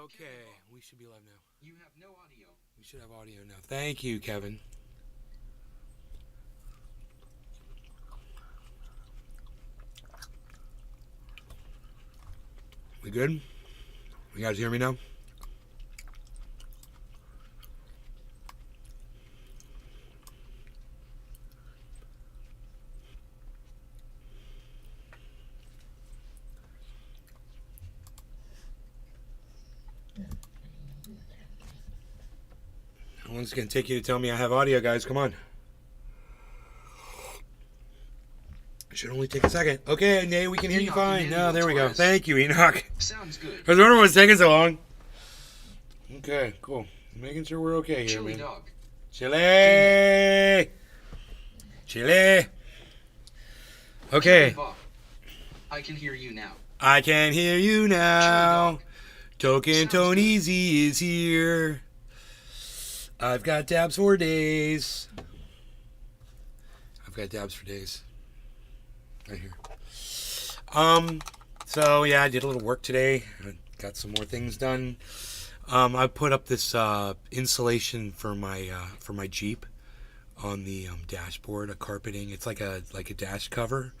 Okay, we should be live now. You have no audio. We should have audio now. Thank you, Kevin. We good? You guys hear me now? How long is it going to take you to tell me I have audio, guys? Come on. It should only take a second. Okay, Nate, we can hear you fine. No, there we go. Thank you, Enoch. Sounds good. I was wondering what's taking so long. Okay, cool. Making sure we're okay here, Chili man. dog. Chile! Chile! Okay. I can hear you now. I can hear you now. Token Tony Z is here. I've got dabs for days. I've got dabs for days. Right here. So yeah, I did a little work today. I got some more things done. I put up this insulation for my Jeep on the dashboard, a carpeting. It's like a dash cover,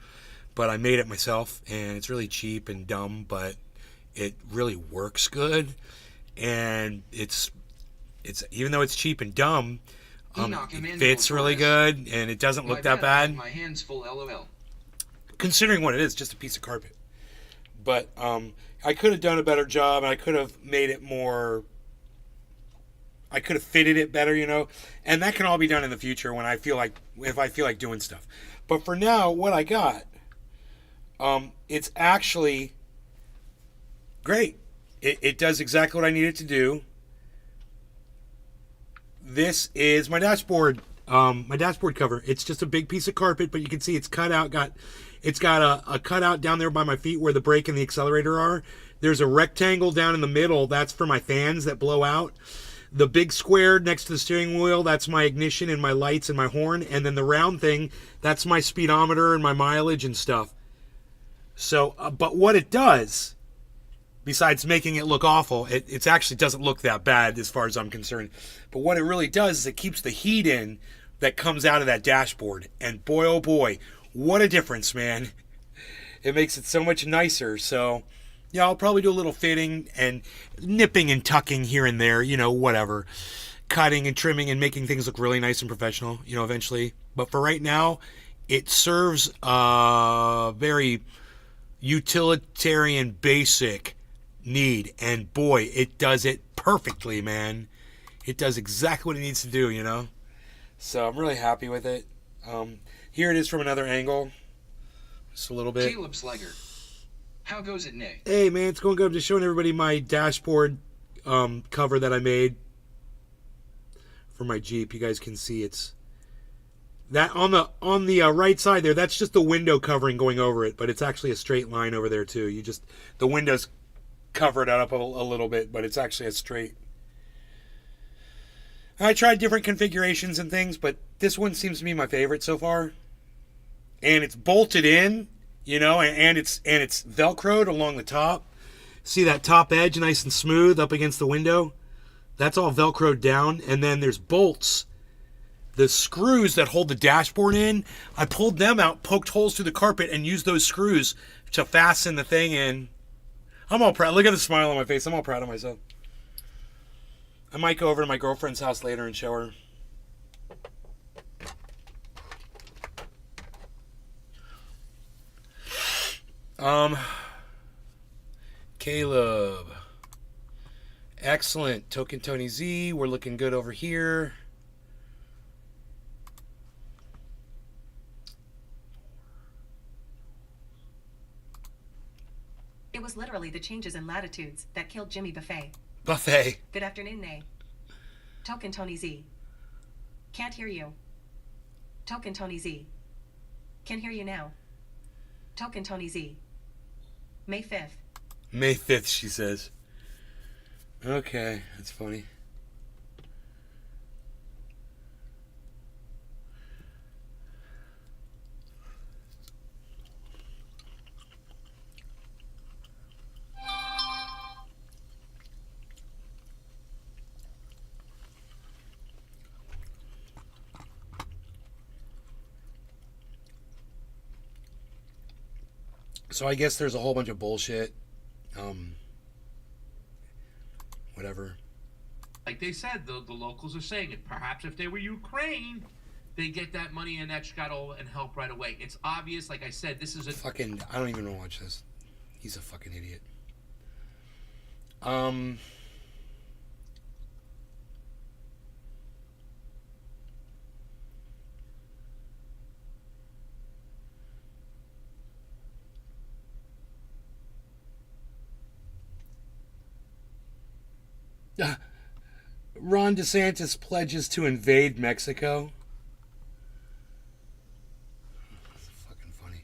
but I made it myself, and it's really cheap and dumb, but it really works good. And it's even though it's cheap and dumb, it fits really good, and it doesn't look that bad. My hands full, LOL. Considering what it is, just a piece of carpet. But I could have done a better job, and I could have made it more. I could have fitted it better, and that can all be done in the future when if I feel like doing stuff. But for now, what I got, it's actually great. It does exactly what I need it to do. This is my dashboard cover. It's just a big piece of carpet, but you can see it's cut out. It's got a cutout down there by my feet where the brake and the accelerator are. There's a rectangle down in the middle. That's for my fans that blow out. The big square next to the steering wheel, that's my ignition and my lights and my horn. And then the round thing, that's my speedometer and my mileage and stuff. So, but what it does, besides making it look awful, it actually doesn't look that bad as far as I'm concerned. But what it really does is it keeps the heat in that comes out of that dashboard. And boy, oh boy, what a difference, man. It makes it so much nicer. So, yeah, I'll probably do a little fitting and nipping and tucking here and there, whatever. Cutting and trimming and making things look really nice and professional, eventually. But for right now, it serves a very utilitarian, basic need. And boy, it does it perfectly, man. It does exactly what it needs to do, So I'm really happy with it. Here it is from another angle. Just a little bit. Caleb Sliger. How goes it, Nay? Hey, man, it's going good. I'm just showing everybody my dashboard cover that I made for my Jeep. You guys can see it's that on the right side there. That's just the window covering going over it, but it's actually a straight line over there too. The windows cover it up a little bit, but it's actually a straight. I tried different configurations and things, but this one seems to be my favorite so far. And it's bolted in, and it's Velcroed along the top. See that top edge nice and smooth up against the window? That's all Velcroed down. And then there's bolts. The screws that hold the dashboard in, I pulled them out, poked holes through the carpet, and used those screws to fasten the thing in. I'm all proud. Look at the smile on my face. I'm all proud of myself. I might go over to my girlfriend's house later and show her. Caleb. Excellent. Token Tony Z. We're looking good over here. It was literally the changes in latitudes that killed Jimmy Buffet. Buffet. Good afternoon, Nay. Token Tony Z. Can't hear you. Token Tony Z. Can hear you now. Token Tony Z. May 5th. May 5th, she says. Okay, that's funny. So I guess there's a whole bunch of bullshit. Whatever. Like they said, the locals are saying it. Perhaps if they were Ukraine, they get that money and Echkatl and help right away. It's obvious. Like I said, this is a Fucking, I don't even want to watch this. He's a fucking idiot. Ron DeSantis pledges to invade Mexico. That's fucking funny.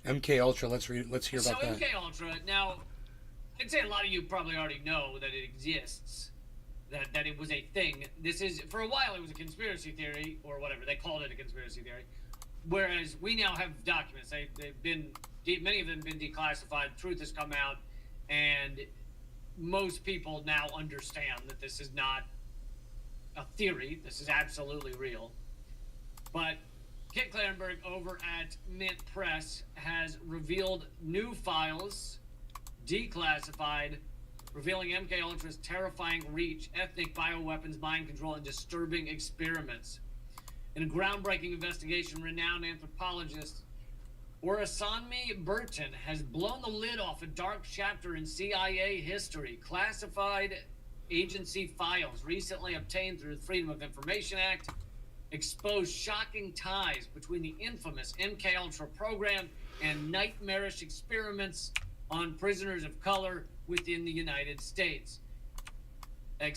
MK Ultra. Let's read. Let's hear about So that. MK Ultra. Now, I'd say a lot of you probably already know that it exists, that it was a thing. This is, for a while it was a conspiracy theory or whatever they called it, a conspiracy theory. Whereas we now have documents. They've been, many of them been declassified. Truth has come out, and most people now understand that this is not a theory. This is absolutely real. But Kit Clarenberg over at Mint Press has revealed new files, declassified, revealing MK Ultra's terrifying reach, ethnic bioweapons, mind control, and disturbing experiments. In a groundbreaking investigation, renowned anthropologist Orasanmi Burton has blown the lid off a dark chapter in CIA history. Classified agency files recently obtained through the Freedom of Information Act expose shocking ties between the infamous MK Ultra program and nightmarish experiments on prisoners of color within the United States. The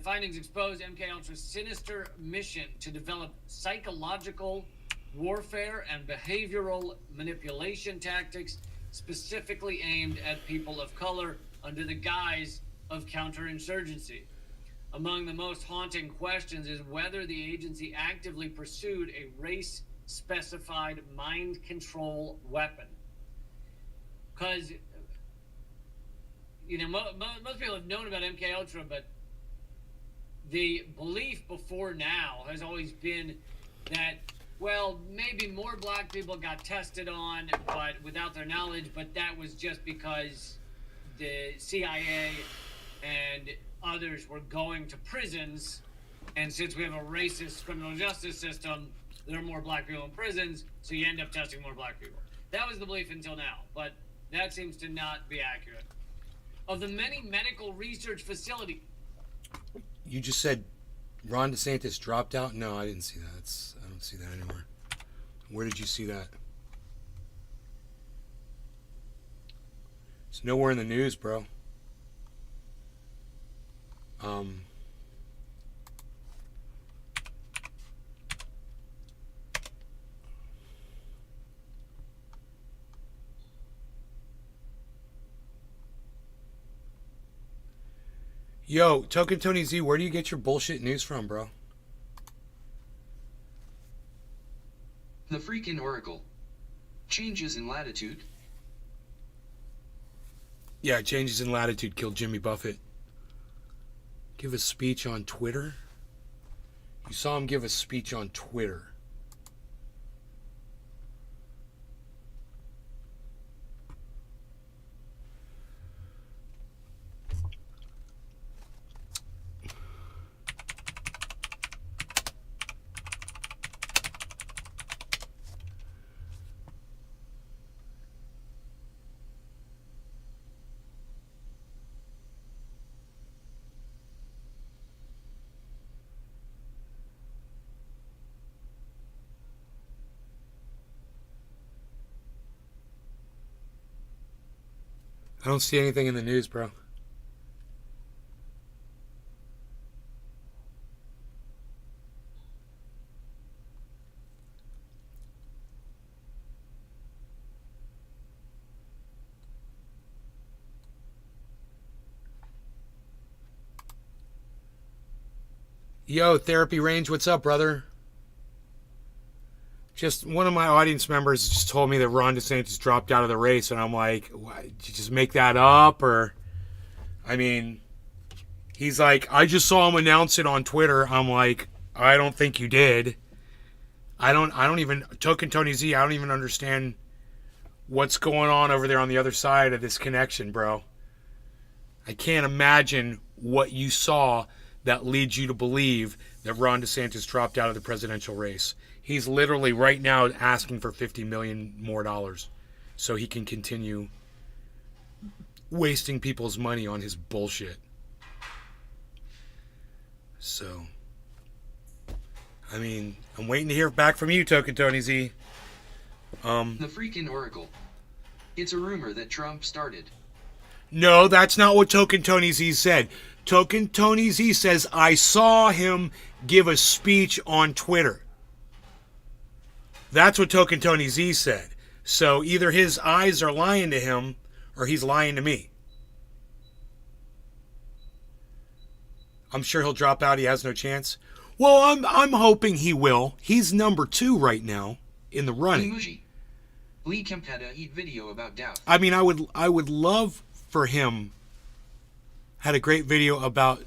findings expose MK Ultra's sinister mission to develop psychological warfare and behavioral manipulation tactics specifically aimed at people of color under the guise of counterinsurgency. Among the most haunting questions is whether the agency actively pursued a race-specified mind control weapon. Because, you know, most people have known about MK Ultra, but the belief before now has always been that, well, maybe more black people got tested on, but without their knowledge, but that was just because the CIA and others were going to prisons, and since we have a racist criminal justice system, there are more black people in prisons, so you end up testing more black people. That was the belief until now, but that seems to not be accurate. Of the many medical research facilities... You just said Ron DeSantis dropped out? No, I didn't see that. I don't see that anywhere. Where did you see that? It's nowhere in the news, bro. Yo, Token Tony Z, where do you get your bullshit news from, bro? The freaking Oracle. Changes in latitude. Yeah, changes in latitude killed Jimmy Buffett. Give a speech on Twitter? You saw him give a speech on Twitter. I don't see anything in the news, bro. Yo, Therapy Range, what's up, brother? Just one of my audience members just told me that Ron DeSantis dropped out of the race, and I'm like, what, did you just make that up? Or, I mean, he's like, I just saw him announce it on Twitter. I'm like, I don't think you did. I don't even, Token Tony Z, I don't even understand what's going on over there on the other side of this connection, bro. I can't imagine what you saw that leads you to believe that Ron DeSantis dropped out of the presidential race. He's literally right now asking for $50 million more so he can continue wasting people's money on his bullshit. So, I mean, I'm waiting to hear back from you, Token Tony Z. The freaking Oracle. It's a rumor that Trump started. No, that's not what Token Tony Z said. Token Tony Z says, I saw him give a speech on Twitter. That's what Token Tony Z said. So either his eyes are lying to him or he's lying to me. I'm sure he'll drop out. He has no chance. Well, I'm hoping he will. He's number 2 right now in the running. Emoji. Lee Kemp had a heat video about doubt. I mean, I would love for him. Had a great video about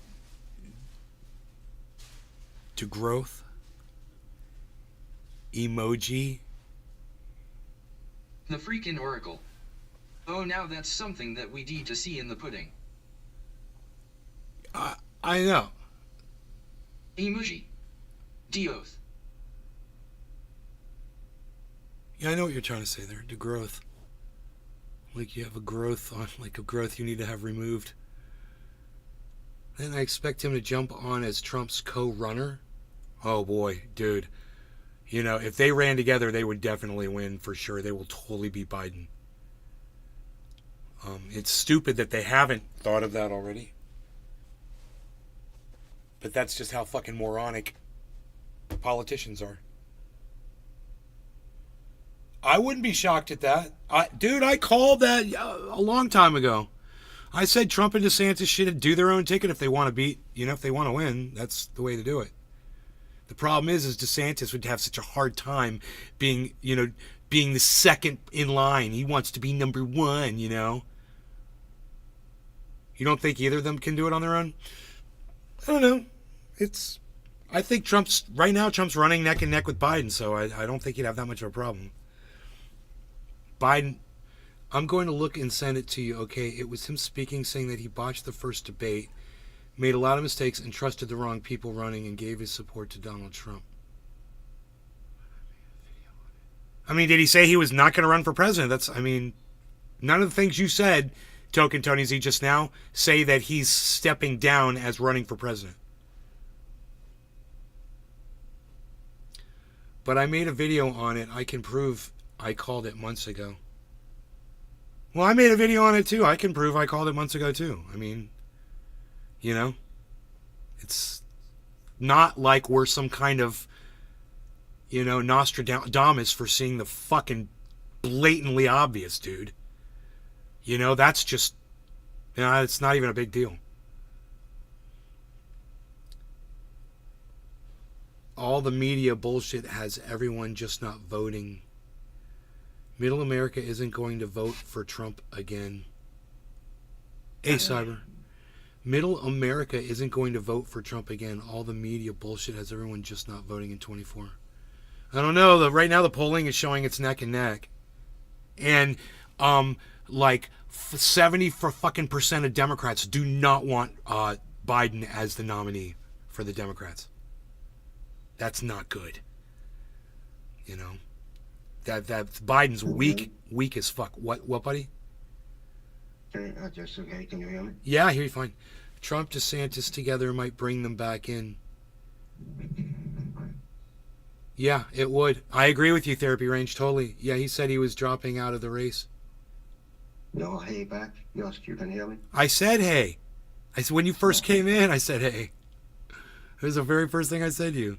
degrowth. Emoji. The freaking Oracle. Oh, now that's something that we need to see in the pudding. I know. Emoji. Deoth. Yeah, I know what you're trying to say there. Degrowth. Like you have a growth on, like a growth you need to have removed. Then I expect him to jump on as Trump's co-runner. Oh boy, dude. You know, if they ran together, they would definitely win for sure. They will totally beat Biden. It's stupid that they haven't thought of that already. But that's just how fucking moronic politicians are. I wouldn't be shocked at that. Dude, I called that a long time ago. I said Trump and DeSantis should do their own ticket if they want to beat, if they want to win. That's the way to do it. The problem is DeSantis would have such a hard time being the second in line. He wants to be number 1, You don't think either of them can do it on their own? I don't know. I think Trump's running neck and neck with Biden, so I don't think he'd have that much of a problem. Biden, I'm going to look and send it to you, okay? It was him speaking, saying that he botched the first debate, made a lot of mistakes, and trusted the wrong people running, and gave his support to Donald Trump. I mean, did he say he was not going to run for president? None of the things you said, Token Tony Z, just now, say that he's stepping down as running for president. But I made a video on it. I can prove I called it months ago. Well, I made a video on it too. I can prove I called it months ago too. I mean, it's not like we're some kind of, Nostradamus for seeing the fucking blatantly obvious, dude. That's just, it's not even a big deal. All the media bullshit has everyone just not voting. Middle America isn't going to vote for Trump again. Hey, Cyber. Middle America isn't going to vote for Trump again. All the media bullshit has everyone just not voting in 24. I don't know. Right now the polling is showing it's neck and neck. And, 70% of Democrats do not want Biden as the nominee for the Democrats. That's not good. That Biden's weak as fuck. What, buddy? Just okay. Can you hear me? Yeah, I hear you fine. Trump, DeSantis together might bring them back in. Yeah, it would. I agree with you, Therapy Range, totally. Yeah, he said he was dropping out of the race. No, hey, back. Yes, you can hear me? I said hey. I said when you first came in, I said hey. It was the very first thing I said to you.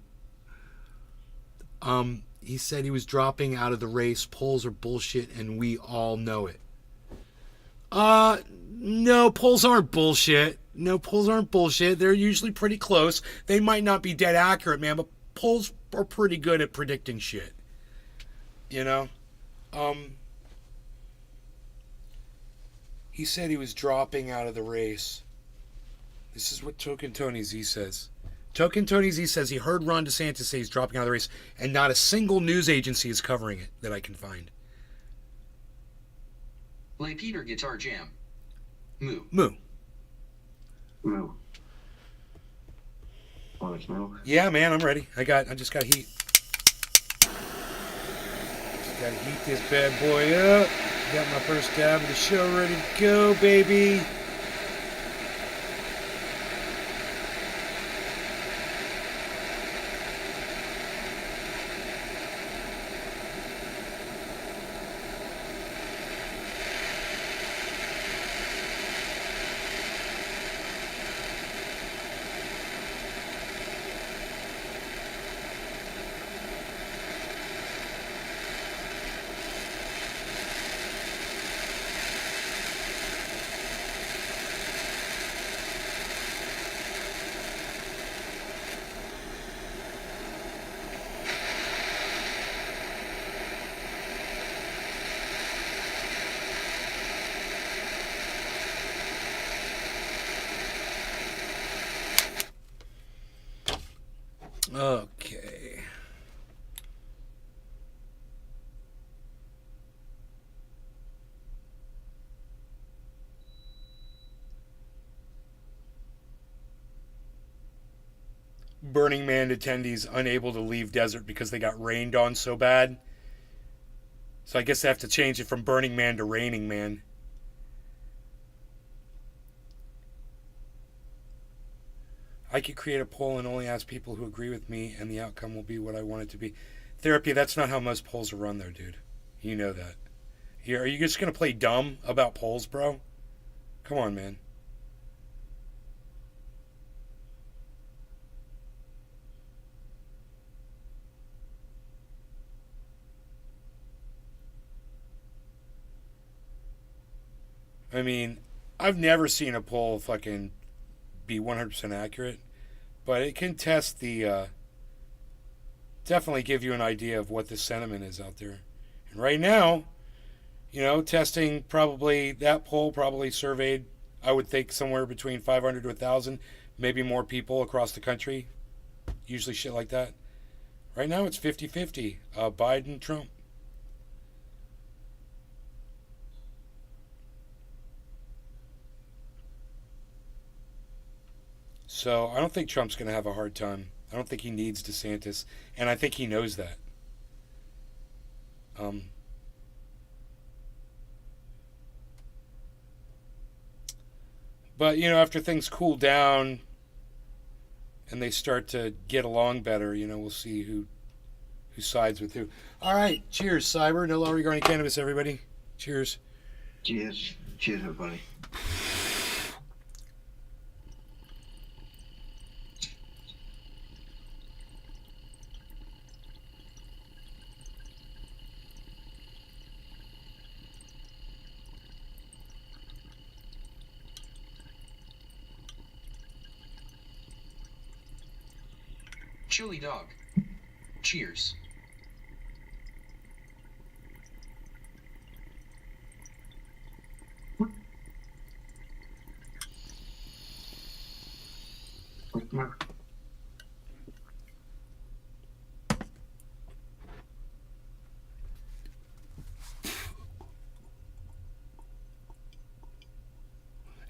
He said he was dropping out of the race. Polls are bullshit, and we all know it. No, polls aren't bullshit. No, polls aren't bullshit. They're usually pretty close. They might not be dead accurate, man, but polls are pretty good at predicting shit. You know? He said he was dropping out of the race. This is what Token Tony Z says. Token Tony Z says he heard Ron DeSantis say he's dropping out of the race, and not a single news agency is covering it that I can find. Play Peter Guitar Jam. Moo. Moo. Moo. Want some milk? Yeah, man, I'm ready. I just got heat. Just gotta heat this bad boy up. Got my first tab of the show ready to go, baby. Okay. Burning Man attendees unable to leave desert because they got rained on so bad. So I guess they have to change it from Burning Man to Raining Man. I could create a poll and only ask people who agree with me, and the outcome will be what I want it to be. Therapy, that's not how most polls are run, though, dude. You know that. Are you just going to play dumb about polls, bro? Come on, man. I mean, I've never seen a poll fucking be 100% accurate, but it can test the, definitely give you an idea of what the sentiment is out there. And right now, you know, testing probably, that poll probably surveyed, I would think, somewhere between 500 to 1,000, maybe more people across the country. Usually shit like that. Right now it's 50-50, Biden, Trump. So I don't think Trump's going to have a hard time. I don't think he needs DeSantis, and I think he knows that. But, you know, after things cool down and they start to get along better, you know, we'll see who sides with who. All right, cheers, Cyber. No law regarding cannabis, everybody. Cheers. Cheers. Cheers, everybody. Chili dog. Cheers.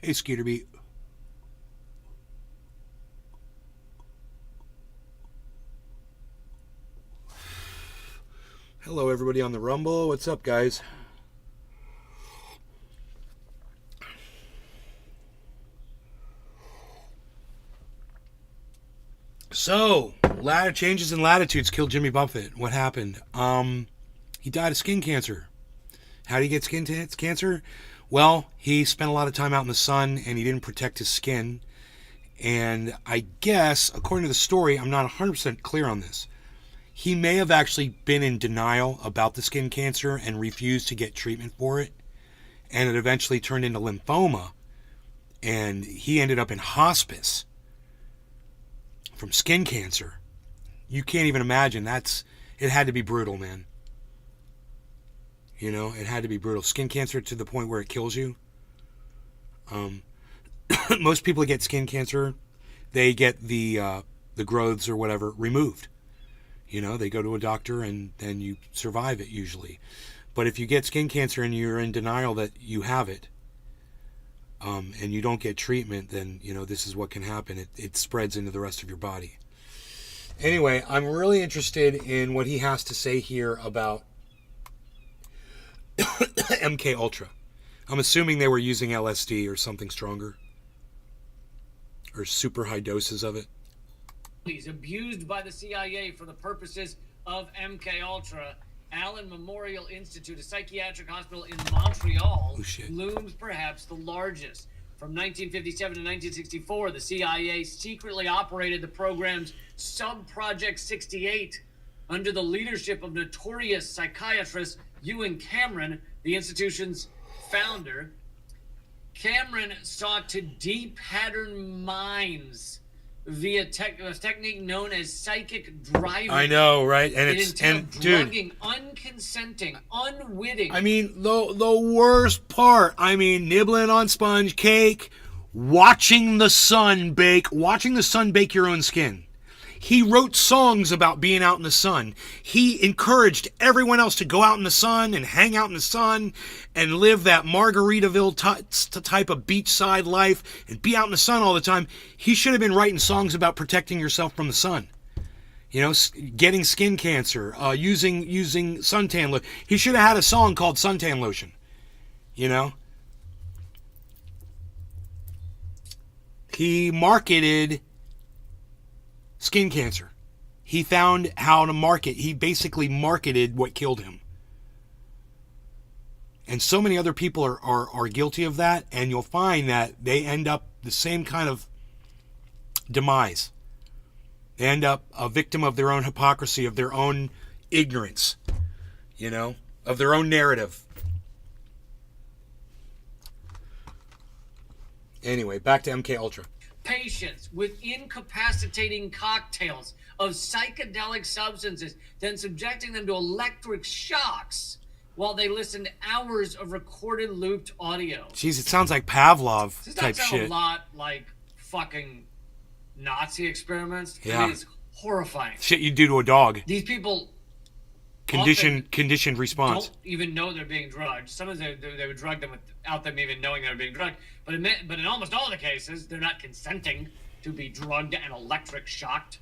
Hey, Skeeter Beat. Hello, everybody on the Rumble. What's up, guys? So, changes in latitudes killed Jimmy Buffett. What happened? He died of skin cancer. How did he get skin cancer? Well, he spent a lot of time out in the sun and he didn't protect his skin. And I guess, according to the story, I'm not 100% clear on this. He may have actually been in denial about the skin cancer and refused to get treatment for it. And it eventually turned into lymphoma. and he ended up in hospice from skin cancer. You can't even imagine. It had to be brutal, man. You know, it had to be brutal. Skin cancer to the point where it kills you. Most people that get skin cancer, they get the growths or whatever removed. You know, they go to a doctor and then you survive it usually. But if you get skin cancer and you're in denial that you have it, and you don't get treatment, then, you know, this is what can happen. It spreads into the rest of your body. Anyway, I'm really interested in what he has to say here about MK Ultra. I'm assuming they were using LSD or something stronger, or super high doses of it. He's abused by the CIA for the purposes of MK Ultra. Allen Memorial Institute, a psychiatric hospital in Montreal, looms perhaps the largest. From 1957 to 1964, the CIA secretly operated the program's Sub-Project 68 under the leadership of notorious psychiatrist Ewan Cameron, the institution's founder. Cameron sought to de-pattern minds via a technique known as psychic driving. I know, right? And it entailed drugging unconsenting, unwitting. I mean, the worst part. I mean, nibbling on sponge cake, watching the sun bake your own skin. He wrote songs about being out in the sun. He encouraged everyone else to go out in the sun and hang out in the sun and live that Margaritaville type of beachside life and be out in the sun all the time. He should have been writing songs about protecting yourself from the sun. You know, getting skin cancer, using suntan lotion. He should have had a song called Suntan Lotion. You know? He marketed skin cancer. He found how to market. He basically marketed what killed him. And so many other people are guilty of that, and you'll find that they end up the same kind of demise. They end up a victim of their own hypocrisy, of their own ignorance, you know, of their own narrative. Anyway, back to MK Ultra. Patients with incapacitating cocktails of psychedelic substances, then subjecting them to electric shocks while they listen to hours of recorded looped audio. Jeez, it sounds like Pavlov Does type that sound shit. a lot like fucking Nazi experiments? Yeah. It is horrifying. Shit you do to a dog. These people Conditioned response. don't even know they're being drugged. Sometimes they would drug them without them even knowing they were being drugged. But in almost all the cases, they're not consenting to be drugged and electric shocked.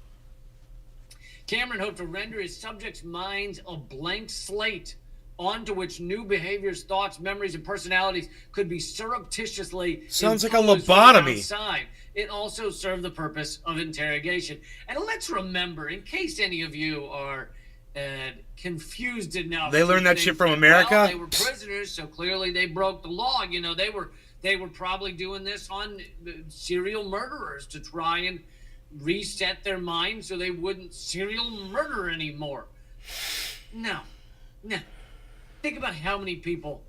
Cameron hoped to render his subjects' minds a blank slate onto which new behaviors, thoughts, memories, and personalities could be surreptitiously Sounds like a imposed from lobotomy. outside. It also served the purpose of interrogation. And let's remember, in case any of you are confused enough, They learned that shit from America? Well, they were prisoners, so clearly they broke the law. You know, they were probably doing this on serial murderers to try and reset their minds so they wouldn't serial murder anymore. No. Think about how many people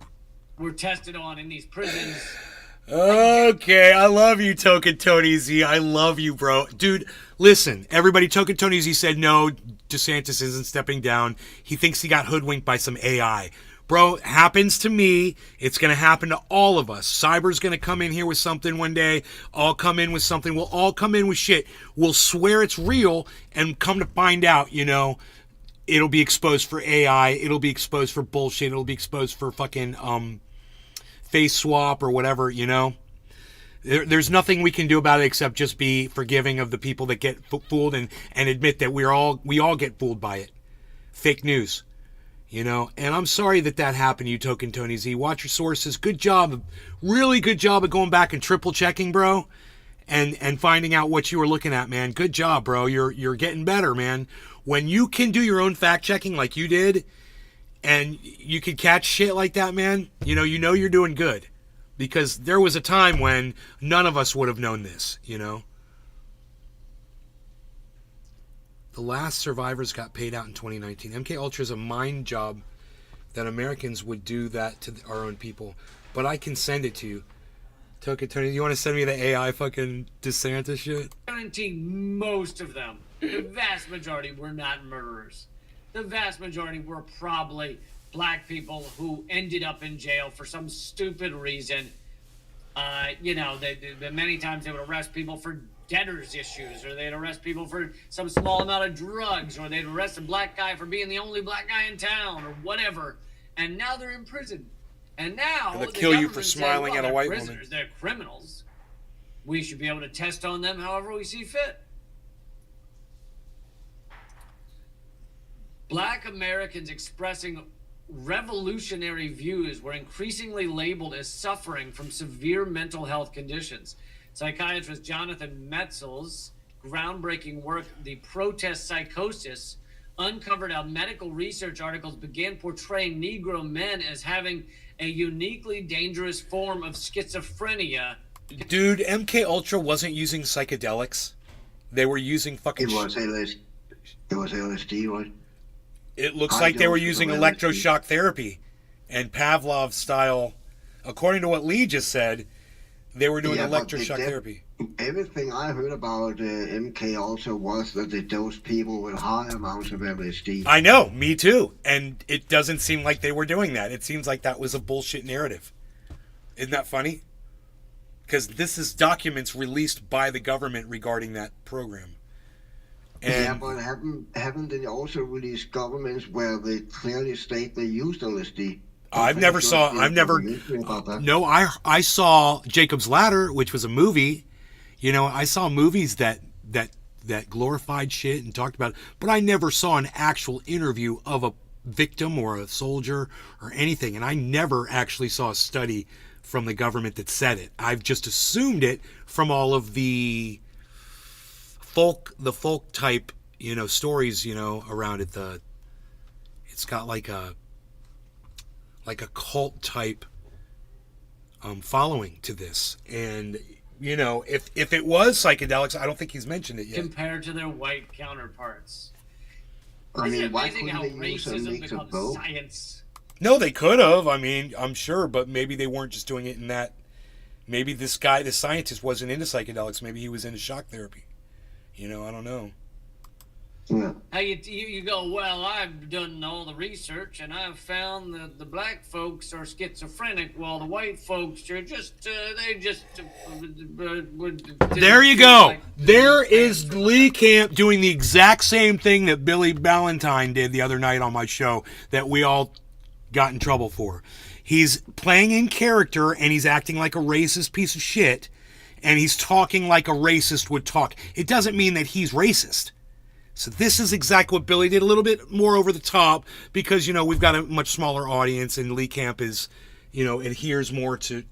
were tested on in these prisons. Okay, I love you, Token Tony Z. I love you, bro. Dude, listen, everybody, Token Tony Z said no, DeSantis isn't stepping down. He thinks he got hoodwinked by some AI. Bro, happens to me. It's going to happen to all of us. Cyber's going to come in here with something one day. I'll come in with something. We'll all come in with shit. We'll swear it's real and come to find out, you know, it'll be exposed for AI. It'll be exposed for bullshit. It'll be exposed for fucking face swap or whatever, you know. There's nothing we can do about it except just be forgiving of the people that get fooled and admit that we all get fooled by it. Fake news, you know. And I'm sorry that happened to you, Token Tony Z. Watch your sources. Good job. Really good job of going back and triple checking, bro. And finding out what you were looking at, man. Good job, bro. You're getting better, man. When you can do your own fact checking like you did, and you can catch shit like that, man, you know you're doing good. Because there was a time when none of us would have known this, you know. The last survivors got paid out in 2019. MK Ultra is a mind job that Americans would do that to our own people. But I can send it to you. Token Tony, you want to send me the AI fucking DeSantis shit? Guarantee most of them, the vast majority, were not murderers. The vast majority were probably black people who ended up in jail for some stupid reason. Many times they would arrest people for debtors issues, or they'd arrest people for some small amount of drugs, or they'd arrest a black guy for being the only black guy in town, or whatever. And now they're in prison. And now they'll the kill you government for said, smiling well, at a they're white prisoners, woman. They're criminals. We should be able to test on them however we see fit. Black Americans expressing revolutionary views were increasingly labeled as suffering from severe mental health conditions. Psychiatrist Jonathan Metzl's groundbreaking work, The Protest Psychosis, uncovered how medical research articles began portraying Negro men as having a uniquely dangerous form of schizophrenia. Dude, MK Ultra wasn't using psychedelics. They were using fucking. It was LSD, right? It looks like they were using electroshock therapy and Pavlov style. According to what Lee just said, they were doing electroshock therapy. Everything I heard about MK also was that they dosed people with high amounts of LSD. I know, me too. And it doesn't seem like they were doing that. It seems like that was a bullshit narrative. Isn't that funny? Because this is documents released by the government regarding that program. And yeah, but haven't they also released governments where they clearly state they used LSD? I saw Jacob's Ladder, which was a movie. You know, I saw movies that glorified shit and talked about it, but I never saw an actual interview of a victim or a soldier or anything, and I never actually saw a study from the government that said it. I've just assumed it from all of the folk type, stories, around it. It's got like a cult type following to this. And, if it was psychedelics, I don't think he's mentioned it yet. Compared to their white counterparts. I Isn't mean, it why amazing couldn't how they use a racism mix of becomes both? science? No, they could have. I mean, I'm sure, but maybe they weren't just doing it in that. Maybe this guy, this scientist, wasn't into psychedelics. Maybe he was into shock therapy. I don't know. Yeah. How you go, well, I've done all the research and I've found that the black folks are schizophrenic while the white folks are just, There you go. There is Lee Camp doing the exact same thing that Billy Ballantyne did the other night on my show that we all got in trouble for. He's playing in character and he's acting like a racist piece of shit and he's talking like a racist would talk. It doesn't mean that he's racist. So this is exactly what Billy did, a little bit more over the top because, we've got a much smaller audience and Lee Camp is, adheres more to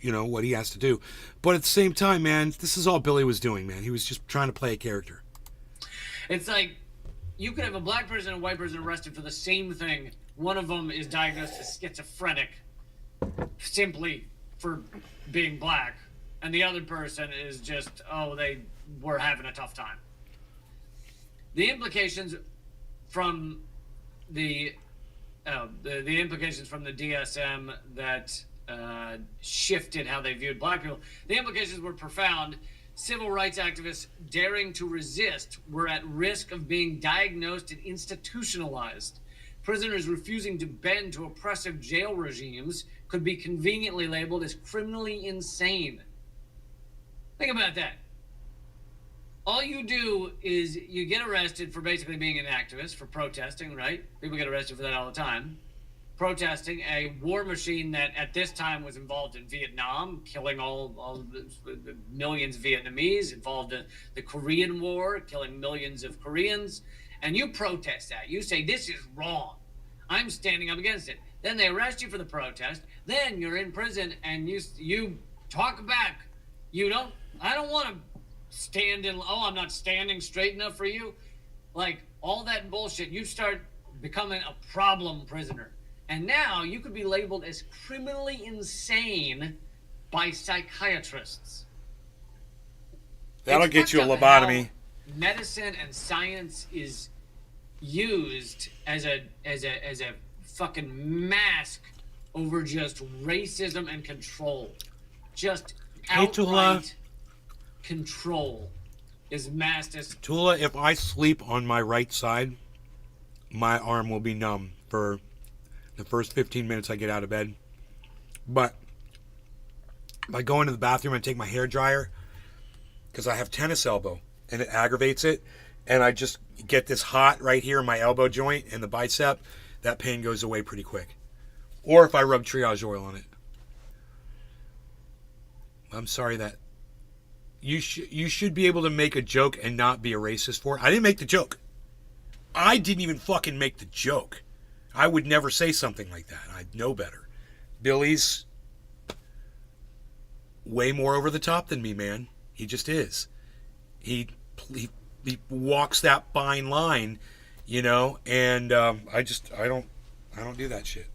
what he has to do. But at the same time, man, this is all Billy was doing, man. He was just trying to play a character. It's like you could have a black person and a white person arrested for the same thing. One of them is diagnosed as schizophrenic simply for being black. And the other person is just, they were having a tough time. The implications from the implications from the DSM that shifted how they viewed black people. The implications were profound. Civil rights activists daring to resist were at risk of being diagnosed and institutionalized. Prisoners refusing to bend to oppressive jail regimes could be conveniently labeled as criminally insane. Think about that. All you do is you get arrested for basically being an activist, for protesting, right? People get arrested for that all the time. Protesting a war machine that at this time was involved in Vietnam, killing all the millions of Vietnamese, involved in the Korean War, killing millions of Koreans. And you protest that. You say, this is wrong. I'm standing up against it. Then they arrest you for the protest. Then you're in prison and you talk back. I don't want to stand in, I'm not standing straight enough for you. Like all that bullshit, you start becoming a problem prisoner. And now you could be labeled as criminally insane by psychiatrists. That'll get you a lobotomy. Medicine and science is used as a fucking mask over just racism and control. just Hey, Tula. outright control is masked as Tula, if I sleep on my right side, my arm will be numb for the first 15 minutes I get out of bed. But if I go into the bathroom and take my hair dryer, because I have tennis elbow and it aggravates it, and I just get this hot right here in my elbow joint and the bicep, that pain goes away pretty quick. Or if I rub triage oil on it. I'm sorry that you should be able to make a joke and not be a racist for it. I didn't make the joke. I didn't even fucking make the joke. I would never say something like that. I know better. Billy's way more over the top than me, man. He just is. He walks that fine line, you know, and I don't do that shit.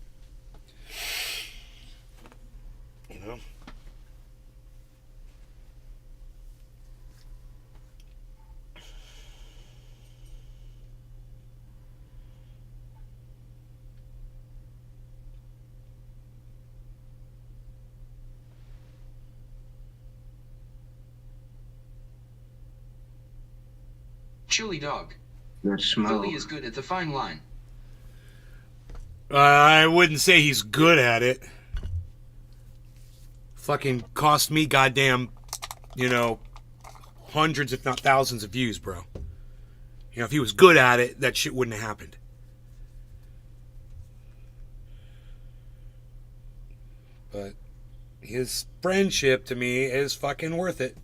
You know? Chili dog. That smell. Billy is good at the fine line. I wouldn't say he's good at it. Fucking cost me goddamn, you know, hundreds if not thousands of views, bro. You know, if he was good at it, that shit wouldn't have happened. But his friendship to me is fucking worth it.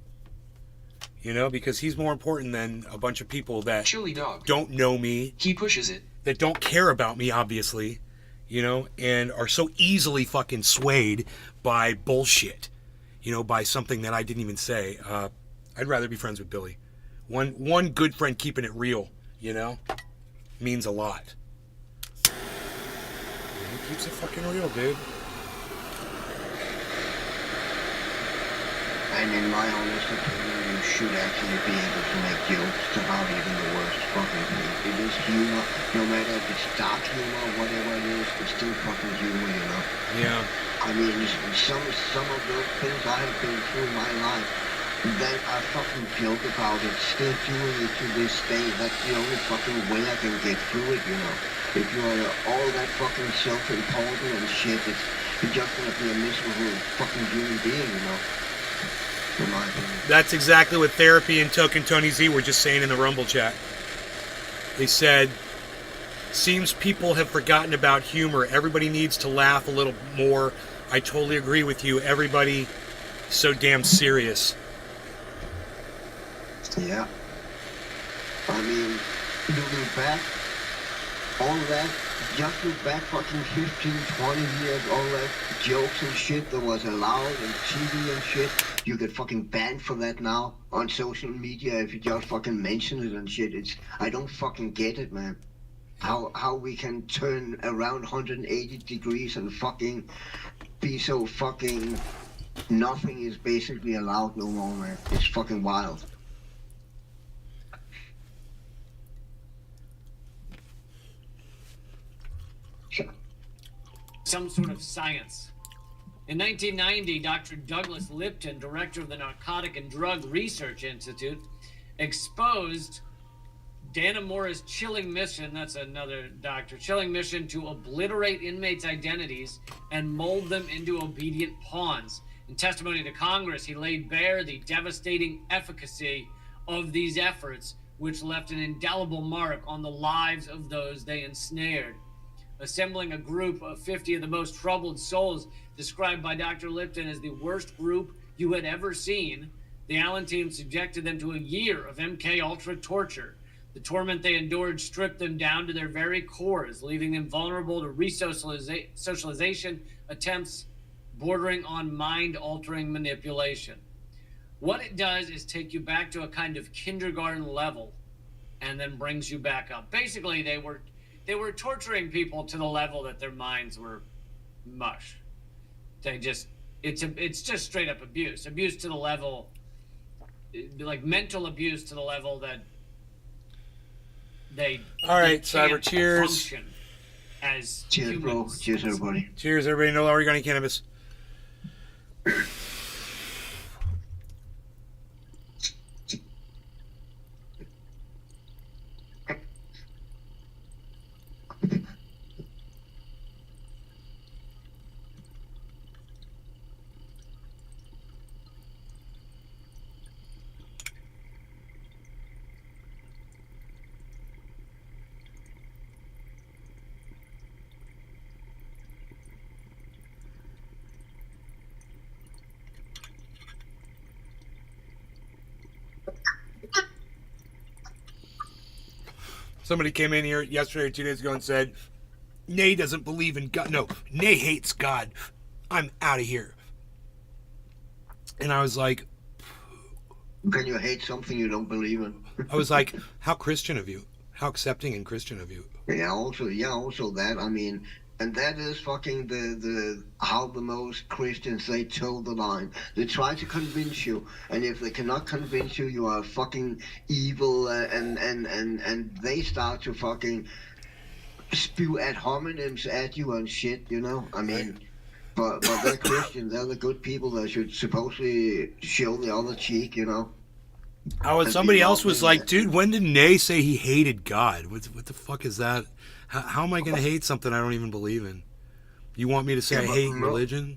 You know, because he's more important than a bunch of people that Chili dog. don't know me, He pushes it. that don't care about me, obviously, you know, and are so easily fucking swayed by bullshit, you know, by something that I didn't even say. I'd rather be friends with Billy. One good friend keeping it real, you know, means a lot. He keeps it fucking real, dude. And in my honest opinion, you should actually be able to make jokes about even the worst fucking thing. It is humor, no matter if it's dark humor or whatever it is, it's still fucking humor, you know? Yeah. I mean, some of those things I have been through in my life, that I fucking joke about it, still doing it to this day. That's the only fucking way I can get through it, you know? If you are all that fucking self-important and shit, you're just gonna be a miserable fucking human being, you know? In my opinion. That's exactly what Therapy and Token Tony Z were just saying in the Rumble chat. They said, seems people have forgotten about humor. Everybody needs to laugh a little more. I totally agree with you. Everybody so damn serious. Yeah. I mean, looking back, all that, just look back fucking 15, 20 years, all that jokes and shit that was allowed on TV and shit. You get fucking banned for that now on social media if you just fucking mention it and shit. I don't fucking get it, man. How we can turn around 180 degrees and fucking be so fucking nothing is basically allowed no more, man. It's fucking wild. some sort of science. In 1990, Dr. Douglas Lipton, director of the Narcotic and Drug Research Institute, exposed Danamora's chilling mission, that's another doctor, chilling mission to obliterate inmates' identities and mold them into obedient pawns. In testimony to Congress, he laid bare the devastating efficacy of these efforts, which left an indelible mark on the lives of those they ensnared. Assembling a group of 50 of the most troubled souls, described by Dr. Lipton as the worst group you had ever seen, the Allen team subjected them to a year of MK-Ultra torture. The torment they endured stripped them down to their very cores, leaving them vulnerable to re-socialization attempts bordering on mind-altering manipulation. What it does is take you back to a kind of kindergarten level and then brings you back up. Basically, they were torturing people to the level that their minds were mush. It's just straight up abuse. Abuse to the level, like mental abuse to the level that they all right, they can't Cyber, cheers. function as Cheers, bro. humans. Cheers, everybody. Cheers, everybody. No oregano cannabis. Somebody came in here yesterday or 2 days ago and said, Nay doesn't believe in God. No, Nay hates God. I'm out of here. And I was like... Can you hate something you don't believe in? I was like, how Christian of you. How accepting and Christian of you. Yeah, also that. I mean, and that is fucking the how the most Christians, they toe the line. They try to convince you, and if they cannot convince you, you are fucking evil, and they start to fucking spew ad hominems at you and shit, you know? I mean, but they're Christians, they're the good people that should supposedly show the other cheek, you know? Somebody else was like, dude, when did Nay say he hated God? What the fuck is that? How am I going to hate something I don't even believe in? You want me to say I hate religion?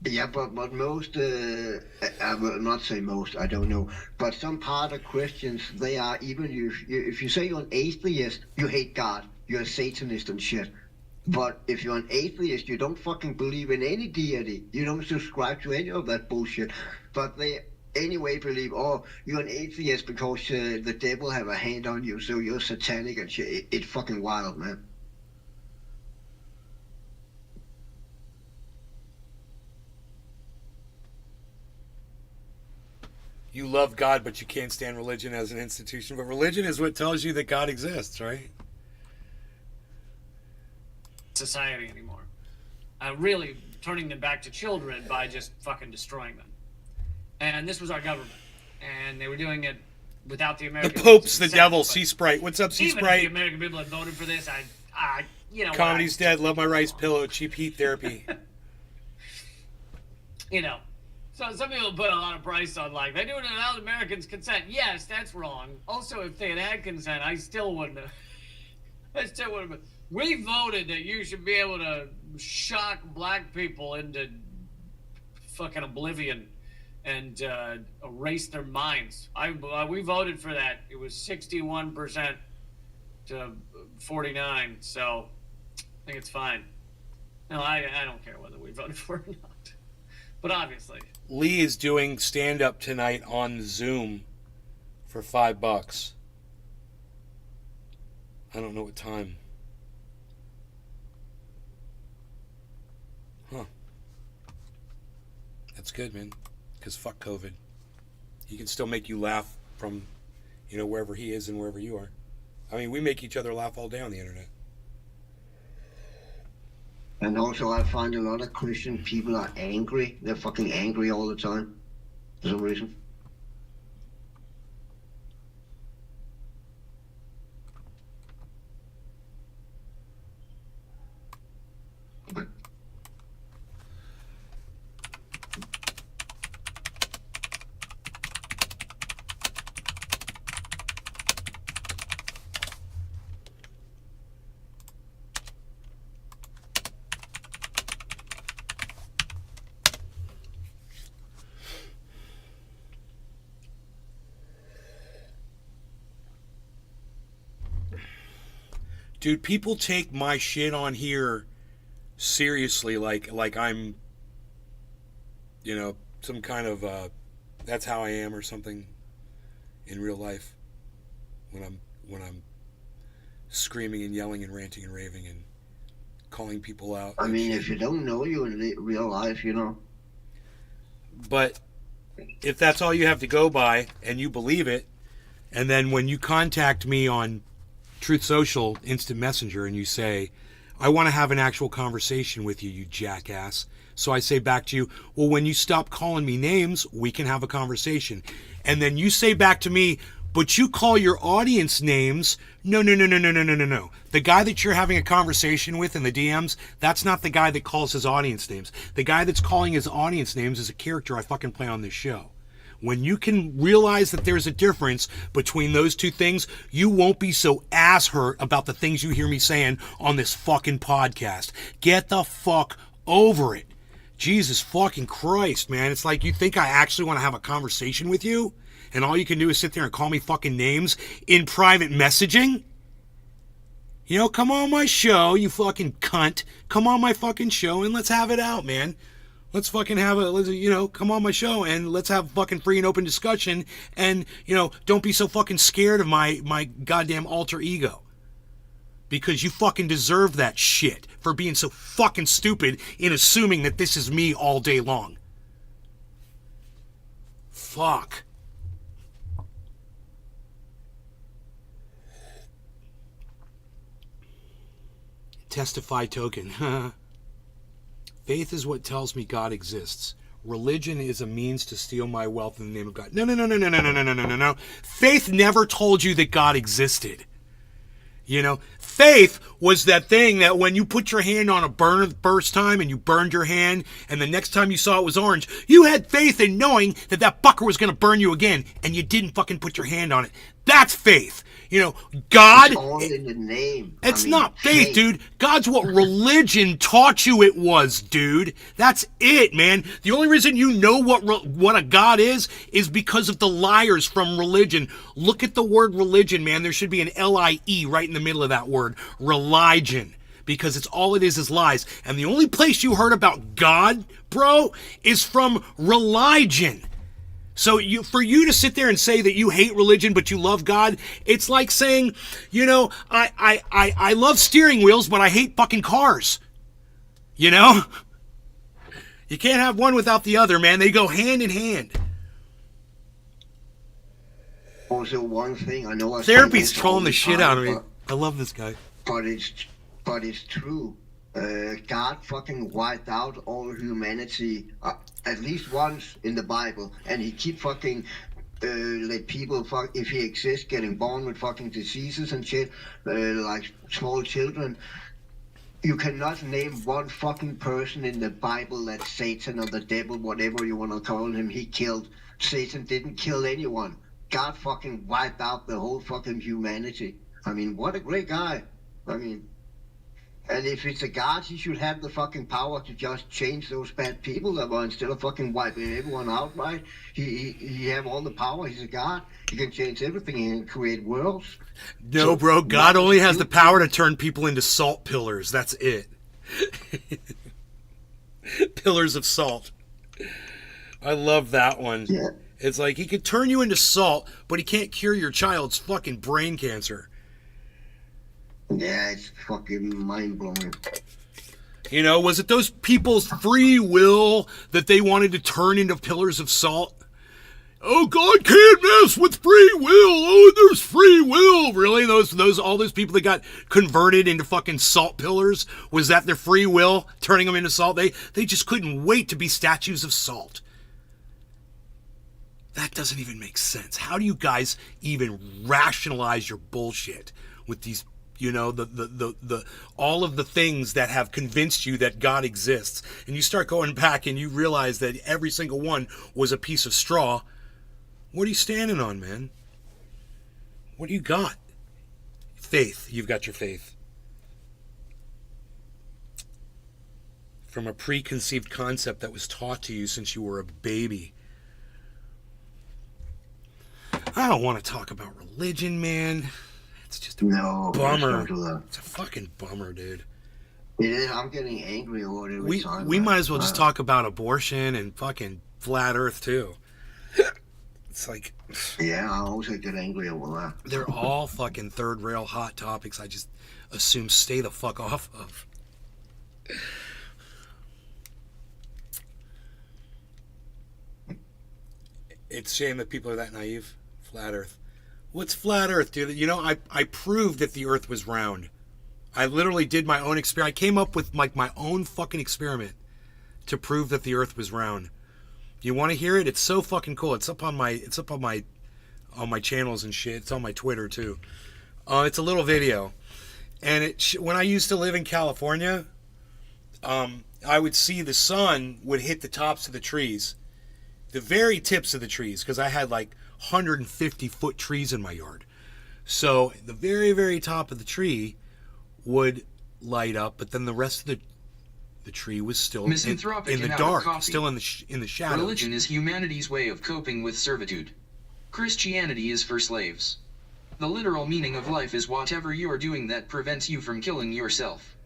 Yeah, but most, I will not say most, I don't know, but some part of Christians, they are, even if you say you're an atheist, you hate God, you're a Satanist and shit. But if you're an atheist, you don't fucking believe in any deity, you don't subscribe to any of that bullshit, but they anyway believe, oh, you're an atheist because the devil have a hand on you, so you're satanic and shit. It's fucking wild, man. You love God, but you can't stand religion as an institution. But religion is what tells you that God exists, right? Society anymore. Really turning them back to children by just fucking destroying them. And this was our government. And they were doing it without the American... The Pope's the devil, Sea Sprite. What's up, Sea Sprite? Even if the American people had voted for this, I you know... Comedy's dead, love my rice pillow, cheap heat therapy. You know, so some people put a lot of price on, like, they do it without Americans' consent. Yes, that's wrong. Also, if they had consent, I still wouldn't have... We voted that you should be able to shock black people into fucking oblivion and erase their minds. We voted for that. It was 61% to 49%, so I think it's fine. No, I don't care whether we voted for it or not. But obviously. Lee is doing stand-up tonight on Zoom for $5. I don't know what time. Huh. That's good, man. Because fuck COVID. He can still make you laugh from, wherever he is and wherever you are. I mean, we make each other laugh all day on the internet. And also, I find a lot of Christian people are angry. They're fucking angry all the time. For some reason. Dude, people take my shit on here seriously, like I'm, some kind of that's how I am or something in real life. When I'm screaming and yelling and ranting and raving and calling people out. I mean, if you don't know you in real life, But if that's all you have to go by and you believe it, and then when you contact me on Truth Social Instant Messenger and you say, I want to have an actual conversation with you, you jackass. So I say back to you, well, when you stop calling me names, we can have a conversation. And then you say back to me, but you call your audience names. No. The guy that you're having a conversation with in the DMs, that's not the guy that calls his audience names. The guy that's calling his audience names is a character I fucking play on this show. When you can realize that there's a difference between those two things, you won't be so ass hurt about the things you hear me saying on this fucking podcast. Get the fuck over it. Jesus fucking Christ, man. It's like you think I actually want to have a conversation with you? And all you can do is sit there and call me fucking names in private messaging? Come on my show, you fucking cunt. Come on my fucking show and let's have it out, man. Let's fucking have come on my show and let's have fucking free and open discussion. And, don't be so fucking scared of my goddamn alter ego. Because you fucking deserve that shit for being so fucking stupid in assuming that this is me all day long. Fuck. Testify token. Faith is what tells me God exists. Religion is a means to steal my wealth in the name of God. No. Faith never told you that God existed. Faith was that thing that when you put your hand on a burner the first time and you burned your hand, and the next time you saw it was orange, you had faith in knowing that that fucker was going to burn you again, and you didn't fucking put your hand on it. That's faith. God. It's all in the name. It's not faith, dude. God's what religion taught you it was, dude. That's it, man. The only reason you know what a God is because of the liars from religion. Look at the word religion, man. There should be an L-I-E right in the middle of that word. Religion. Because it's all it is lies. And the only place you heard about God, bro, is from religion. So for you to sit there and say that you hate religion but you love God, it's like saying, I love steering wheels but I hate fucking cars. You can't have one without the other, man. They go hand in hand. Also, one thing I know. Therapy's trolling the shit out of me. I love this guy. But it's true. God fucking wiped out all humanity at least once in the Bible, and he keep fucking let people if he exists getting born with fucking diseases and shit, like small children. You cannot name one fucking person in the Bible that Satan or the devil, whatever you want to call him, he killed. Satan didn't kill anyone. God fucking wiped out the whole fucking humanity. I mean, what a great guy. And if it's a God, he should have the fucking power to just change those bad people that were, instead of fucking wiping everyone out, right? He have all the power. He's a God. He can change everything. He can create worlds. No, bro. God only has the power to turn people into salt pillars. That's it. Pillars of salt. I love that one. Yeah. It's like he could turn you into salt, but he can't cure your child's fucking brain cancer. Yeah, it's fucking mind-blowing. Was it those people's free will that they wanted to turn into pillars of salt? Oh, God can't mess with free will. Oh, there's free will. Really? All those people that got converted into fucking salt pillars, was that their free will turning them into salt? They just couldn't wait to be statues of salt. That doesn't even make sense. How do you guys even rationalize your bullshit with these, the all of the things that have convinced you that God exists? And you start going back and you realize that every single one was a piece of straw. What are you standing on, man? What do you got? Faith. You've got your faith. From a preconceived concept that was taught to you since you were a baby. I don't want to talk about religion, man. It's just a bummer. It's a fucking bummer, dude. It is. I'm getting angry over it. We might as well just talk about abortion and fucking flat Earth too. It's like, yeah, I also get angry over that. They're all fucking third rail hot topics. I just assume stay the fuck off of. It's a shame that people are that naive. Flat Earth. What's flat Earth, dude? I proved that the Earth was round. I literally did my own experiment. I came up with like my own fucking experiment to prove that the Earth was round. You want to hear it? It's so fucking cool. It's up on my channels and shit. It's on my Twitter too. It's a little video, and when I used to live in California, I would see the sun would hit the tops of the trees, the very tips of the trees, because I had like 150-foot trees in my yard. So the very, very top of the tree would light up, but then the rest of the tree was still in the dark, still in the shadows. Religion is humanity's way of coping with servitude. Christianity is for slaves. The literal meaning of life is whatever you are doing that prevents you from killing yourself.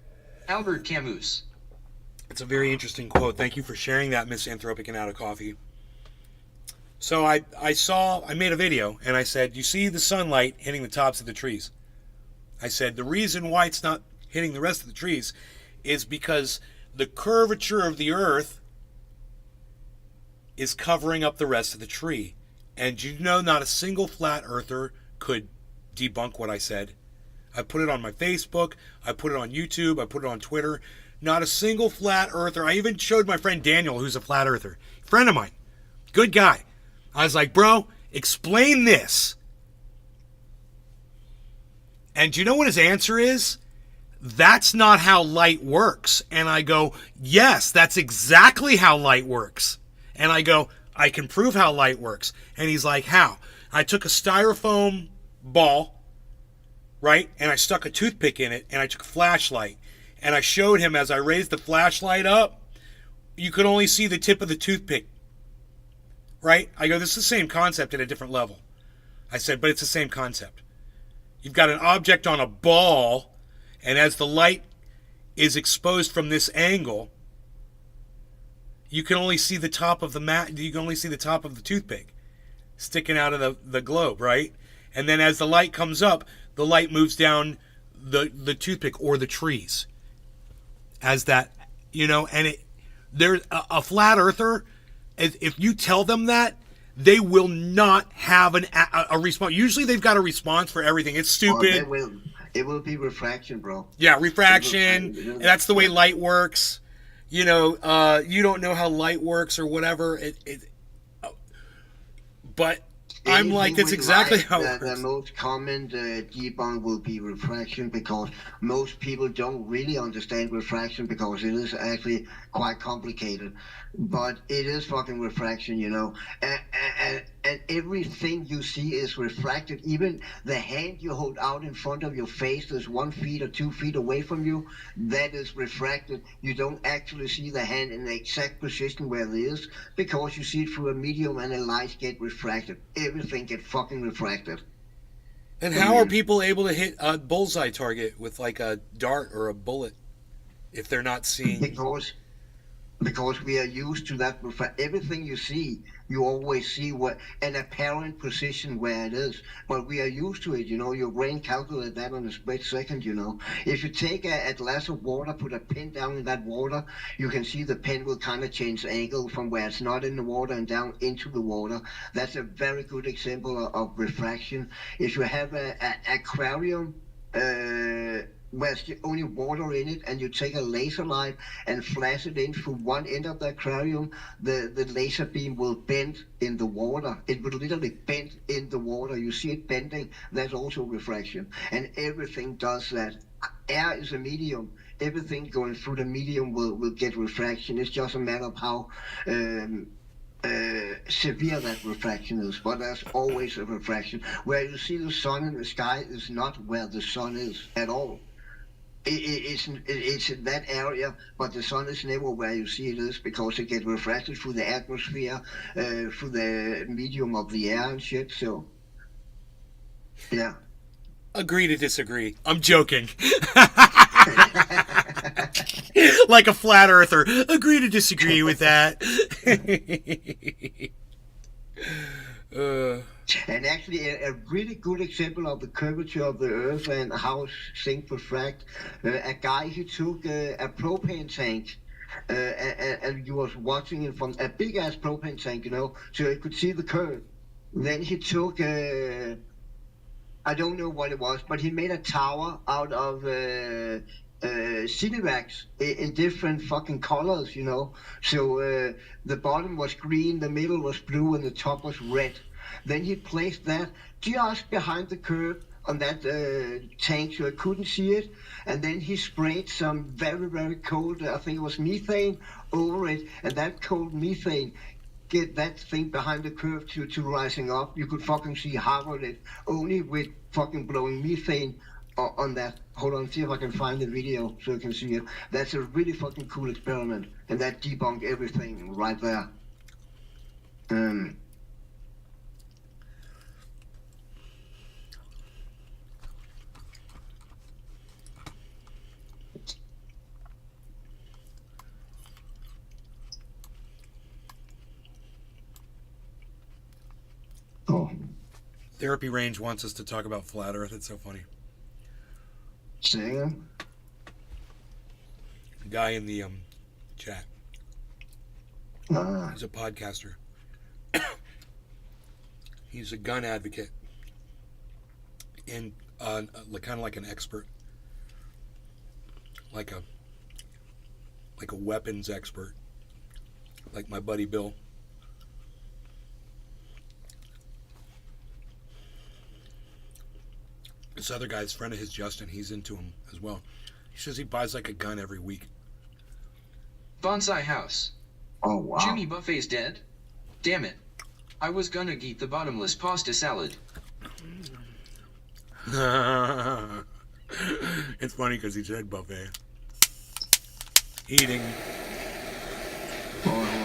Albert Camus. It's a very interesting quote. Thank you for sharing that, Miss Anthropic and Out of Coffee. So I made a video and I said, you see the sunlight hitting the tops of the trees. I said, the reason why it's not hitting the rest of the trees is because the curvature of the earth is covering up the rest of the tree. And you know, not a single flat earther could debunk what I said. I put it on my Facebook, I put it on YouTube, I put it on Twitter. Not a single flat earther. I even showed my friend Daniel, who's a flat earther. Friend of mine. Good guy. I was like, bro, explain this. And do you know what his answer is? That's not how light works. And I go, yes, that's exactly how light works. And I go, I can prove how light works. And he's like, how? I took a styrofoam ball, right? And I stuck a toothpick in it, and I took a flashlight. And I showed him as I raised the flashlight up, you could only see the tip of the toothpick. Right? I go, this is the same concept at a different level. I said, but it's the same concept. You've got an object on a ball, and as the light is exposed from this angle, you can only see the top of the toothpick sticking out of the globe, right? And then as the light comes up, the light moves down the toothpick or the trees. As that, and there's a flat earther. If you tell them that, they will not have a response. Usually they've got a response for everything. It's stupid. It will be refraction, bro. Yeah, refraction. That's the way light works. You don't know how light works or whatever. But I'm like, that's exactly how it works. The most common debunk will be refraction, because most people don't really understand refraction, because it is actually quite complicated. But it is fucking refraction, and everything you see is refracted. Even the hand you hold out in front of your face that's 1 feet or 2 feet away from you, that is refracted. You don't actually see the hand in the exact position where it is, because you see it through a medium and the lights get refracted. Everything get fucking refracted. And how are people able to hit a bullseye target with like a dart or a bullet if they're not seeing? Because we are used to that. Everything you see, you always see an apparent position where it is. But we are used to it, Your brain calculates that on a split second, If you take a glass of water, put a pin down in that water, you can see the pin will kind of change angle from where it's not in the water and down into the water. That's a very good example of refraction. If you have an aquarium, where there's only water in it, and you take a laser light and flash it in through one end of the aquarium, the laser beam will bend in the water. It will literally bend in the water. You see it bending. That's also refraction. And everything does that. Air is a medium. Everything going through the medium will get refraction. It's just a matter of how severe that refraction is, but there's always a refraction. Where you see the sun in the sky is not where the sun is at all. It's in that area, but the sun is never where you see it is, because it gets refracted through the atmosphere, through the medium of the air and shit. So, yeah. Agree to disagree. I'm joking. Like a flat earther. Agree to disagree with that. And actually, a really good example of the curvature of the Earth and how things refract. A guy, he took a propane tank, and he was watching it from a big ass propane tank, so he could see the curve. Then he took I don't know what it was, but he made a tower out of Cinevacs in different fucking colors, So the bottom was green, the middle was blue, and the top was red. Then he placed that just behind the curve on that tank, so I couldn't see it. And then he sprayed some very, very cold, I think it was methane, over it. And that cold methane get that thing behind the curve to rising up. You could fucking see half of it only with fucking blowing methane on that. Hold on, see if I can find the video so you can see it. That's a really fucking cool experiment, and that debunked everything right there. Therapy Range wants us to talk about Flat Earth. It's so funny. Say it. The guy in the chat. Ah, He's a podcaster. He's a gun advocate and kind of like an expert, like a weapons expert, like my buddy Bill. This other guy's friend of his, Justin, he's into him as well. He says he buys like a gun every week. Bonsai House. oh wow. Jimmy Buffet's dead? Damn it. I was gonna eat the bottomless pasta salad. It's funny because he said buffet. Eating. Hold on, hold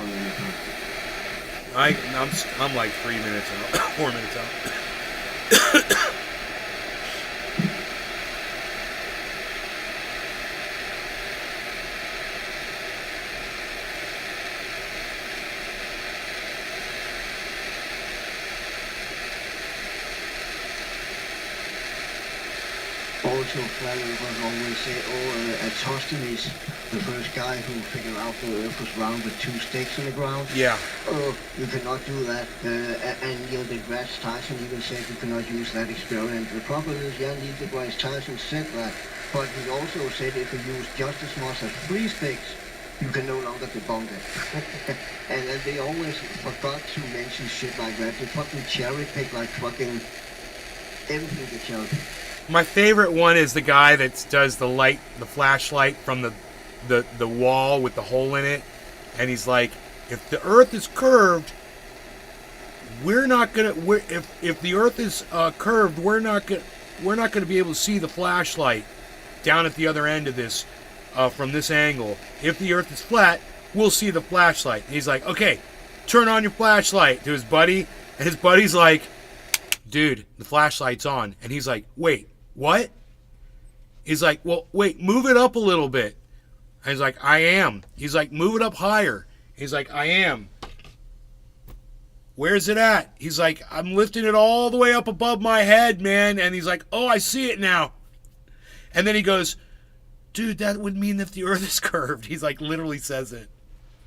on. I'm like 3 minutes out, 4 minutes out. Also, flat earthers always say, Eratosthenes, the first guy who figured out the earth was round with 2 stakes in the ground. Yeah. Oh, you cannot do that. And Neil deGrasse Tyson even said you cannot use that experiment. The problem is, Neil deGrasse Tyson said that, but he also said if you use just as much as 3 stakes, you can no longer debunk it. and then they always forgot to mention shit like that. They fucking cherry pick like fucking everything they cherry pick. My favorite one is the guy that does the flashlight from the wall with the hole in it, and he's like, if the Earth is curved, if the Earth is curved, we're not gonna be able to see the flashlight down at the other end of this from this angle. If the Earth is flat, we'll see the flashlight. And he's like, okay, turn on your flashlight to his buddy, and his buddy's like, dude, the flashlight's on, and he's like, wait. What? He's like, well, wait, move it up a little bit. And he's like, I am. He's like, move it up higher. He's like, I am. Where's it at? He's like, I'm lifting it all the way up above my head, man. And he's like, oh, I see it now. And then he goes, dude, that would mean if the Earth is curved. He's like, literally says it.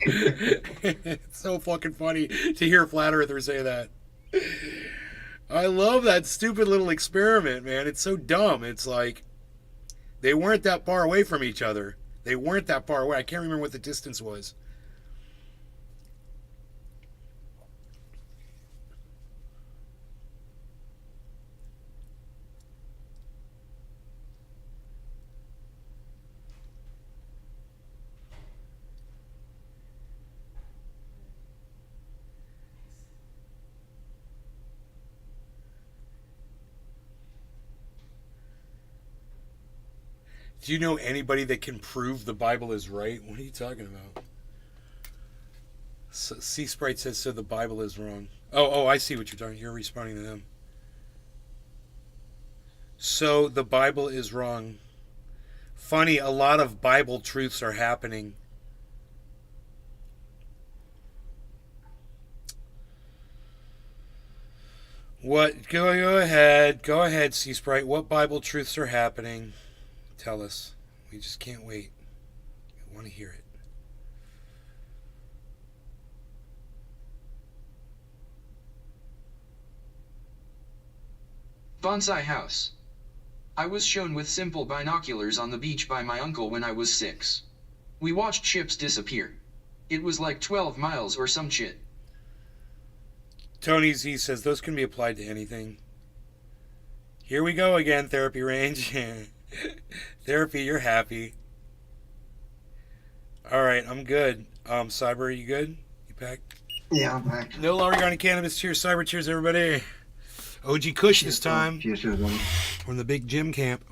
It's so fucking funny to hear a flat earther say that. I love that stupid little experiment, man. It's so dumb. It's like they weren't that far away from each other. They weren't that far away. I can't remember what the distance was. Do you know anybody that can prove the Bible is right? What are you talking about? Sea Sprite says, so the Bible is wrong. Oh, I see what you're talking. You're responding to them. So the Bible is wrong. Funny, a lot of Bible truths are happening. What? Go ahead, Sea Sprite. What Bible truths are happening? Tell us. We just can't wait. We want to hear it. Bonsai House. I was shown with simple binoculars on the beach by my uncle when I was 6. We watched ships disappear. It was like 12 miles or some shit. Tony Z says those can be applied to anything. Here we go again, Therapy Range. Therapy, you're happy. Alright, I'm good. Cyber, are you good? You packed? Yeah, I'm back. No law regarding cannabis. Cheers, Cyber. Cheers, everybody. OG Kush this time. Cheers, everyone. From the big gym camp.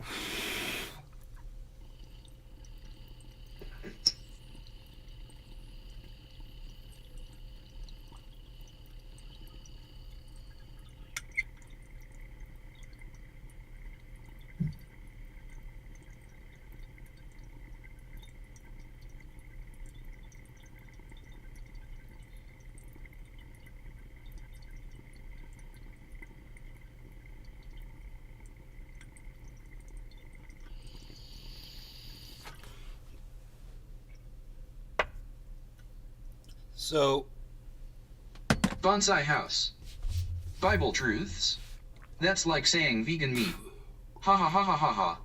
So, Bonsai house. Bible truths? That's like saying vegan meat. Ha ha ha ha ha ha.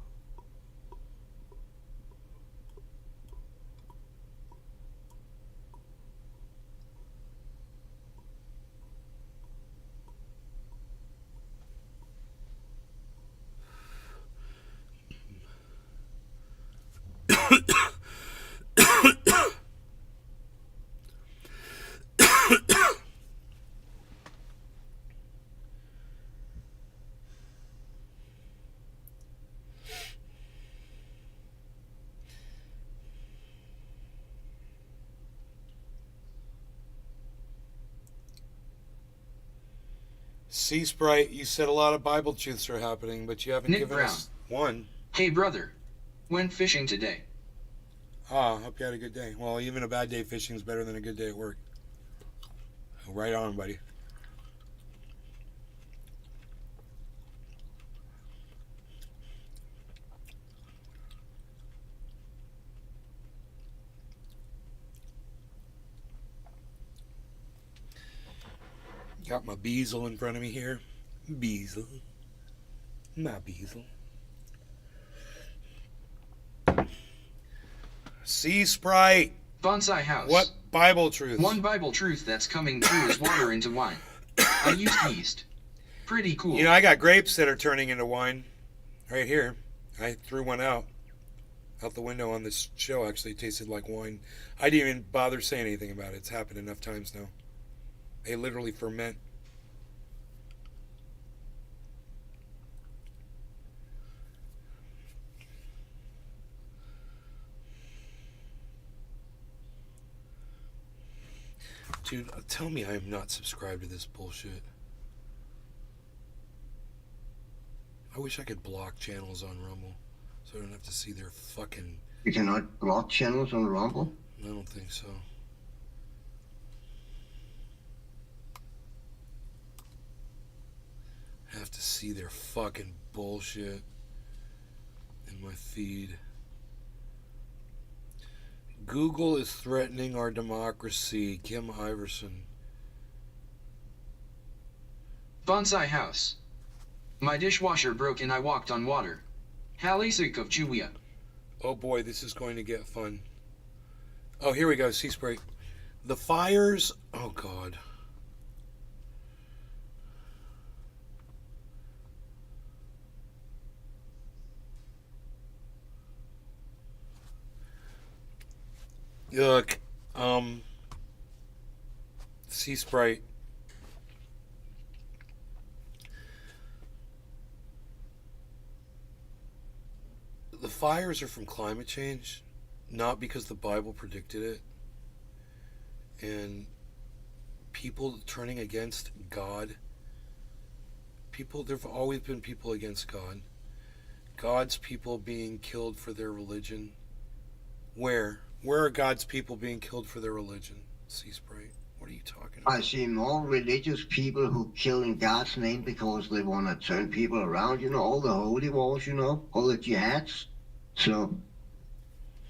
Sea Sprite, you said a lot of Bible truths are happening, but you haven't Nick given Brown. us one. Hey brother. Went fishing today. Ah, hope you had a good day. Well, even a bad day fishing is better than a good day at work. Right on, buddy. Got my Beazle in front of me here. Beazle. My Beazle. Sea Sprite. Bonsai house. What Bible truth? One Bible truth that's coming through is water into wine. I used yeast. Pretty cool. You know, I got grapes that are turning into wine. Right here. I threw one out the window on this show. Actually, it tasted like wine. I didn't even bother saying anything about it. It's happened enough times now. They literally ferment. Dude, tell me I am not subscribed to this bullshit. I wish I could block channels on Rumble so I don't have to see their fucking... You cannot block channels on Rumble? I don't think so. I have to see their fucking bullshit in my feed. Google is threatening our democracy. Kim Iverson. Bonsai house. My dishwasher broke and I walked on water. Halisik of Julia. Oh boy, this is going to get fun. Oh, here we go. Sea Spray. The fires. Oh God. Look, Sea Sprite. The fires are from climate change, not because the Bible predicted it. And people turning against God. There've always been people against God. God's people being killed for their religion. Where? Where are God's people being killed for their religion? Sea Sprite. What are you talking about? I see more religious people who kill in God's name because they want to turn people around, you know, all the holy wars, you know, all the jihads. So,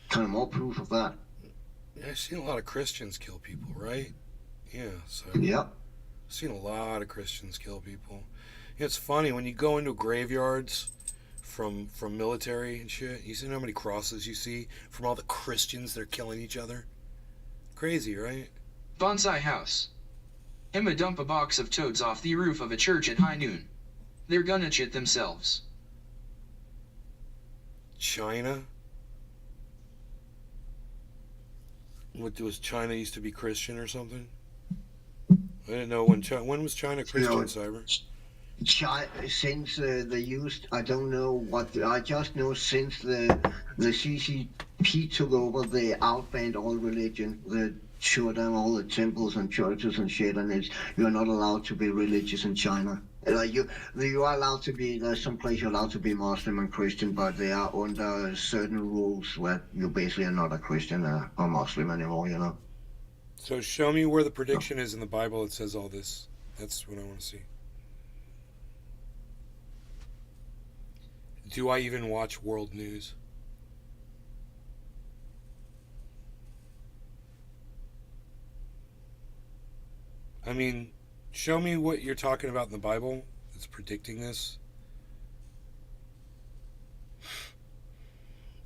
kind of more proof of that. Yeah, I've seen a lot of Christians kill people, right? Yeah, so Yep. I've seen a lot of Christians kill people. It's funny, when you go into graveyards from military and shit, you see how many crosses you see from all the Christians that are killing each other? Crazy, right? Bonsai house. Emma dump a box of toads off the roof of a church at high noon. They're gonna shit themselves. China? What, was China used to be Christian or something? I didn't know when was China Christian, Cyber? Since they used, I don't know what, I just know since the CCP took over, they outbanned all religion. They shut down all the temples and churches and shit, and you're not allowed to be religious in China. You are allowed to be, there's some place you're allowed to be Muslim and Christian, but they are under certain rules where you basically are not a Christian or Muslim anymore, you know. So show me where the prediction is in the Bible that says all this. That's what I want to see. Do I even watch world news? I mean, show me what you're talking about in the Bible that's predicting this.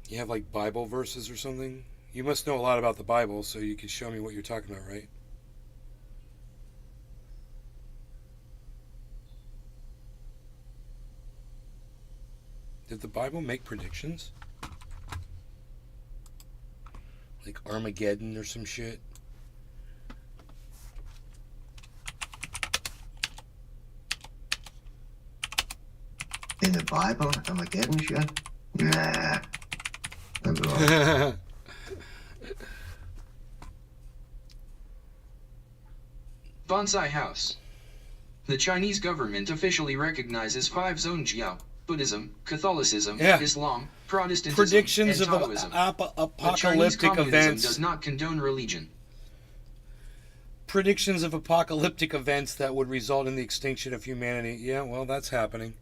You have like Bible verses or something? You must know a lot about the Bible, so you can show me what you're talking about, right? Did the Bible make predictions? Like Armageddon or some shit? In the Bible, Armageddon shit? Nah. I'm wrong. Bonsai House. The Chinese government officially recognizes 5 zones: Jiao, Buddhism, Catholicism, Yeah. Islam, Protestantism, Predictions and of Taoism. But Chinese apocalyptic communism events. does not condone religion. Predictions of apocalyptic events that would result in the extinction of humanity. Yeah, well, that's happening.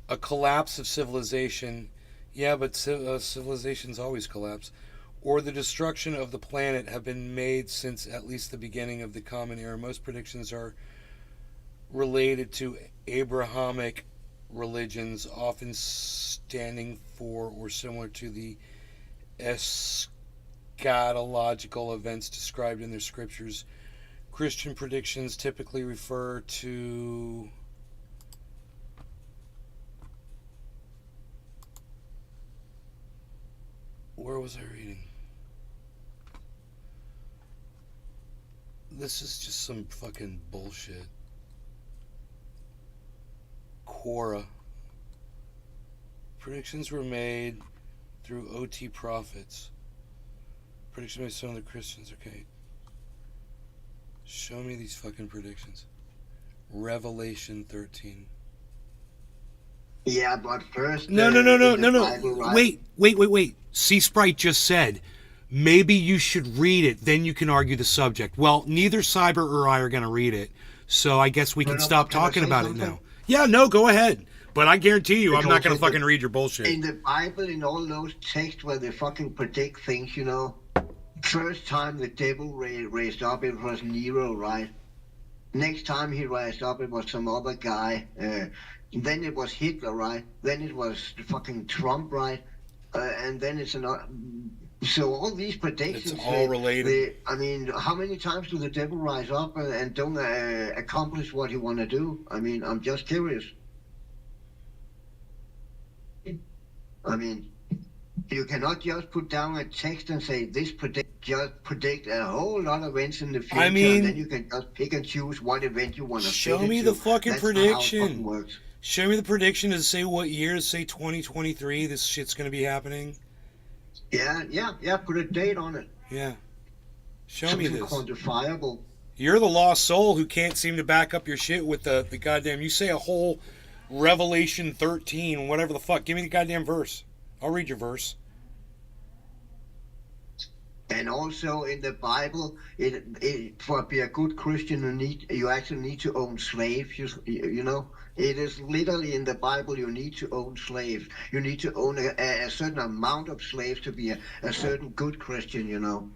A collapse of civilization. Yeah, but civilizations always collapse. Or the destruction of the planet have been made since at least the beginning of the Common Era. Most predictions are related to Abrahamic religions, often standing for or similar to the eschatological events described in their scriptures. Christian predictions typically refer to where was I reading? This is just some fucking bullshit. Quora. Predictions were made through OT prophets. Predictions made some of the Christians. Okay. Show me these fucking predictions. Revelation 13. Yeah, but first. No. Bible, right? Wait. Sea Sprite just said, maybe you should read it, then you can argue the subject. Well, neither Cyber or I are going to read it, so I guess we can stop can I talking say about something? it now. Yeah, no, go ahead. But I guarantee you, I'm not Because going in to fucking the- read your bullshit. In the Bible, in all those texts where they fucking predict things, you know, first time the devil raised up, it was Nero, right? Next time he raised up, it was some other guy. Then it was Hitler, right? Then it was fucking Trump, right? And then it's another. So all these predictions. It's all related. I mean, how many times do the devil rise up and don't accomplish what he want to do? I mean, I'm just curious. I mean, you cannot just put down a text and say this predict a whole lot of events in the future, I mean, and then you can just pick and choose what event you want to show fit me into. the fucking That's not how it prediction. fucking works. Show me the prediction to say what year, say 2023, this shit's going to be happening. Yeah. Put a date on it. Yeah. Show me Something this. quantifiable. You're the lost soul who can't seem to back up your shit with the goddamn. You say a whole Revelation 13, whatever the fuck. Give me the goddamn verse. I'll read your verse. And also in the Bible, for to be a good Christian, you actually need to own slaves. You know, it is literally in the Bible. You need to own slaves. You need to own a certain amount of slaves to be a certain good Christian. You know,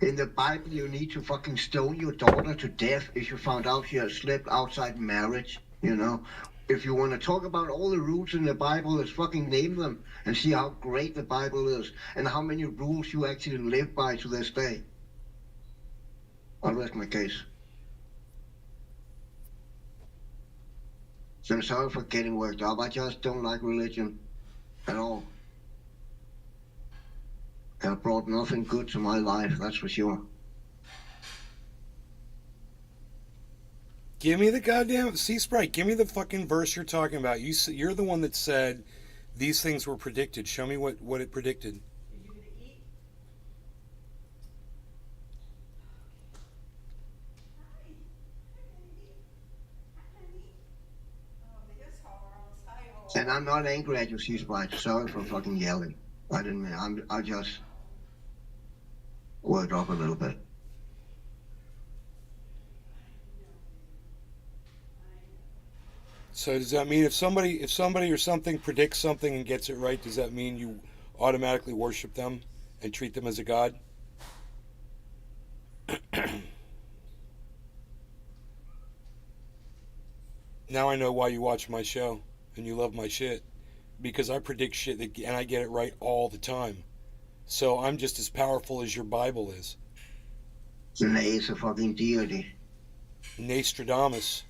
in the Bible, you need to fucking stone your daughter to death if you found out she had slept outside marriage. You know. If you want to talk about all the rules in the Bible, let's fucking name them and see how great the Bible is and how many rules you actually live by to this day. I'll rest my case. So I'm sorry for getting worked up. I just don't like religion at all. It brought nothing good to my life, that's for sure. Give me the goddamn Sea Sprite. Give me the fucking verse you're talking about. You're the one that said these things were predicted. Show me what it predicted. And I'm not angry at you, C-Sprite. Sorry for fucking yelling. I didn't mean. I just worked up a little bit. So does that mean if somebody or something predicts something and gets it right, does that mean you automatically worship them and treat them as a god? Now I know why you watch my show and you love my shit. Because I predict shit and I get it right all the time. So I'm just as powerful as your Bible is. Nay, it's a fucking deity. Nostradamus.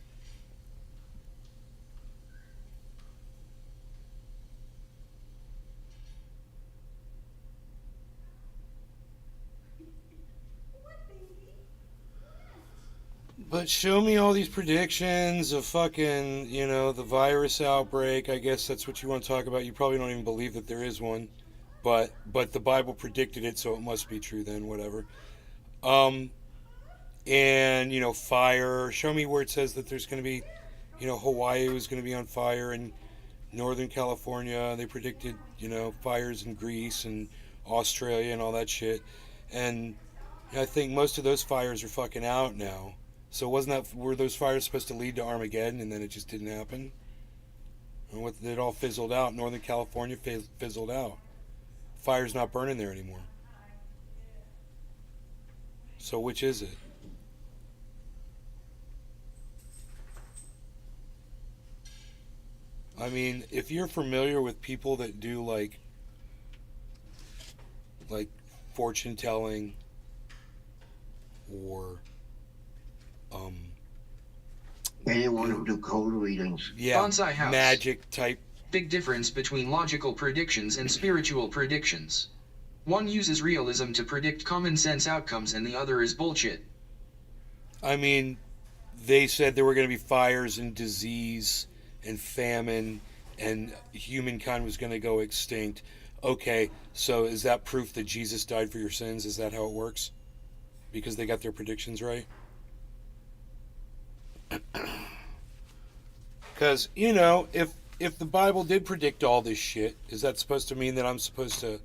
But show me all these predictions of fucking, the virus outbreak. I guess that's what you want to talk about. You probably don't even believe that there is one. But the Bible predicted it, so it must be true then, whatever. And, fire. Show me where it says that there's going to be, Hawaii was going to be on fire and Northern California. They predicted, fires in Greece and Australia and all that shit. And I think most of those fires are fucking out now. So were those fires supposed to lead to Armageddon and then it just didn't happen? And it all fizzled out. Northern California fizzled out. Fire's not burning there anymore. So which is it? I mean, if you're familiar with people that do like fortune telling or anyone who do cold readings. Yeah, Bonsai house. Magic type. Big difference between logical predictions and spiritual predictions. One uses realism to predict common sense outcomes and the other is bullshit. I mean, they said there were going to be fires and disease and famine and humankind was going to go extinct. Okay, so is that proof that Jesus died for your sins? Is that how it works? Because they got their predictions right? Because, if the Bible did predict all this shit, is that supposed to mean that I'm supposed to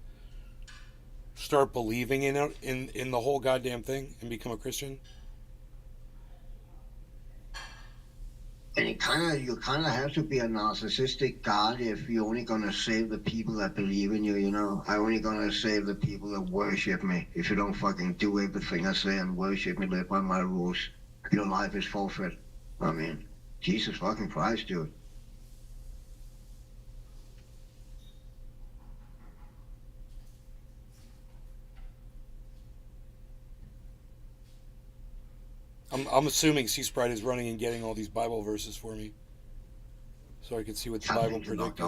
start believing in it, in the whole goddamn thing and become a Christian? And you kind of have to be a narcissistic God if you're only gonna save the people that believe in you. I'm only gonna save the people that worship me. If you don't fucking do everything I say and worship me, live by my rules, your life is forfeit. I mean, Jesus fucking Christ, dude. I'm assuming Sea Sprite is running and getting all these Bible verses for me, so I can see what the Bible predicted.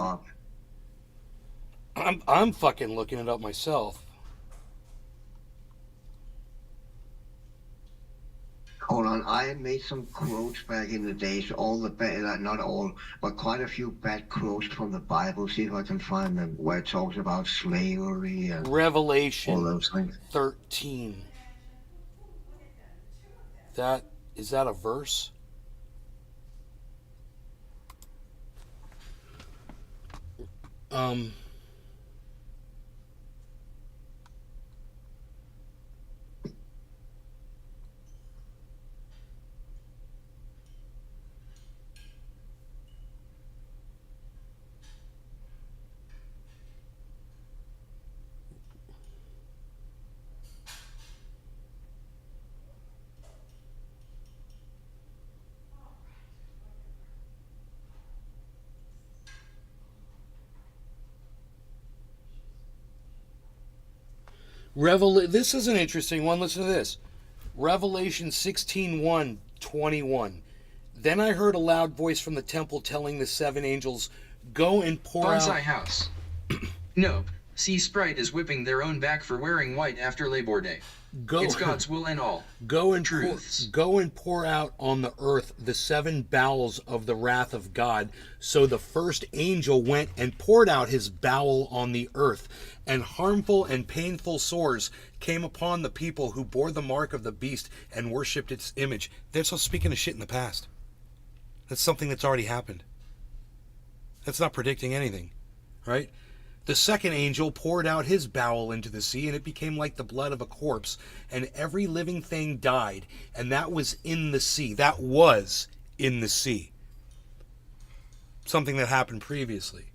I'm fucking looking it up myself. Hold on, I made some quotes back in the days. All the bad, not all, but quite a few bad quotes from the Bible. See if I can find them where it talks about slavery and Revelation all those things. 13. Is that a verse? This is an interesting one. Listen to this. Revelation 16:1-21. Then I heard a loud voice from the temple telling the seven angels, "Go and pour Bonsai out." house. No, Sea Sprite is whipping their own back for wearing white after Labor Day. It's God's will and all. Go and Truths. pour out on the earth the seven bowels of the wrath of God. So the first angel went and poured out his bowel on the earth, and harmful and painful sores came upon the people who bore the mark of the beast and worshipped its image. That's all speaking of shit in the past. That's something that's already happened. That's not predicting anything, right? The second angel poured out his bowel into the sea, and it became like the blood of a corpse, and every living thing died, and that was in the sea. That was in the sea. Something that happened previously.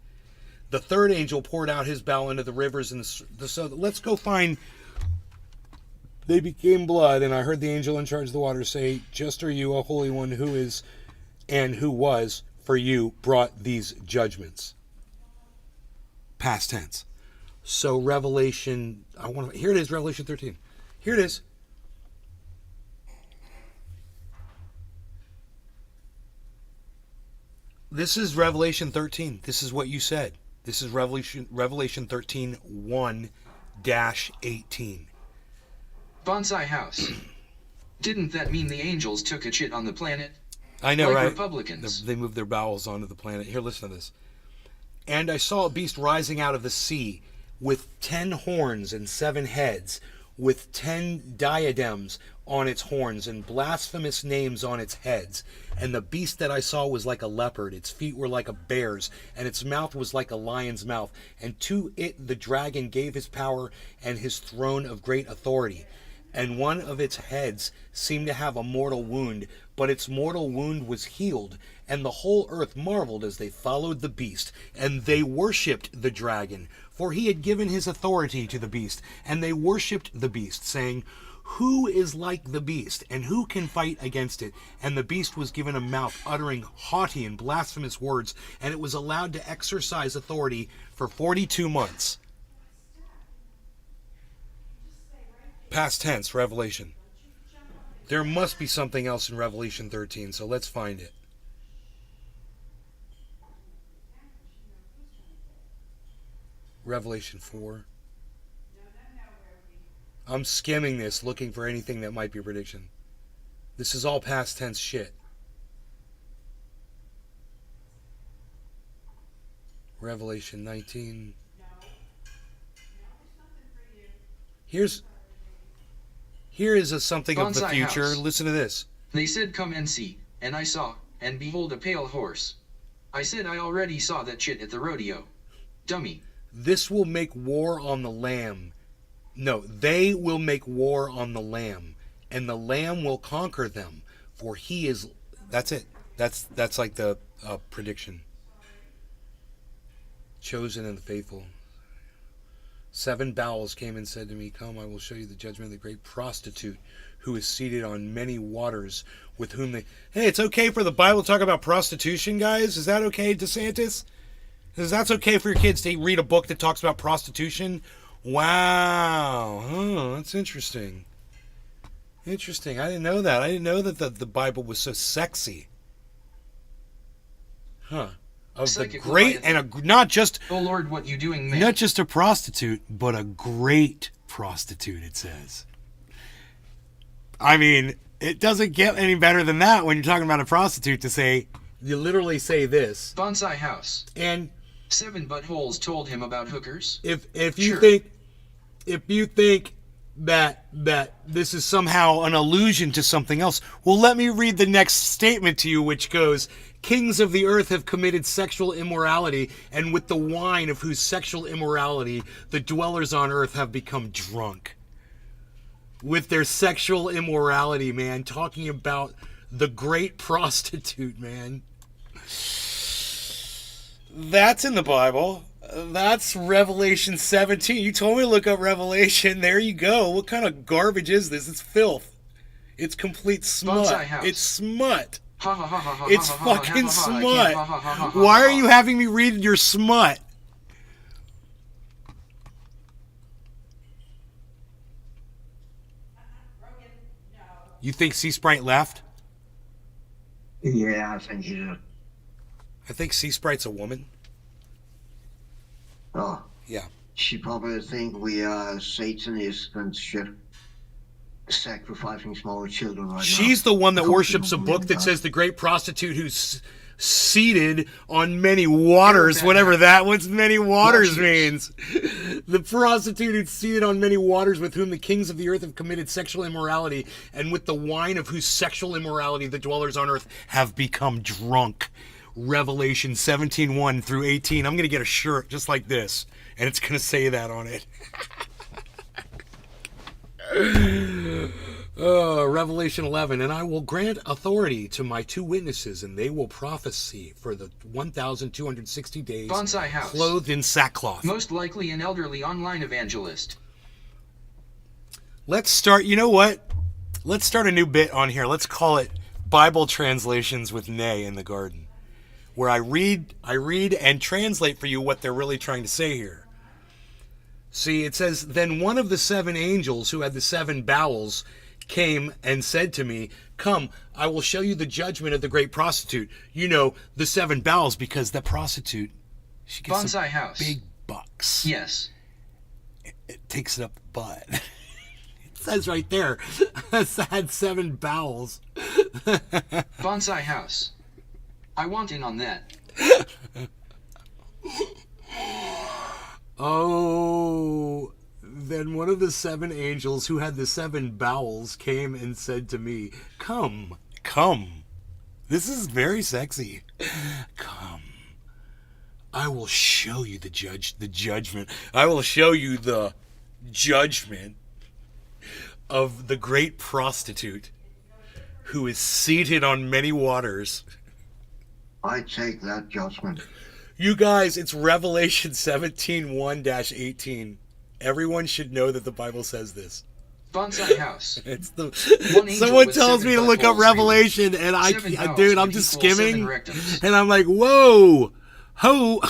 The third angel poured out his bowel into the rivers and the so let's go find. They became blood, and I heard the angel in charge of the water say, "Just are you, O Holy One, who is and who was for you brought these judgments. Past tense. So Revelation, here it is, Revelation 13. Here it is. This is Revelation 13. This is what you said. This is Revelation 13, 1-18. Bonsai House. Didn't that mean the angels took a shit on the planet? I know, Like right? Republicans. They moved their bowels onto the planet. Here, listen to this. And I saw a beast rising out of the sea with 10 horns and 7 heads, with 10 diadems on its horns and blasphemous names on its heads. And the beast that I saw was like a leopard, its feet were like a bear's, and its mouth was like a lion's mouth. And to it the dragon gave his power and his throne of great authority. And one of its heads seemed to have a mortal wound, but its mortal wound was healed. And the whole earth marveled as they followed the beast, and they worshipped the dragon, for he had given his authority to the beast. And they worshipped the beast, saying, "Who is like the beast, and who can fight against it?" And the beast was given a mouth uttering haughty and blasphemous words, and it was allowed to exercise authority for 42 months. Past tense, Revelation. There must be something else in Revelation 13, so let's find it. Revelation 4. I'm skimming this, looking for anything that might be a prediction. This is all past tense shit. Revelation 19. Here is a something of the Bonsai future. House. Listen to this. They said, "Come and see." And I saw, and behold a pale horse. I said I already saw that shit at the rodeo. Dummy. This will make war on the Lamb. No, they will make war on the Lamb, and the Lamb will conquer them, for he is... That's it. That's like the prediction. Chosen and the faithful. 7 bowels came and said to me, "Come, I will show you the judgment of the great prostitute, who is seated on many waters, with whom they..." Hey, it's okay for the Bible to talk about prostitution, guys? Is that okay, DeSantis? Is that okay for your kids to read a book that talks about prostitution? Wow. Oh, that's interesting. Interesting. I didn't know that. I didn't know that the Bible was so sexy. Huh. Of the Psychic great, Leviathan. and not just... Oh Lord, what you doing, man? Not just a prostitute, but a great prostitute, it says. I mean, it doesn't get any better than that when you're talking about a prostitute to say, you literally say this. Bonsai House. And 7 buttholes told him about hookers. if you Sure. think that this is somehow an allusion to something else, well, let me read the next statement to you, which goes, "Kings of the earth have committed sexual immorality, and with the wine of whose sexual immorality the dwellers on earth have become drunk." With their sexual immorality, man, talking about the great prostitute, man. That's in the Bible. That's Revelation 17. You told me to look up Revelation. There you go. What kind of garbage is this? It's filth. It's complete smut. Bonsai House. It's smut. Ha ha ha ha ha. It's ha, ha, ha, fucking ha, ha, ha, I smut. can't, ha, ha, ha, ha, ha, Why ha, are ha. you having me read your smut? You think Sea Sprite left? Yeah, I think he did. I think Sea Sprite's a woman. Oh, Yeah. she probably think we are Satanists and shit. Sacrificing small children right now. She's the one that Because worships they a don't book believe that God. says the great prostitute who's seated on many waters, whatever that what many waters means. The prostitute who's seated on many waters, with whom the kings of the earth have committed sexual immorality, and with the wine of whose sexual immorality the dwellers on earth have become drunk. Revelation 17:1 through 18. I'm going to get a shirt just like this, and it's going to say that on it. Revelation 11, "And I will grant authority to my 2 witnesses, and they will prophesy for the 1,260 days, Bonsai House. clothed in sackcloth." Most likely an elderly online evangelist. Let's start, you know what? Let's start a new bit on here. Let's call it Bible translations with Nay in the garden, where I read and translate for you what they're really trying to say here. See, it says, then one of the 7 angels who had the 7 bowels came and said to me, come, I will show you the judgment of the great prostitute. You know, the 7 bowels, because that prostitute, she gets Bonsai some house. big bucks. Yes. It takes it up the butt. It says right there, had 7 bowels. Bonsai house. I want in on that. Oh, then one of the 7 angels who had the 7 bowels came and said to me, come, come. This is very sexy. Come. I will show you the judgment. I will show you the judgment of the great prostitute who is seated on many waters. I take that judgment. You guys, it's Revelation 17:1-18. Everyone should know that the Bible says this. Bonsai house. It's the One angel someone with tells 7 me to look up buttholes, Revelation, and 7 bowels dude, I'm would just equal 7 skimming, rectums. and I'm like, whoa, ho,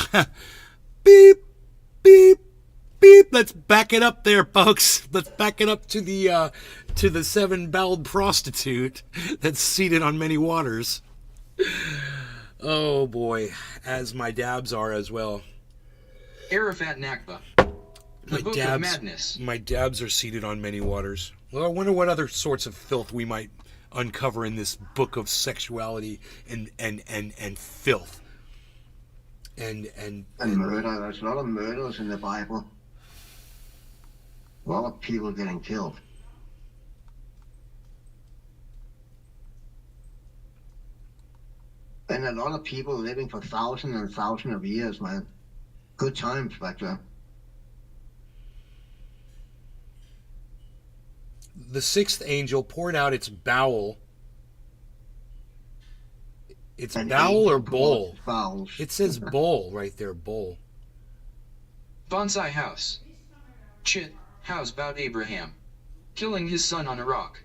beep, beep, beep. Let's back it up there, folks. Let's back it up to the 7-boweled prostitute that's seated on many waters. Oh boy, as my dabs are as well. Arafat Nakba. The Book of Madness. My dabs are seated on many waters. Well, I wonder what other sorts of filth we might uncover in this book of sexuality and filth. And murder. There's a lot of murders in the Bible. A lot of people getting killed. And a lot of people living for thousands and thousands of years, man. Good times back there. the 6th angel poured out its bowel. It's An bowel or angel bowl? poured bowels. It says bowl right there, bowl. Bonsai house. Chit, how's about Abraham? Killing his son on a rock.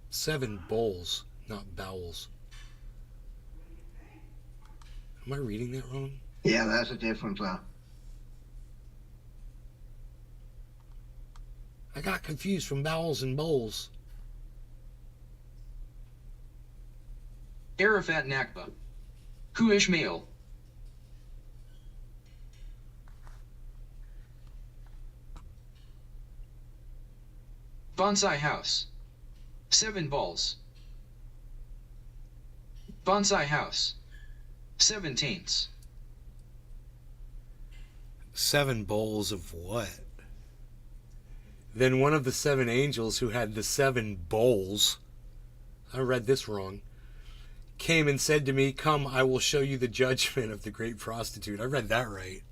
7 bowls, not bowels. Am I reading that wrong? Yeah, that's a difference. I got confused from bowels and bowls. Arafat Nakba. Hu Ishmael. Bonsai house. 7 balls. Bonsai house. 17ths. 7 bowls of what? Then one of the 7 angels who had the 7 bowls, I read this wrong, came and said to me, "Come, I will show you the judgment of the great prostitute." I read that right.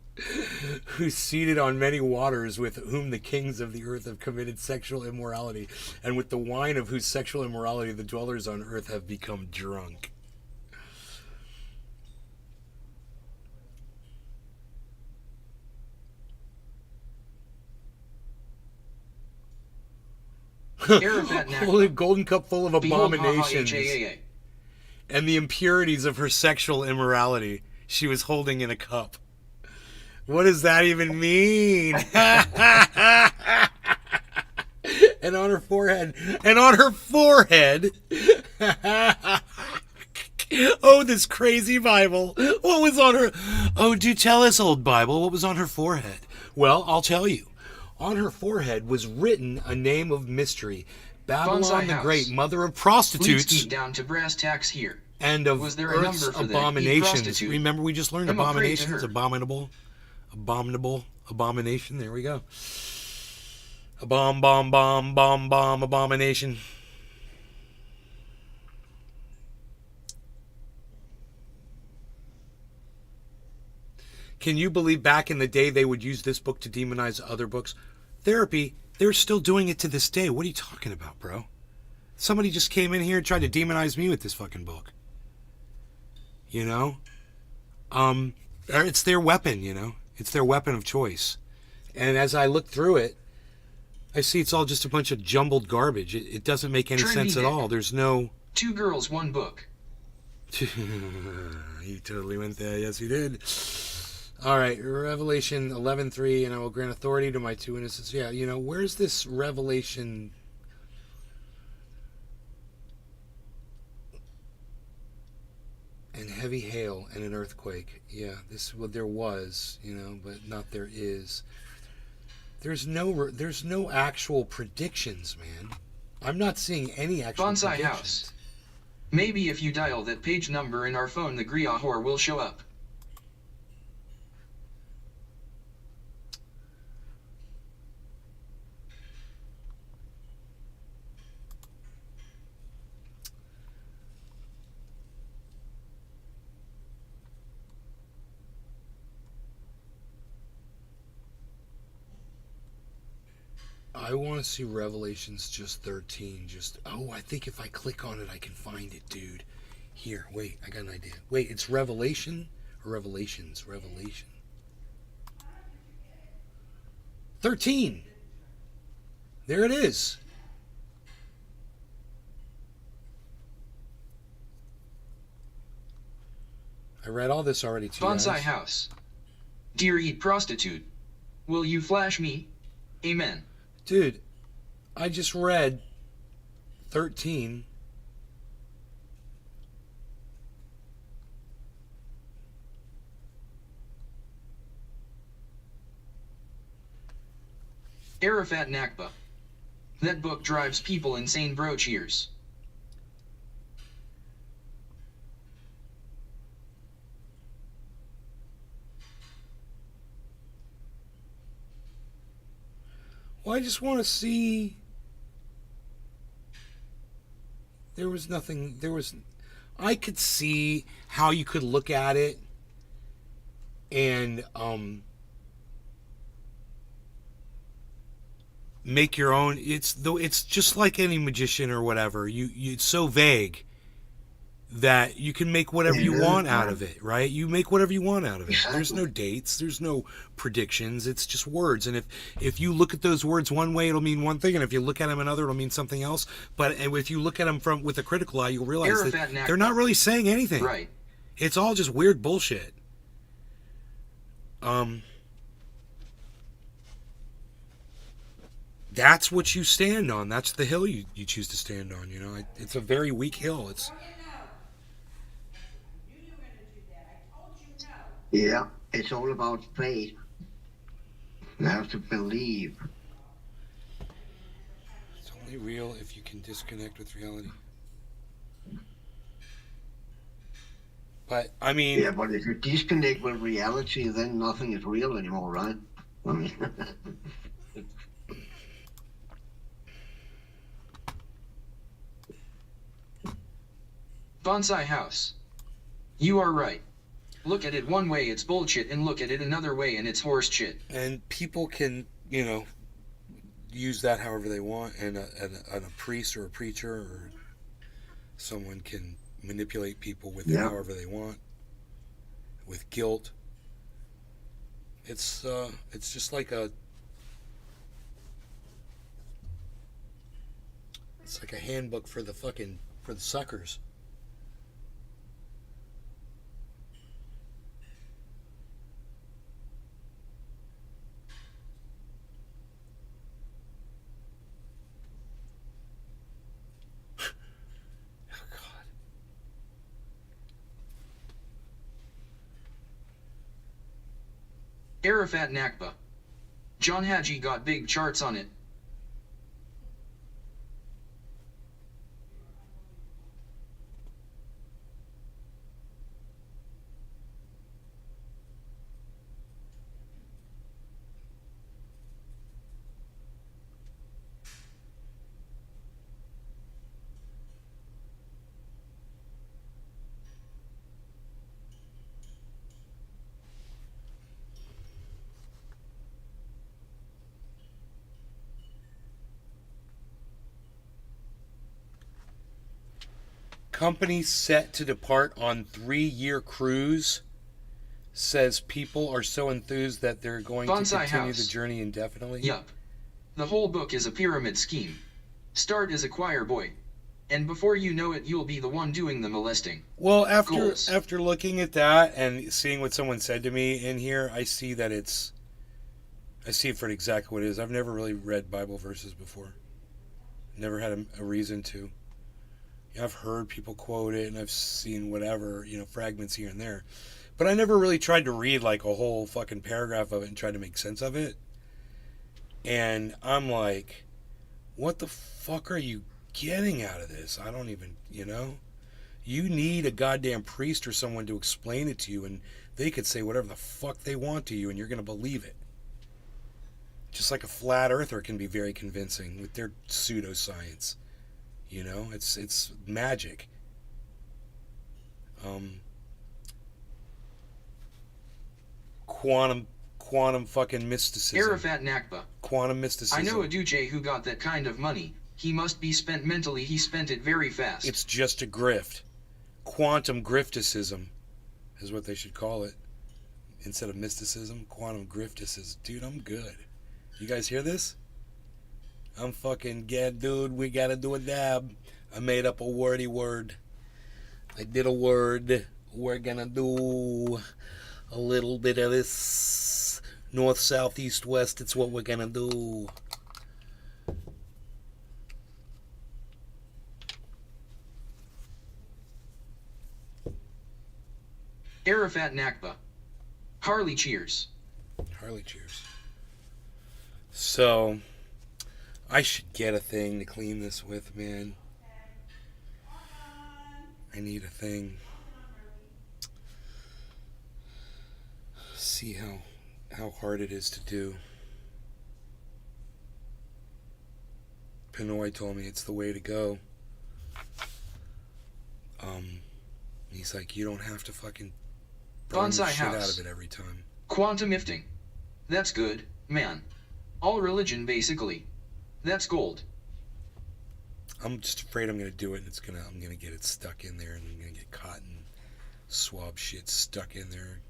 Who's seated on many waters, with whom the kings of the earth have committed sexual immorality, and with the wine of whose sexual immorality the dwellers on earth have become drunk. Arafat Nakba. Holy golden cup full of Behold, abominations Ha-ha-H-A-A-A. and the impurities of her sexual immorality she was holding in a cup. What does that even mean? And on her forehead, oh, this crazy Bible. What was on her? Oh, do tell us, old Bible, what was on her forehead? Well, I'll tell you. On her forehead was written a name of mystery, Babylon Bonsai the house. Great, mother of Let's prostitutes get down to brass tacks here. and of Was there a earth's number for the abominations. prostitute? Remember, we just learned I'm afraid to abominations, her. abominable, abomination. There we go. A bomb, abomination. Can you believe back in the day they would use this book to demonize other books? Therapy, they're still doing it to this day. What are you talking about, bro? Somebody just came in here and tried to demonize me with this fucking book. You know? It's their weapon, you know? It's their weapon of choice. And as I looked through it, I see it's all just a bunch of jumbled garbage. It doesn't make any Trendy sense at Dick. all. There's no... 2 girls, 1 book. You totally went there. Yes, you did. All right, Revelation 11:3, and I will grant authority to my 2 witnesses. Yeah, you know, where's this Revelation? And heavy hail and an earthquake. Yeah, this well, there was, you know, but not there is. There's no actual predictions, man. I'm not seeing any actual Bonsai predictions. House. Maybe if you dial that page number in our phone, the Griahor will show up. I want to see Revelations just 13. I think if I click on it, I can find it, dude. Here, wait, I got an idea. Wait, it's Revelation or Revelations? Revelation. 13. There it is. I read all this already to you Bonsai guys. House. Dear Eat Prostitute. Will you flash me? Amen. Dude, I just read 13. Arafat Nakba. That book drives people insane, bro. Cheers. Well, I just want to see. There was nothing. I could see how you could look at it and make your own. It's just like any magician or whatever. It's so vague that you can make whatever you want out of it, right? You make whatever you want out of it. There's no dates, there's no predictions, it's just words. And if you look at those words one way, it'll mean one thing, and if you look at them another, it'll mean something else. But if you look at them with a critical eye, you'll realize that they're not really saying anything. Right. It's all just weird bullshit. That's what you stand on. That's the hill you choose to stand on. You know, it's a very weak hill. Yeah, it's all about faith. You have to believe. It's only real if you can disconnect with reality. But, I mean... Yeah, but if you disconnect with reality, then nothing is real anymore, right? I mean... Bonsai House. You are right. Look at it one way, it's bullshit, and look at it another way, and it's horse shit. And people can, you know, use that however they want, and a priest or a preacher or someone can manipulate people with it however they want, with guilt. It's just like it's like a handbook for the suckers. Arafat Nakba. John Hadji got big charts on it. Company set to depart on 3-year cruise. Says people are so enthused that they're going to Bonsai continue House. the journey indefinitely. Yup. The whole book is a pyramid scheme. Start as a choir boy. And before you know it, you'll be the one doing the molesting. Well, Goals. after looking at that and seeing what someone said to me in here, I see it for exactly what it is. I've never really read Bible verses before. Never had a reason to. I've heard people quote it and I've seen whatever, fragments here and there. But I never really tried to read like a whole fucking paragraph of it and try to make sense of it. And I'm like, what the fuck are you getting out of this? I don't even, You need a goddamn priest or someone to explain it to you, and they could say whatever the fuck they want to you, and you're going to believe it. Just like a flat earther can be very convincing with their pseudoscience. It's magic. Quantum fucking mysticism. Arafat Nakba. Quantum mysticism. I know a Duce who got that kind of money. He must be spent mentally. He spent it very fast. It's just a grift. Quantum grifticism is what they should call it. Instead of mysticism, quantum grifticism. Dude, I'm good. You guys hear this? I'm fucking good, dude. We gotta do a dab. I made up a wordy word. I did a word. We're gonna do a little bit of this. North, south, east, west. It's what we're gonna do. Arafat Nakba. Harley cheers. Harley cheers. So, I should get a thing to clean this with, man. I need a thing. See how hard it is to do. Pinoy told me it's the way to go. He's like, you don't have to fucking burn the Bonsai shit out house. of it every time. Quantum ifting. That's good, man. All religion, basically. That's gold. I'm just afraid I'm gonna do it and I'm gonna get it stuck in there and I'm gonna get cotton swab shit stuck in there.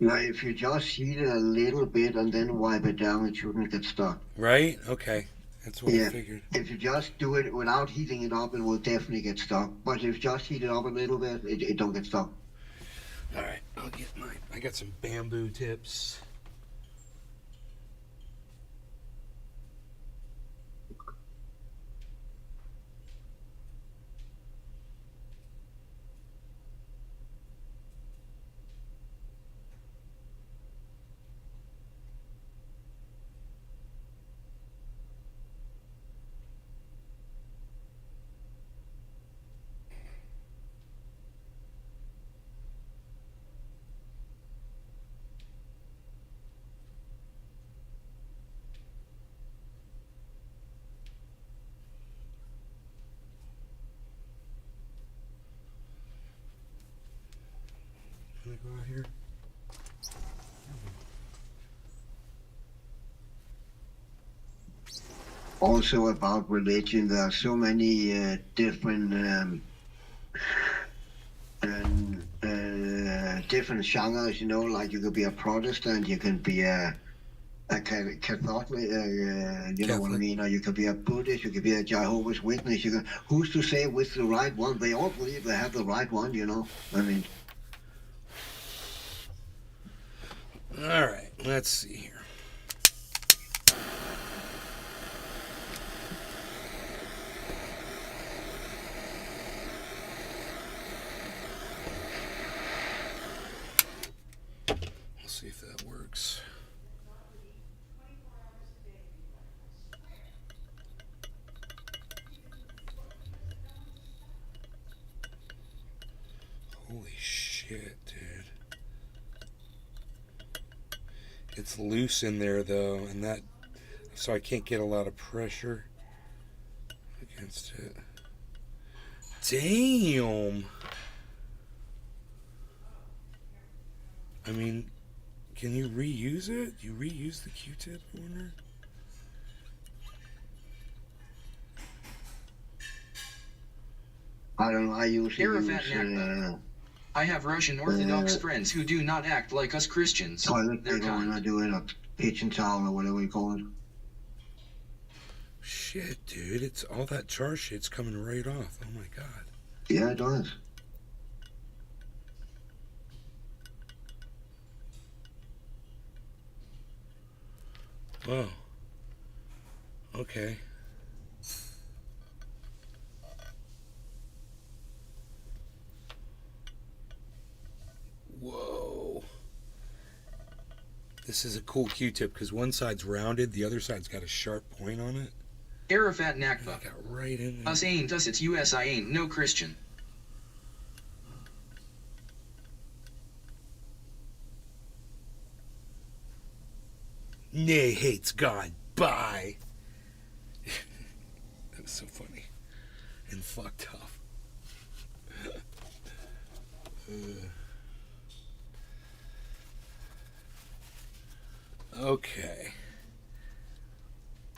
Now, if you just heat it a little bit and then wipe it down, it shouldn't get stuck. Right? Okay. That's what I figured. If you just do it without heating it up, it will definitely get stuck. But if you just heat it up a little bit, it don't get stuck. Alright, I'll get mine. I got some bamboo tips. Can I go out here? Also about religion, there are so many different different genres. Like you could be a Protestant, you can be a Catholic, you know what I mean, or you could be a Buddhist, you could be a Jehovah's Witness. Who's to say which the right one? They all believe they have the right one. I mean. All right, let's see here. We'll see if that works. Holy shit, dude. It's loose in there though, and so I can't get a lot of pressure against it. Damn. I mean, can you reuse it? You reuse the Q-tip, I wonder? I don't know. I usually Arafat use Nakba. I have Russian Orthodox friends who do not act like us Christians. toilet They're paper when I kind. do it, or kitchen towel, or whatever you call it. shit, dude. It's all that char shit's coming right off. Oh my god. Yeah, it does. Whoa. Okay. Whoa. This is a cool Q-tip because one side's rounded, the other side's got a sharp point on it. Arafat And Nakba. I got right in there. Us ain't us, it's US, I ain't no Christian. Nay hates God. Bye. That was so funny. And fucked up. Okay.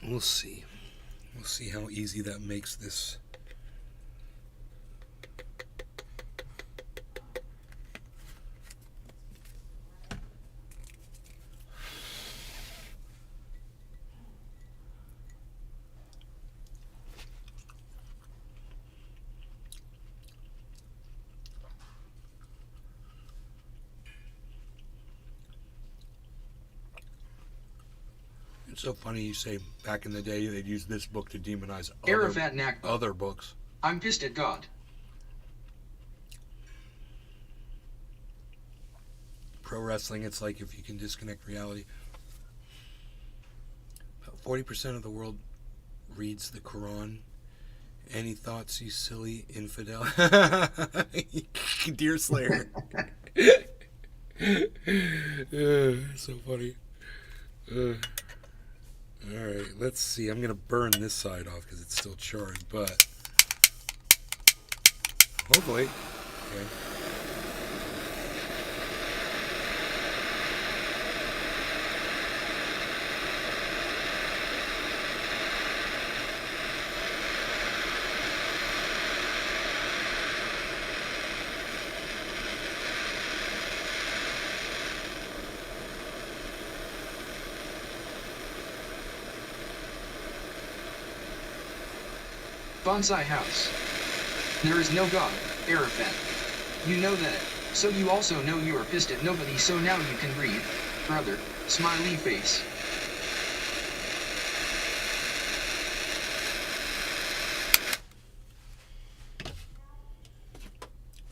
We'll see. We'll see how easy that makes this. It's so funny you say back in the day they'd use this book to demonize Arafat Nakba. other books. I'm pissed at God. Pro wrestling, it's like if you can disconnect reality. About 40% of the world reads the Quran. Any thoughts, you silly infidel? Deer Slayer. So funny. Alright, let's see. I'm going to burn this side off because it's still charred, but hopefully. Okay. Bonsai house. There is no God, Arafat. You know that, so you also know you are pissed at nobody, so now you can breathe, brother, smiley face.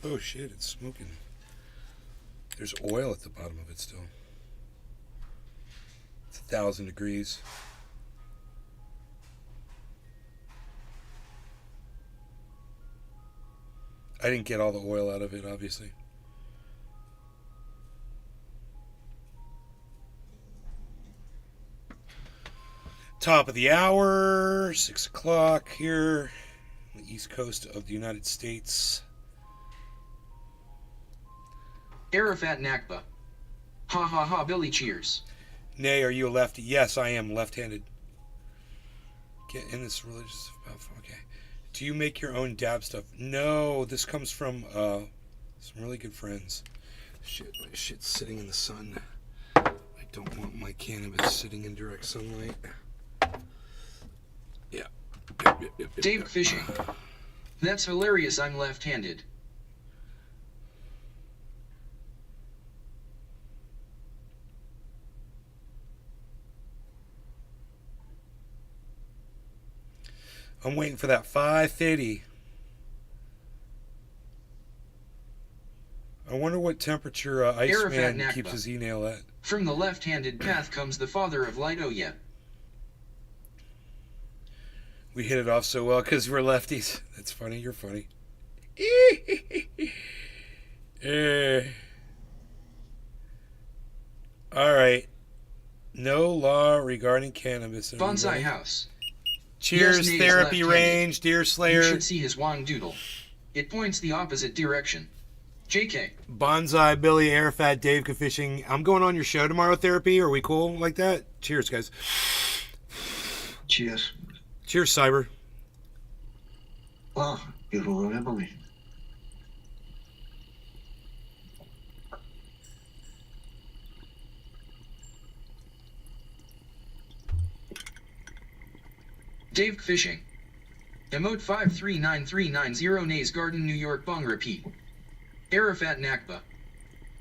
Oh shit, it's smoking. There's oil at the bottom of it still. It's 1,000 degrees. I didn't get all the oil out of it, obviously. Top of the hour, 6 o'clock here on the east coast of the United States. Arafat Nakba. Ha ha ha, Billy cheers. Nay, are you a lefty? Yes, I am left-handed. Get in this religious... Okay. Do you make your own dab stuff? No, this comes from some really good friends. Shit, my shit's sitting in the sun. I don't want my cannabis sitting in direct sunlight. Yeah. Yep. Dave fishing. That's hilarious, I'm left-handed. I'm waiting for that 550. I wonder what temperature Iceman Nakba. keeps his e-nail at. From the left-handed path comes the father of light, oh yeah. We hit it off so well because we're lefties. That's funny. You're funny. All right. No law regarding cannabis. Bonsai everybody. house. Cheers, Yes, therapy left-handed. range, Deer You Slayer. should see his wand doodle. It points the opposite direction. JK. Bonsai, Billy, Arafat, Dave Fishing. I'm going on your show tomorrow, Therapy. Are we cool like that? Cheers, guys. Cheers. Cheers, Cyber. Oh, you will remember me. Dave Fishing. Emote 5393990 Nays Garden, New York. Bong repeat. Arafat Nakba.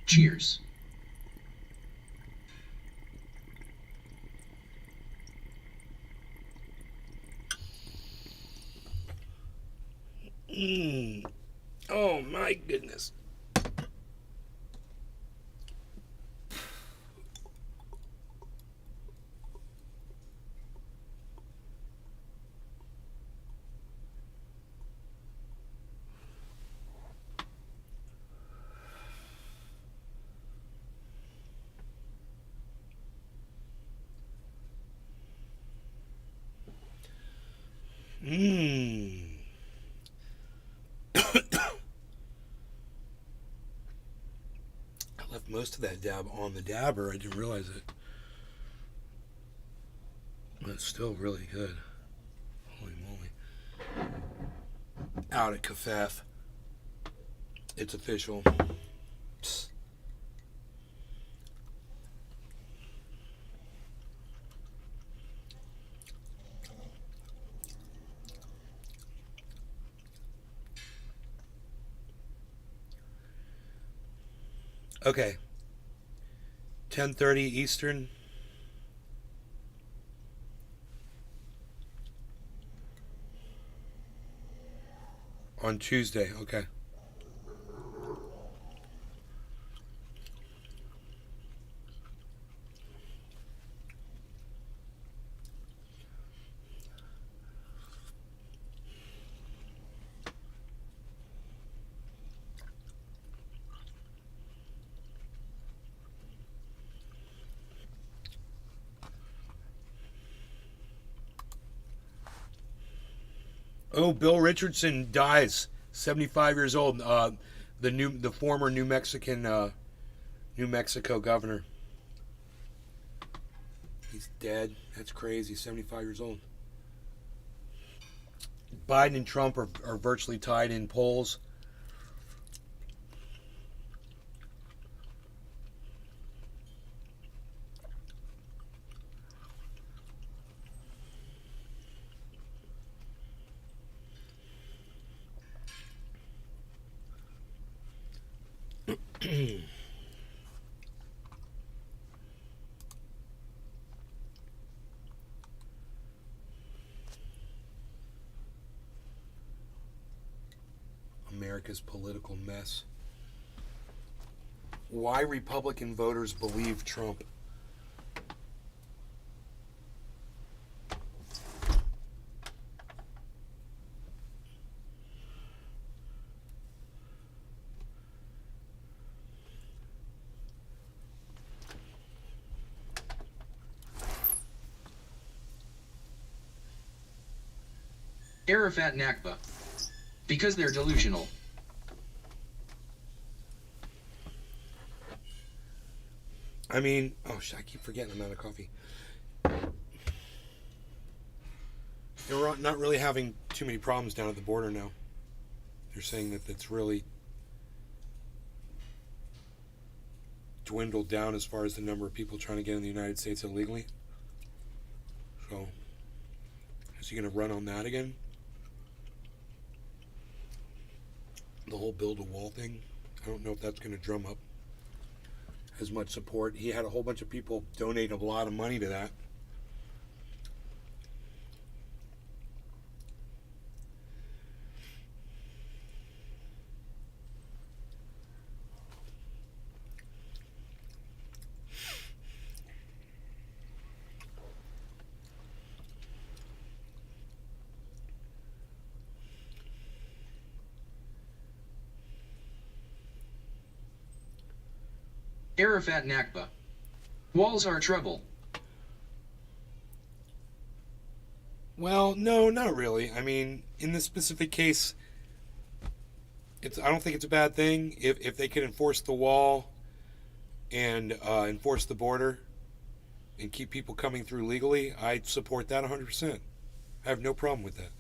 Cheers. Oh my goodness. I left most of that dab on the dabber. I didn't realize it. But it's still really good. Holy moly. Out at Kafef. It's official. Psst. Okay. 10:30 Eastern. On Tuesday, okay. Oh, Bill Richardson dies, 75 years old. The former New Mexico governor. He's dead. That's crazy. 75 years old. Biden and Trump are virtually tied in polls. America's political mess. Why Republican voters believe Trump. Arafat Nakba. Because they're delusional. I mean, oh shit, I keep forgetting I'm out of coffee. They're not really having too many problems down at the border now. They're saying that it's really dwindled down as far as the number of people trying to get in the United States illegally. So, is he going to run on that again? The whole build a wall thing? I don't know if that's going to drum up as much support. He had a whole bunch of people donate a lot of money to that. Arafat Nakba. Walls are trouble. Well, no, not really. I mean, in this specific case, I don't think it's a bad thing if they can enforce the wall and enforce the border and keep people coming through legally. I support that 100%. I have no problem with that.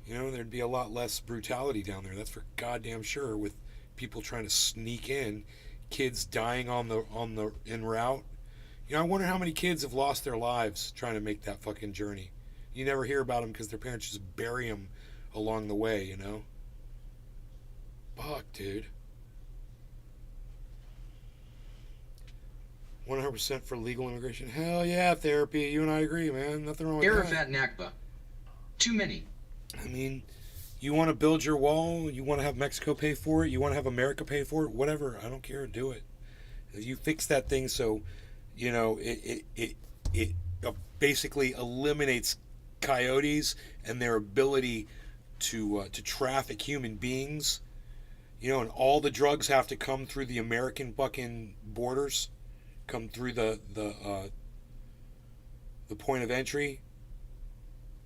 You know, there'd be a lot less brutality down there. That's for goddamn sure. With people trying to sneak in, kids dying on the en route. You know, I wonder how many kids have lost their lives trying to make that fucking journey. You never hear about them because their parents just bury them along the way, you know? Fuck, dude. 100% for legal immigration. Hell yeah, therapy. You and I agree, man. Nothing wrong with Arafat Nakba. Too many. that. I mean, you want to build your wall, you want to have Mexico pay for it, you want to have America pay for it, whatever. I don't care. Do it. You fix that thing so, you know, it basically eliminates coyotes and their ability to traffic human beings. You know, and all the drugs have to come through the American fucking borders, come through the point of entry.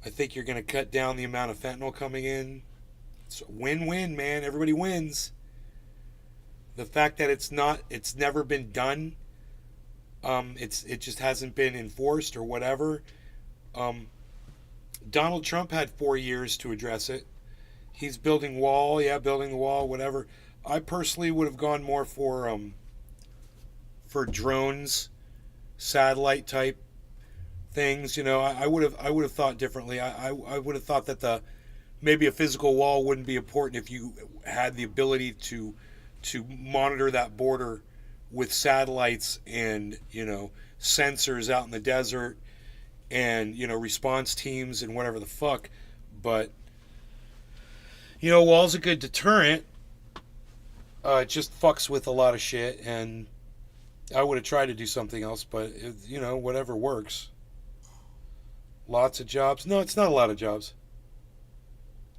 I think you're going to cut down the amount of fentanyl coming in. It's a win-win, man. Everybody wins. The fact that it's never been done, it just hasn't been enforced or whatever. Donald Trump had 4 years to address it. He's building the wall, whatever. I personally would have gone more for drones, satellite type things. You know, I would have thought differently. I would have thought that maybe a physical wall wouldn't be important if you had the ability to monitor that border with satellites and, you know, sensors out in the desert and, you know, response teams and whatever the fuck. But, you know, wall's a good deterrent. It just fucks with a lot of shit, and I would have tried to do something else, but, you know, whatever works. Lots of jobs. No, it's not a lot of jobs.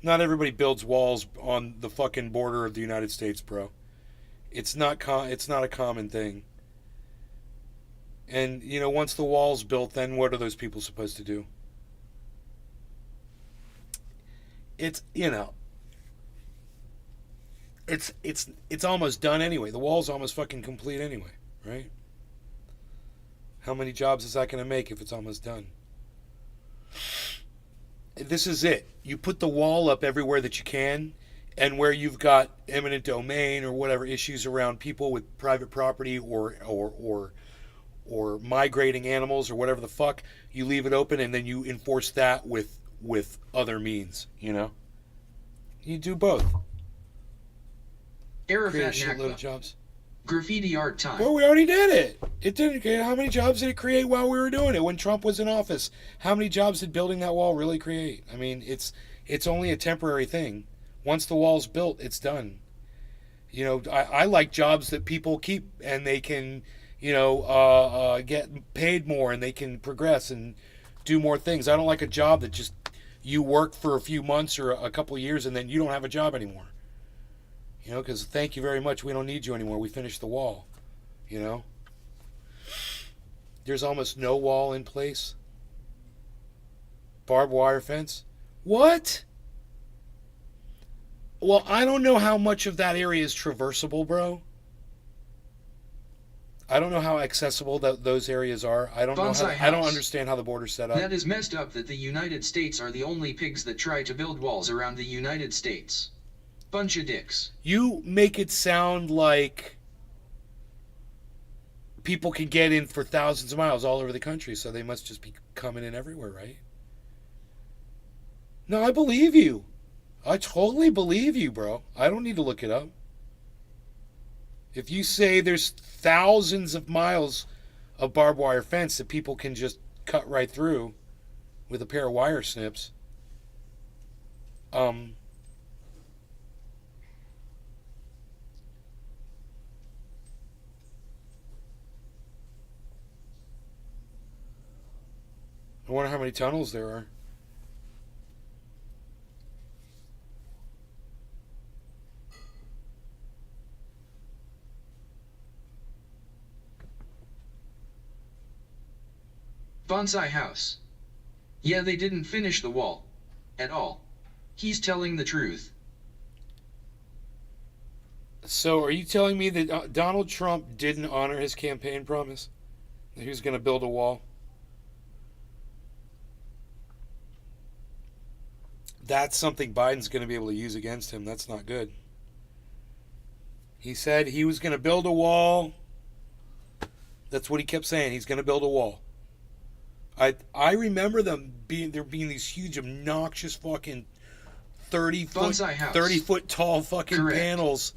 Not everybody builds walls on the fucking border of the United States, bro. It's not a common thing. And, you know, once the wall's built, then what are those people supposed to do? It's, you know, it's almost done anyway. The wall's almost fucking complete anyway, right? How many jobs is that going to make if it's almost done? This is it. You put the wall up everywhere that you can, and where you've got eminent domain or whatever issues around people with private property or migrating animals or whatever the fuck, you leave it open, and then you enforce that with other means, you know? You do both. Arafat Create a shitload of Nakba. jobs. Graffiti art time. Well, we already did it. It didn't create. How many jobs did it create while we were doing it when Trump was in office? How many jobs did building that wall really create? I mean, it's only a temporary thing. Once the wall's built, it's done. You know, I like jobs that people keep and they can, you know, get paid more and they can progress and do more things. I don't like a job that just you work for a few months or a couple of years and then you don't have a job anymore. You know, because thank you very much, we don't need you anymore. We finished the wall. You know? There's almost no wall in place. Barbed wire fence. What? Well, I don't know how much of that area is traversable, bro. I don't know how accessible those areas are. I don't know. I don't understand how the border's set up. That is messed up that the United States are the only pigs that try to build walls around the United States. Bunch of dicks. You make it sound like people can get in for thousands of miles all over the country, so they must just be coming in everywhere, right? No, I believe you. I totally believe you, bro. I don't need to look it up. If you say there's thousands of miles of barbed wire fence that people can just cut right through with a pair of wire snips, I wonder how many tunnels there are. Bonsai house. Yeah, they didn't finish the wall. At all. He's telling the truth. So are you telling me that Donald Trump didn't honor his campaign promise? That he was going to build a wall? That's something Biden's going to be able to use against him. That's not good. He said he was going to build a wall. That's what he kept saying. He's going to build a wall. I remember them being these huge, obnoxious fucking 30-foot, Bonsai house. 30-foot tall fucking Correct. panels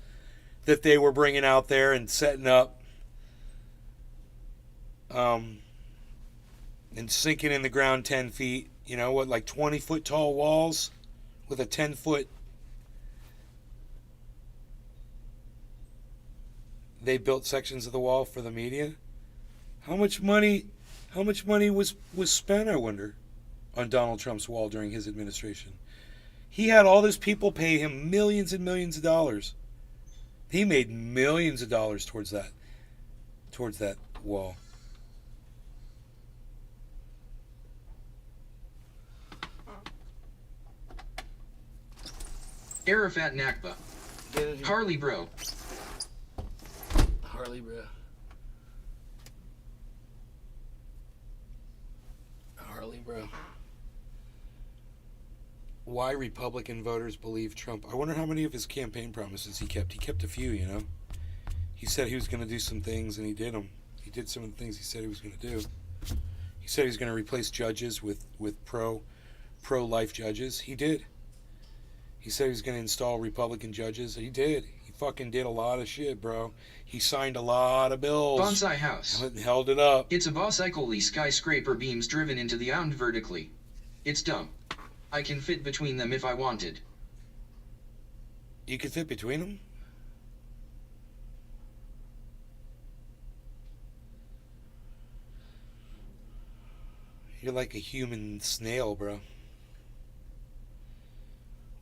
that they were bringing out there and setting up, and sinking in the ground 10 feet. You know what, like 20-foot tall walls with a 10-foot. They built sections of the wall for the media. How much money was spent, I wonder, on Donald Trump's wall during his administration? He had all those people pay him millions and millions of dollars. He made millions of dollars towards that wall. Arafat Nakba. Harley bro. Harley, bro. Harley, bro. Why Republican voters believe Trump. I wonder how many of his campaign promises he kept. He kept a few, you know. He said he was going to do some things, and he did them. He did some of the things he said he was going to do. He said he was going to replace judges with pro-life judges. He did. He said he was going to install Republican judges. He did. He fucking did a lot of shit, bro. He signed a lot of bills. Bonsai house. Held it up. It's a bicycle skyscraper beams driven into the ground vertically. It's dumb. I can fit between them if I wanted. You could fit between them? You're like a human snail, bro.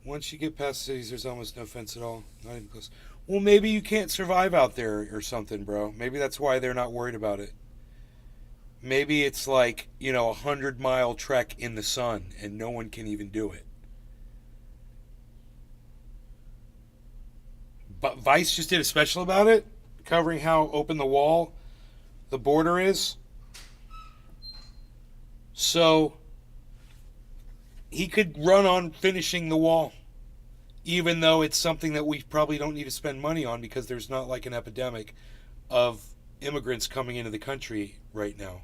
Once you get past cities, there's almost no fence at all. Not even close. Well, maybe you can't survive out there or something, bro. Maybe that's why they're not worried about it. Maybe it's like, you know, 100-mile trek in the sun and no one can even do it. But Vice just did a special about it, covering how open the border is. So he could run on finishing the wall, even though it's something that we probably don't need to spend money on because there's not like an epidemic of immigrants coming into the country right now.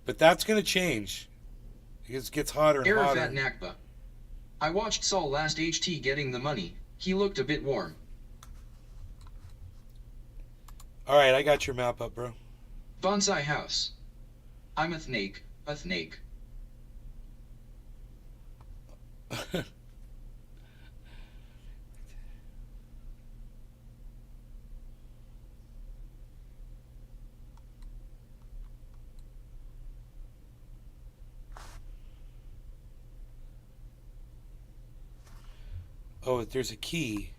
But that's going to change because it gets hotter and hotter. Arafat Nakba. I watched Saul last HT getting the money. He looked a bit warm. All right, I got your map up, bro. Bonsai house. I'm a snake. A snake. Oh, there's a key.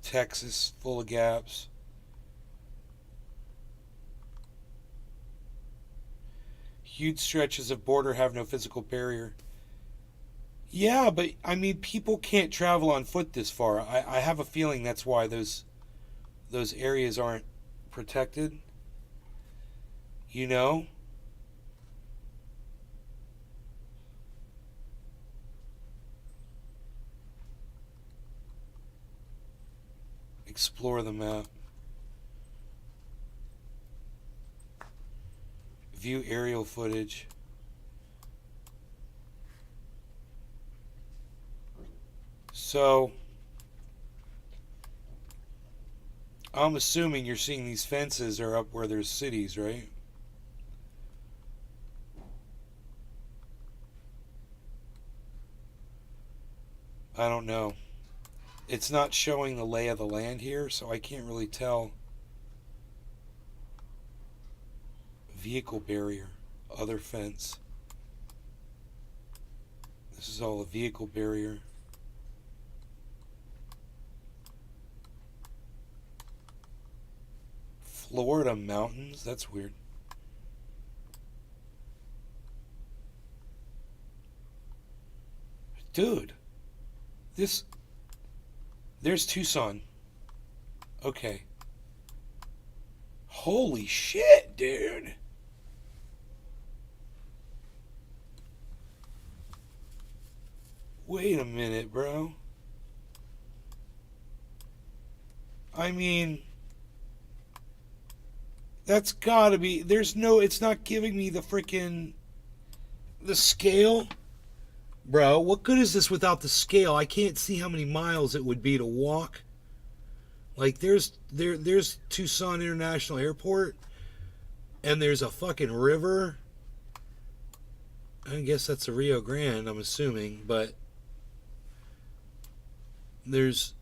Texas, full of gaps. Huge stretches of border have no physical barrier. Yeah, but I mean, people can't travel on foot this far. I have a feeling that's why those areas aren't protected. You know? Explore the map. View aerial footage. So, I'm assuming you're seeing these fences are up where there's cities, right? I don't know. It's not showing the lay of the land here, so I can't really tell. Vehicle barrier, other fence. This is all a vehicle barrier. Florida mountains? That's weird. Dude, there's Tucson. Okay. Holy shit, dude. Wait a minute, bro. I mean, That's gotta be. There's no. It's not giving me the scale. Bro, what good is this without the scale? I can't see how many miles it would be to walk. Like there's Tucson International Airport, and there's a fucking river. I guess that's the Rio Grande, I'm assuming, but there's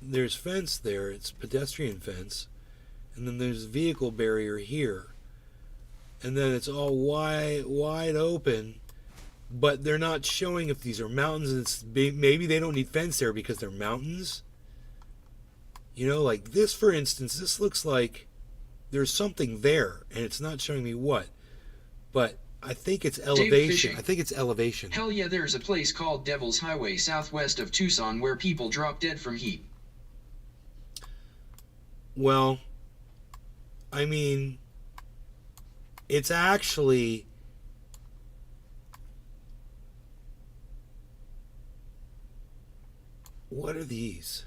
fence there. It's pedestrian fence, and then there's vehicle barrier here, and then it's all wide open. But they're not showing if these are mountains, and maybe they don't need fence there because they're mountains. You know, like this, for instance, this looks like there's something there, and it's not showing me what. But I think it's elevation. I think it's elevation. Hell yeah, there's a place called Devil's Highway southwest of Tucson where people drop dead from heat. Well, I mean, it's actually... What are these?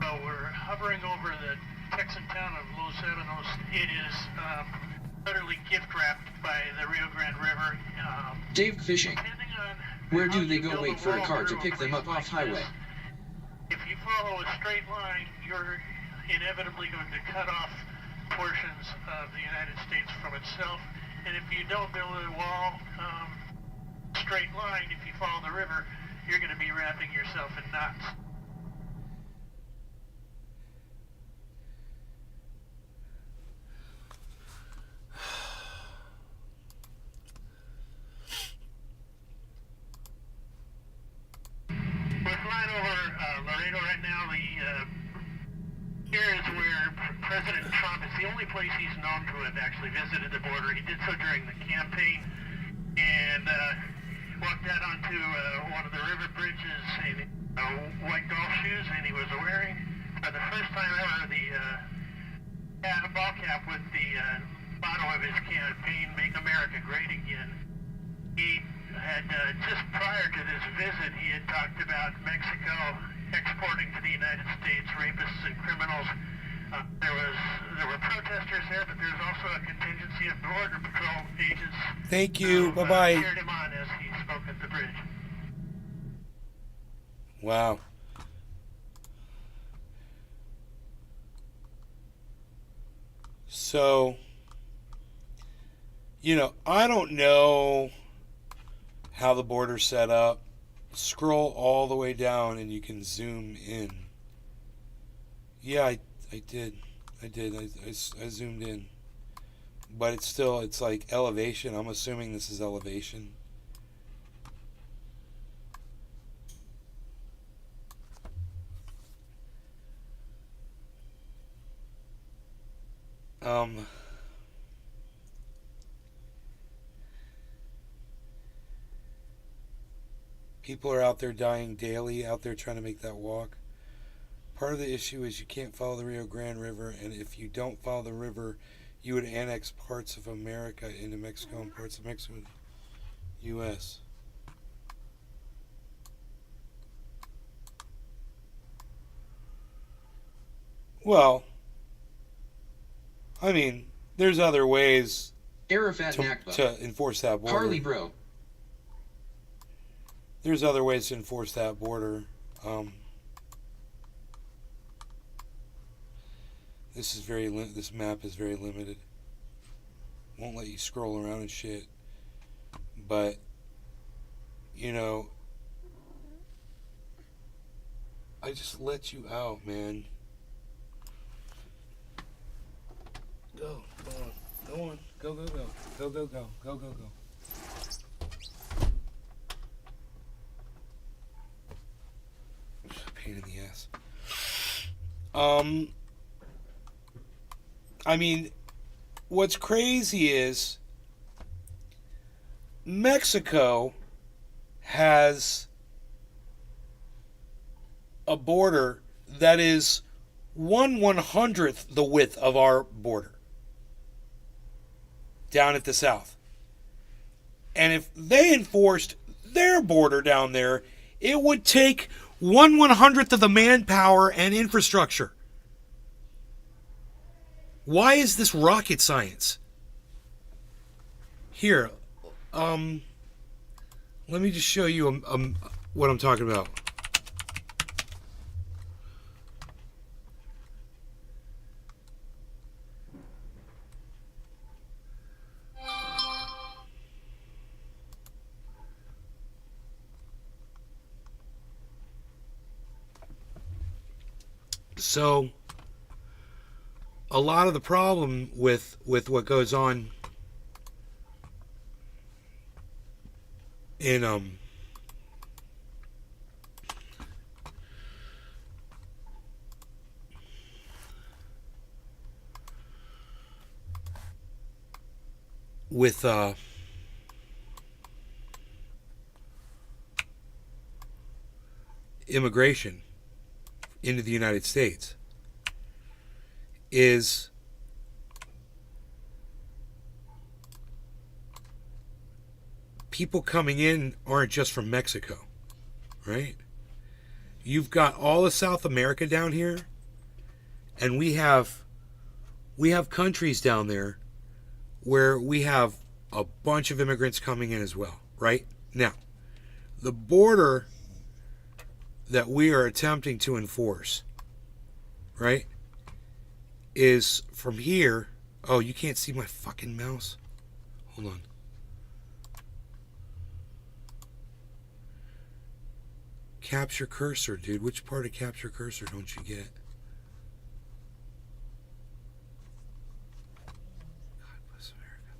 Well, we're hovering over the Texan town of Los Alamos. It is utterly gift-wrapped by the Rio Grande River. Dave fishing. Where do they go wait for a car to pick them up off highway? If you follow a straight line, you're inevitably going to cut off portions of the United States from itself. And if you don't build a wall, straight line, if you follow the river, you're going to be wrapping yourself in knots. We're flying over Laredo right now. Here is where President Trump, it's the only place he's known to have actually visited the border. He did so during the campaign, and walked out onto one of the river bridges in white golf shoes, and he was wearing, for the first time ever, the ball cap with the motto of his campaign, "Make America Great Again." He had, just prior to this visit, he had talked about Mexico exporting to the United States rapists and criminals. There were protesters there, but there's also a contingency of Border Patrol agents. Thank you. Bye-bye. Cheered him on as he spoke at the bridge. Wow. So, you know, I don't know how the border's set up. Scroll all the way down and you can zoom in. Yeah, I did. I zoomed in. But it's like elevation. I'm assuming this is elevation. People are out there dying daily, out there trying to make that walk. Part of the issue is you can't follow the Rio Grande River, and if you don't follow the river, you would annex parts of America into Mexico and parts of Mexico into the U.S. Well, I mean, there's other ways Arafat Nakba. to enforce that border. Harley bro. There's other ways to enforce that border. This map is very limited. Won't let you scroll around and shit. But, you know, I just let you out, man. Go on, go, go. Pain in the ass. I mean, what's crazy is Mexico has a border that is 1/100th the width of our border down at the south. And if they enforced their border down there, it would take 1/100th of the manpower and infrastructure. Why is this rocket science? Here, let me just show you what I'm talking about. So, a lot of the problem with what goes on in with immigration into the United States is people coming in aren't just from Mexico, right? You've got all of South America down here, and we have countries down there where we have a bunch of immigrants coming in as well, right? Now, the border that we are attempting to enforce, right, is from here. Oh, you can't see my fucking mouse? Hold on. Capture cursor, dude. Which part of capture cursor don't you get? God bless America.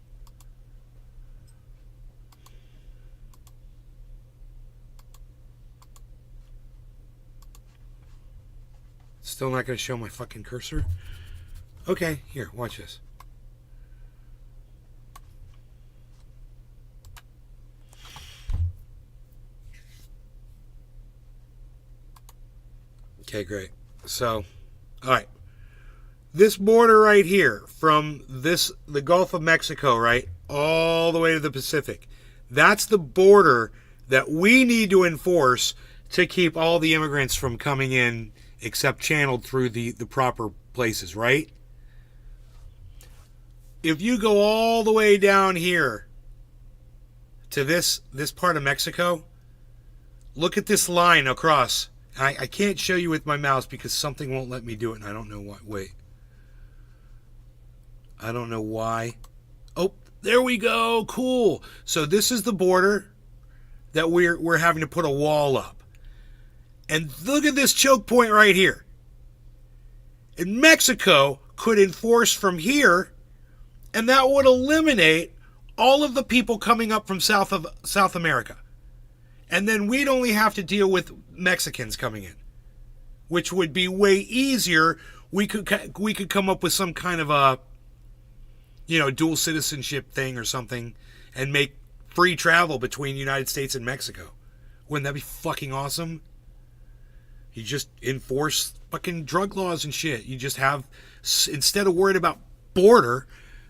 Still not going to show my fucking cursor? Okay, here, watch this. Okay, great. So, all right. This border right here, from the Gulf of Mexico, right, all the way to the Pacific, that's the border that we need to enforce to keep all the immigrants from coming in, except channeled through the proper places, right? If you go all the way down here to this part of Mexico, look at this line across. I can't show you with my mouse because something won't let me do it, and I don't know why. Wait. I don't know why. Oh, there we go. Cool. So this is the border that we're having to put a wall up. And look at this choke point right here. And Mexico could enforce from here, and that would eliminate all of the people coming up from South America. And then we'd only have to deal with Mexicans coming in, which would be way easier. We could come up with some kind of a, dual citizenship thing or something and make free travel between the United States and Mexico. Wouldn't that be fucking awesome? You just enforce fucking drug laws and shit. You just have, instead of worried about border,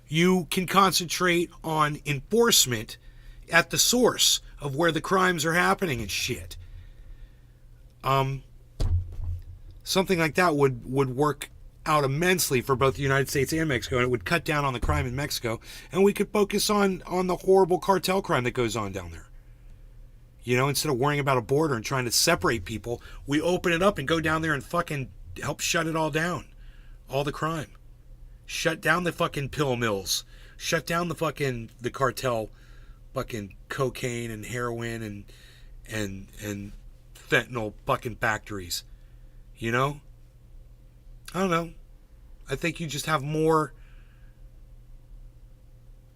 you can concentrate on enforcement at the source of where the crimes are happening and shit. Something like that would work out immensely for both the United States and Mexico, and it would cut down on the crime in Mexico, and we could focus on the horrible cartel crime that goes on down there. Instead of worrying about a border and trying to separate people, we open it up and go down there and fucking help shut it all down. All the crime. Shut down the fucking pill mills. Shut down the cartel fucking cocaine and heroin and fentanyl fucking factories. I don't know. I think you just have more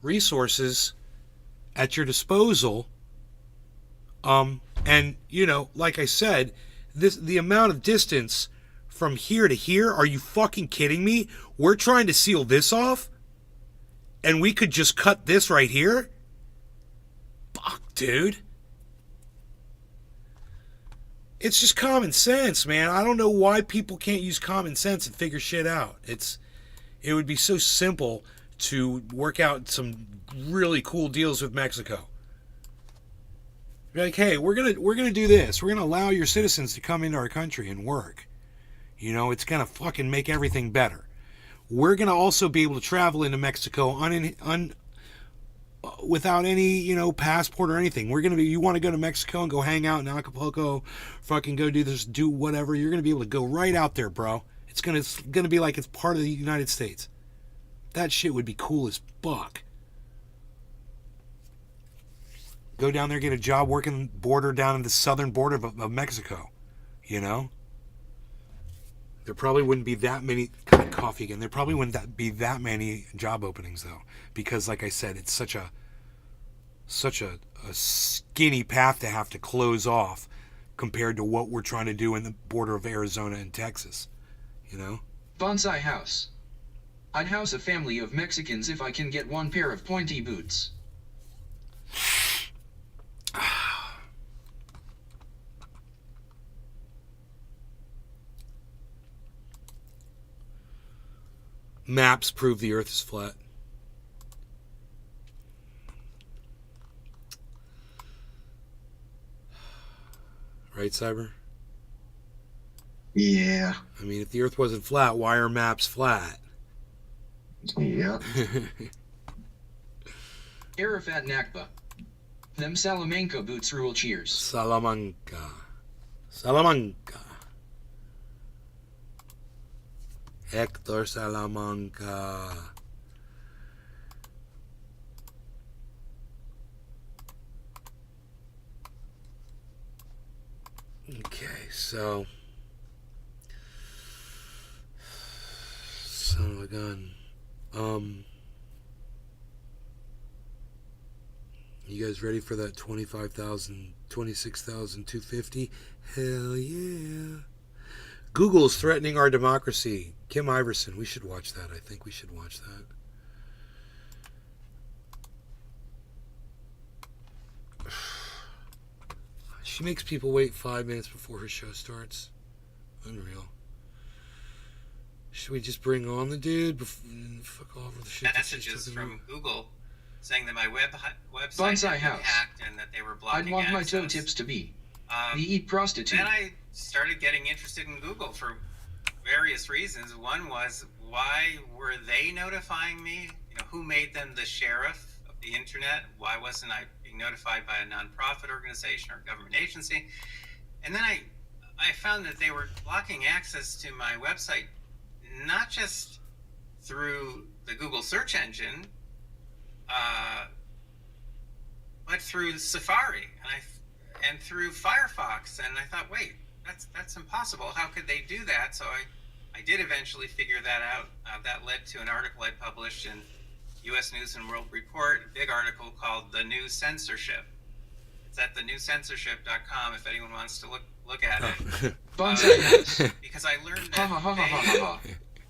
resources at your disposal. And like I said, the amount of distance from here to here, are you fucking kidding me? We're trying to seal this off, and we could just cut this right here? Fuck, dude. It's just common sense, man. I don't know why people can't use common sense and figure shit out. It would be so simple to work out some really cool deals with Mexico. Be like, hey, we're gonna do this. We're gonna allow your citizens to come into our country and work. You know, it's gonna fucking make everything better. We're gonna also be able to travel into Mexico without any, you know, passport or anything. You want to go to Mexico and go hang out in Acapulco, fucking go do this, do whatever. You're gonna be able to go right out there, bro. It's gonna be like it's part of the United States. That shit would be cool as fuck. Go down there, get a job working down in the southern border of Mexico. You know? There probably wouldn't be that many... God, coffee again. There probably wouldn't be that many job openings, though. Because, like I said, it's such a skinny path to have to close off compared to what we're trying to do in the border of Arizona and Texas. You know? Bonsai house. I'd house a family of Mexicans if I can get one pair of pointy boots. Maps prove the Earth is flat. Right, Cyber? Yeah. I mean, if the Earth wasn't flat, why are maps flat? Yeah. Arafat Nakba. Them Salamanca boots rule, cheers. Salamanca. Hector Salamanca. Okay, so... Son of a gun. You guys ready for that 26,250? Hell yeah. Google is threatening our democracy. Kim Iverson. We should watch that. I think we should watch that. She makes people wait 5 minutes before her show starts. Unreal. Should we just bring on the dude? Fuck all of the shit. Messages from Google saying that my website Bonsai had been house. hacked and that they were blocking I'd want my toe access. tips to be. The eat prostitute. Then I started getting interested in Google for various reasons. One was, why were they notifying me? You know, who made them the sheriff of the internet? Why wasn't I being notified by a nonprofit organization or government agency? And then I found that they were blocking access to my website, not just through the Google search engine, but through Safari and through Firefox. And I thought, wait, that's impossible. How could they do that? So I did eventually figure that out. That led to an article I published in U.S. News and World Report, a big article called "The New Censorship." It's at thenewcensorship.com if anyone wants to look at it. Because I learned that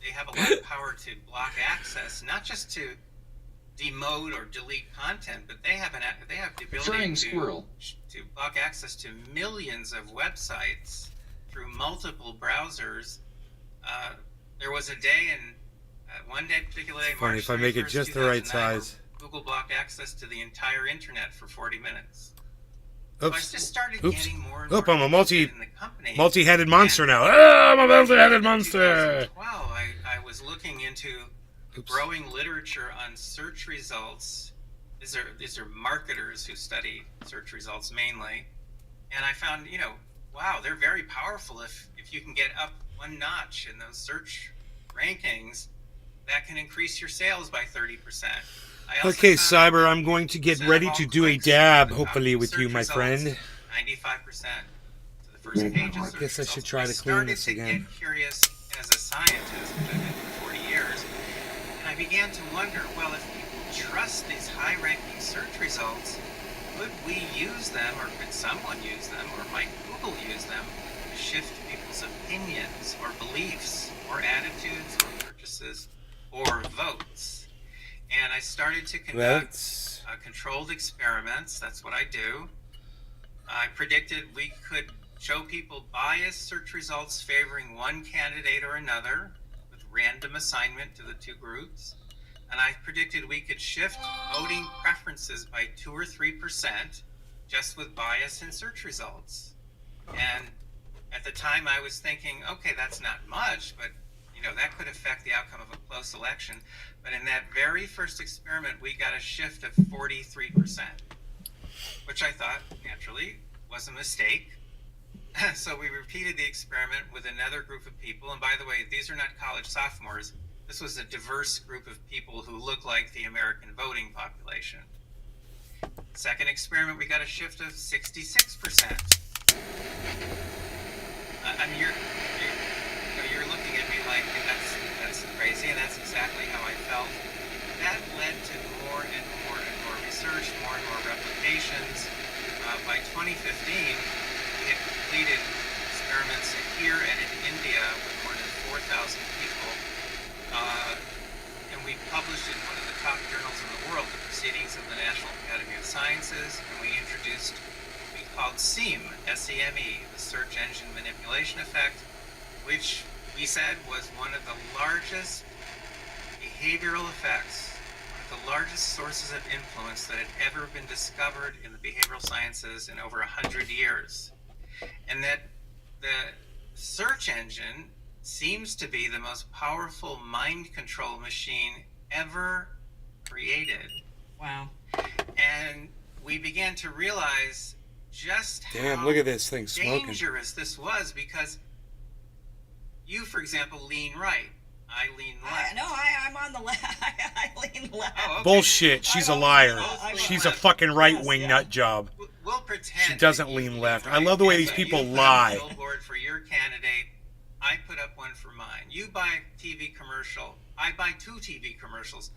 they have a lot of power to block access, not just to demote or delete content, but they have the ability to block access to millions of websites through multiple browsers. There was a day one particular day, Funny, March if I make it 31st, just the right 2009, size. Google blocked access to the entire internet for 40 minutes. Oops. So I just started Oops. getting more and Oop, more I'm a interested in the company. multi-headed monster now. Ah, I'm a multi-headed monster. In 2012, I was looking into growing literature on search results. These are marketers who study search results mainly, and I found, wow, they're very powerful. If you can get up one notch in those search rankings, that can increase your sales by 30%. Okay, Cyber, I'm going to get ready to do a dab, hopefully, with you, my friend. 95% to the first page of search I guess I results. should try to clean this again. I started to get curious as a scientist, which I've been for 40 years, and I began to wonder, well, if people trust these high-ranking search results, could we use them, or could someone use them, or might Google use them to shift people's opinions or beliefs or attitudes or purchases or votes? And I started to conduct controlled experiments. That's what I do. I predicted we could show people biased search results favoring one candidate or another with random assignment to the two groups. And I predicted we could shift voting preferences by 2 or 3% just with bias in search results. And at the time I was thinking, okay, that's not much, but that could affect the outcome of a close election. But in that very first experiment, we got a shift of 43%, which I thought naturally was a mistake. So we repeated the experiment with another group of people. And by the way, these are not college sophomores. This was a diverse group of people who look like the American voting population. Second experiment, we got a shift of 66%. I mean, you're looking at me like that's crazy, and that's exactly how I felt. That led to more and more and more research, more and more replications. By 2015, we had completed experiments here and in India with more than 4,000 people, and we published in one of the top journals in the world, the Proceedings of the National Academy of Sciences, and we introduced what we called SEME, S-E-M-E, the Search Engine Manipulation Effect, which we said was one of the largest behavioral effects, one of the largest sources of influence that had ever been discovered in the behavioral sciences in over 100 years. And that the search engine seems to be the most powerful mind control machine ever created. Wow. And we began to realize just how look at this thing smoking. dangerous this was, because you, for example, lean right. I lean left. I'm on the left. I lean left. Oh, okay. Bullshit. She's a liar. I She's a left. fucking right-wing nut job. We'll pretend She doesn't that you lean lean left. I right. love the way Yeah, these so people you put lie. up a billboard for your candidate. I put up one for mine. You buy a TV commercial. I buy 2 TV commercials.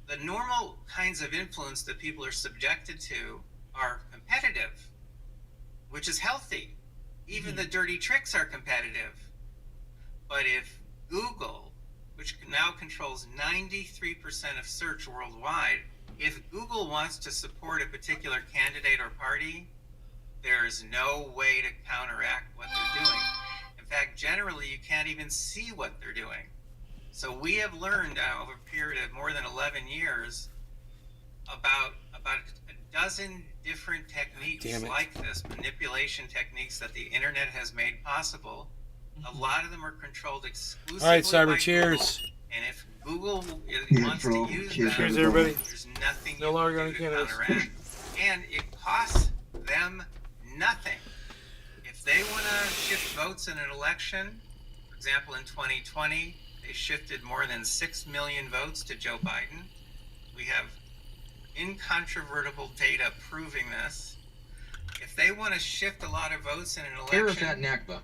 The normal kinds of influence that people are subjected to are competitive, which is healthy. Even the dirty tricks are competitive. But if Google, which now controls 93% of search worldwide, if Google wants to support a particular candidate or party, there is no way to counteract what they're doing. In fact, generally, you can't even see what they're doing. So we have learned now over a period of more than 11 years about a dozen different techniques like this, manipulation techniques that the internet has made possible. A lot of them are controlled exclusively All right, Cyber, by cheers. Google. And if Google wants bro. to use Cheers, them, Cheers, everybody. there's nothing No you longer can on do to cannabis. counteract. And it costs them nothing. If they want to shift votes in an election, for example, in 2020, they shifted more than 6 million votes to Joe Biden. We have incontrovertible data proving this. If they want to shift a lot of votes in an election, Arafat Nakba.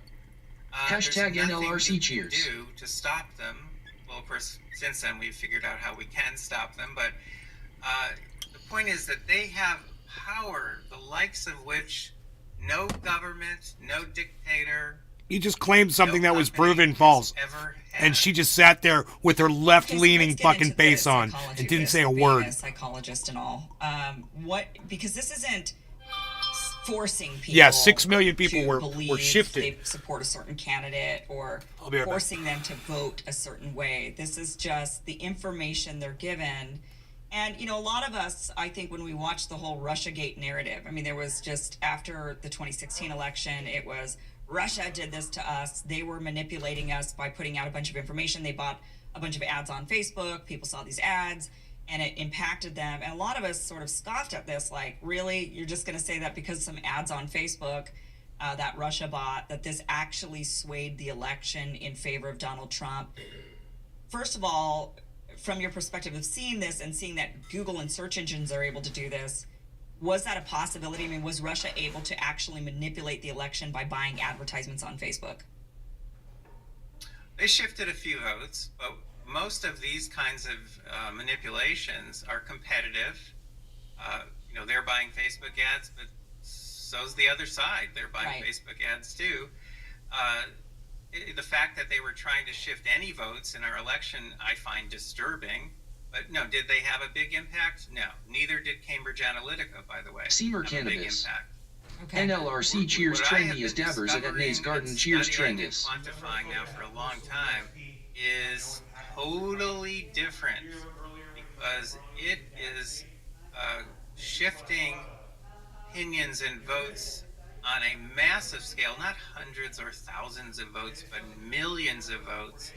there's Hashtag nothing NLRC you can cheers. do to stop them. Well, of course, since then we've figured out how we can stop them. But the point is that they have power, the likes of which no government, no dictator, You just claimed something no that was company proven has false. ever had. And she just sat there with her left-leaning let's get fucking into the face on psychology and of didn't this, say a being word. a psychologist and all. Because this isn't forcing people. Yeah, 6 million people to were believe shifted. They support a certain candidate or I'll be right back. forcing them to vote a certain way. This is just the information they're given. And, a lot of us, I think, when we watch the whole Russiagate narrative, I mean, there was just after the 2016 election, it was Russia did this to us. They were manipulating us by putting out a bunch of information. They bought a bunch of ads on Facebook. People saw these ads and it impacted them. And a lot of us sort of scoffed at this, like, really? You're just going to say that because some ads on Facebook that Russia bought, that this actually swayed the election in favor of Donald Trump? First of all, from your perspective of seeing this and seeing that Google and search engines are able to do this, was that a possibility? I mean, was Russia able to actually manipulate the election by buying advertisements on Facebook? They shifted a few votes, but most of these kinds of manipulations are competitive. They're buying Facebook ads, but so's the other side. They're buying Right. Facebook ads too. The fact that they were trying to shift any votes in our election, I find disturbing. But no, did they have a big impact? No. Neither did Cambridge Analytica, by the way. Seamer have a big Cannabis. impact. Okay. NLRC cheers What I have trendy as been Dabbers at Edney's discovering Garden and cheers studying and trendis. quantifying now for a long time is totally different, because it is shifting opinions and votes on a massive scale, not hundreds or thousands of votes, but millions of votes.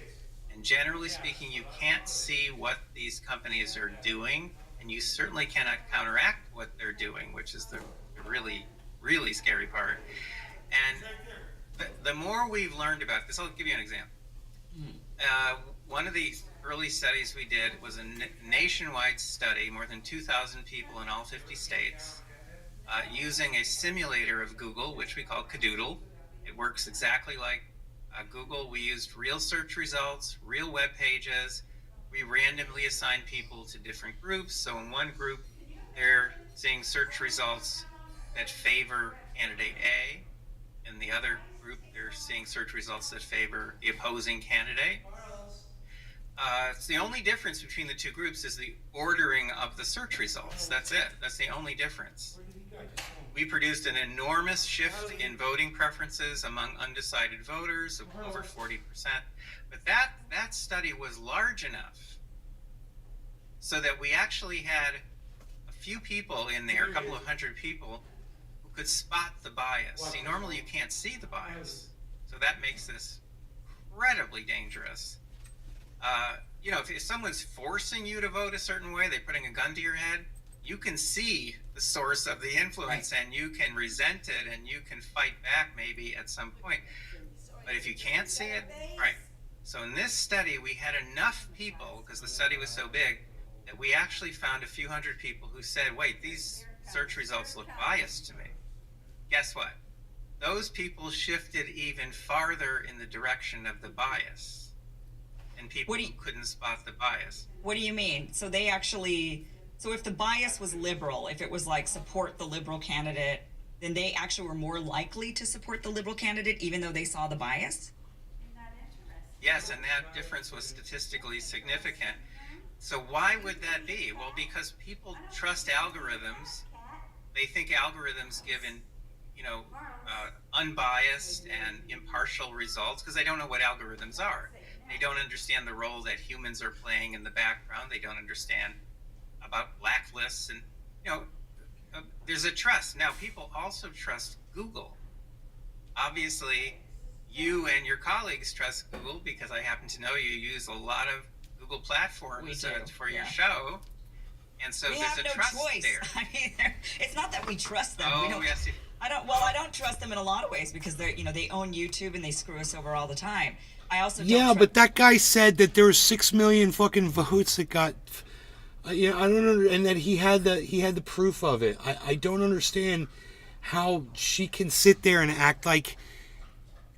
And generally speaking, you can't see what these companies are doing, and you certainly cannot counteract what they're doing, which is the really, really scary part. And the more we've learned about this, I'll give you an example. One of the early studies we did was a nationwide study, more than 2,000 people in all 50 states, using a simulator of Google, which we call Cadoodle. It works exactly like Google. We used real search results, real web pages. We randomly assigned people to different groups. So in one group, they're seeing search results that favor candidate A. In the other group, they're seeing search results that favor the opposing candidate. It's the only difference between the two groups is the ordering of the search results. That's it. That's the only difference. We produced an enormous shift in voting preferences among undecided voters of over 40%. But that study was large enough so that we actually had a few people in there, a couple of hundred people, who could spot the bias. See, normally you can't see the bias. So that makes this incredibly dangerous. If someone's forcing you to vote a certain way, they're putting a gun to your head, you can see the source of the influence, and you can resent it, and you can fight back maybe at some point. But if you can't see it, right. So in this study, we had enough people, because the study was so big, that we actually found a few hundred people who said, wait, these search results look biased to me. Guess what? Those people shifted even farther in the direction of the bias. And people who couldn't spot the bias. What do you mean? So they actually, so if the bias was liberal, if it was like support the liberal candidate, then they actually were more likely to support the liberal candidate even though they saw the bias? Yes, and that difference was statistically significant. So why would that be? Well, because people trust algorithms. They think algorithms give unbiased and impartial results because they don't know what algorithms are. They don't understand the role that humans are playing in the background. They don't understand about blacklists, and there's a trust. Now, people also trust Google. Obviously, you and your colleagues trust Google because I happen to know you use a lot of Google platforms for your show, and so there's a trust there. I mean, it's not that we trust them. Oh, yes. I don't trust them in a lot of ways because they own YouTube and they screw us over all the time. I also but that guy said that there were 6 million fucking votes that got. I don't know, and that he had the proof of it. I don't understand how she can sit there and act like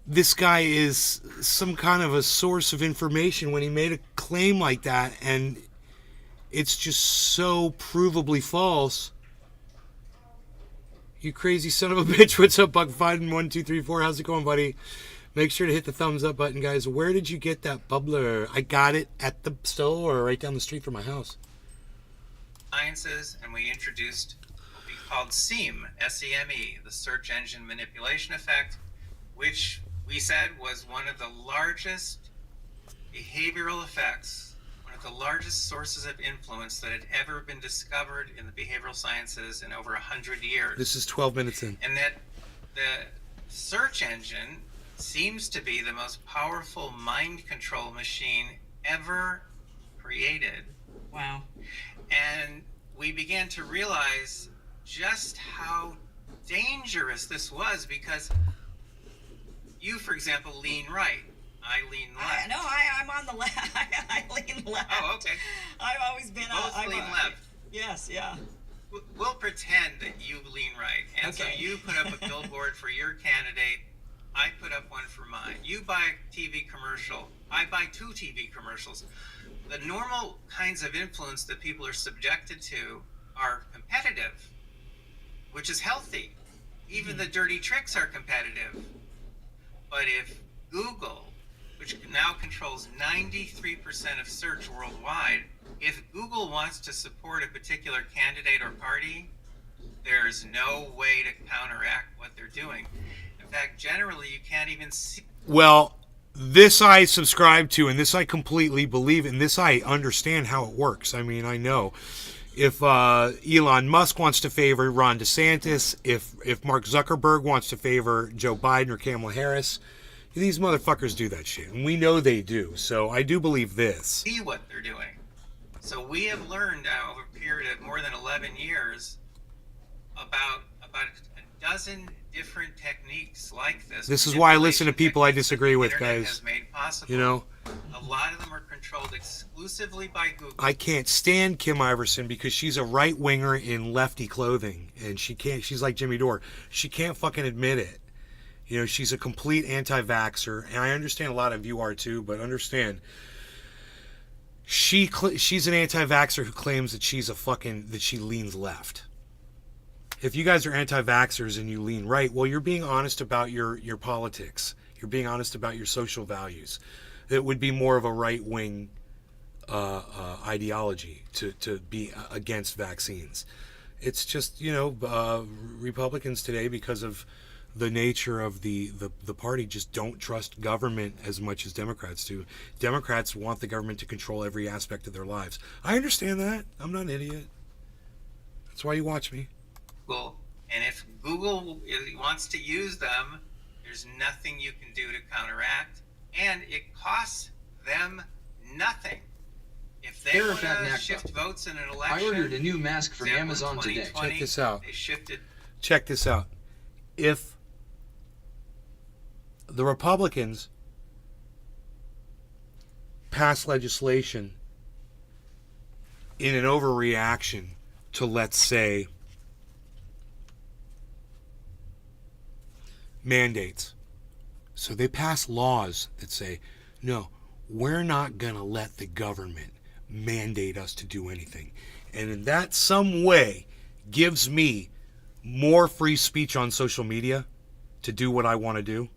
this guy is some kind of a source of information when he made a claim like that, and it's just so provably false. You crazy son of a bitch. What's up, Buck Biden 1 2 3 4? How's it going, buddy? Make sure to hit the thumbs up button, guys. Where did you get that bubbler? I got it at the store right down the street from my house. Sciences, and we introduced what we called SEME, S-E-M-E, the search engine manipulation effect, which we said was one of the largest behavioral effects, one of the largest sources of influence that had ever been discovered in the behavioral sciences in over 100 years. This is 12 minutes in. And that the search engine seems to be the most powerful mind control machine ever created. Wow. And we began to realize just how dangerous this was because you, for example, lean right. I lean left. I'm on the left. I lean left. Oh, okay. I've always been both lean left. Yes, yeah. We'll pretend that you lean right. And okay. So you put up a billboard for your candidate. I put up one for mine. You buy a TV commercial. I buy 2 TV commercials. The normal kinds of influence that people are subjected to are competitive, which is healthy. Even the dirty tricks are competitive. But if Google, which now controls 93% of search worldwide, if Google wants to support a particular candidate or party, there's no way to counteract what they're doing. In fact, generally, you can't even see. Well, this I subscribe to, and this I completely believe, and this I understand how it works. I mean, I know. if Elon Musk wants to favor Ron DeSantis, if Mark Zuckerberg wants to favor Joe Biden or Kamala Harris, these motherfuckers do that shit, and we know they do. So I do believe this. See what they're doing. So we have learned now over a period of more than 11 years about a dozen different techniques like this. This is why I listen to people I disagree with, the internet guys. has made possible. You know, a lot of them are controlled exclusively by Google. I can't stand Kim Iverson because she's a right winger in lefty clothing, and she's like Jimmy Dore. She can't fucking admit it. You know, she's a complete anti-vaxxer, and I understand a lot of you are too, but understand, she's an anti-vaxxer who claims that that she leans left. If you guys are anti-vaxxers and you lean right, well, you're being honest about your politics. You're being honest about your social values. It would be more of a right-wing ideology to be against vaccines. It's just, you know, Republicans today, because of the nature of the party, just don't trust government as much as Democrats do. Democrats want the government to control every aspect of their lives. I understand that. I'm not an idiot. That's why you watch me. Google, and if Google wants to use them, there's nothing you can do to counteract, and it costs them nothing. If they want to shift votes in an election, I ordered a new mask from Amazon today. Check this out. They shifted. Check this out. If the Republicans pass legislation in an overreaction to, let's say, mandates. So they pass laws that say, no, we're not going to let the government mandate us to do anything. And in that some way gives me more free speech on social media to do what I want to do.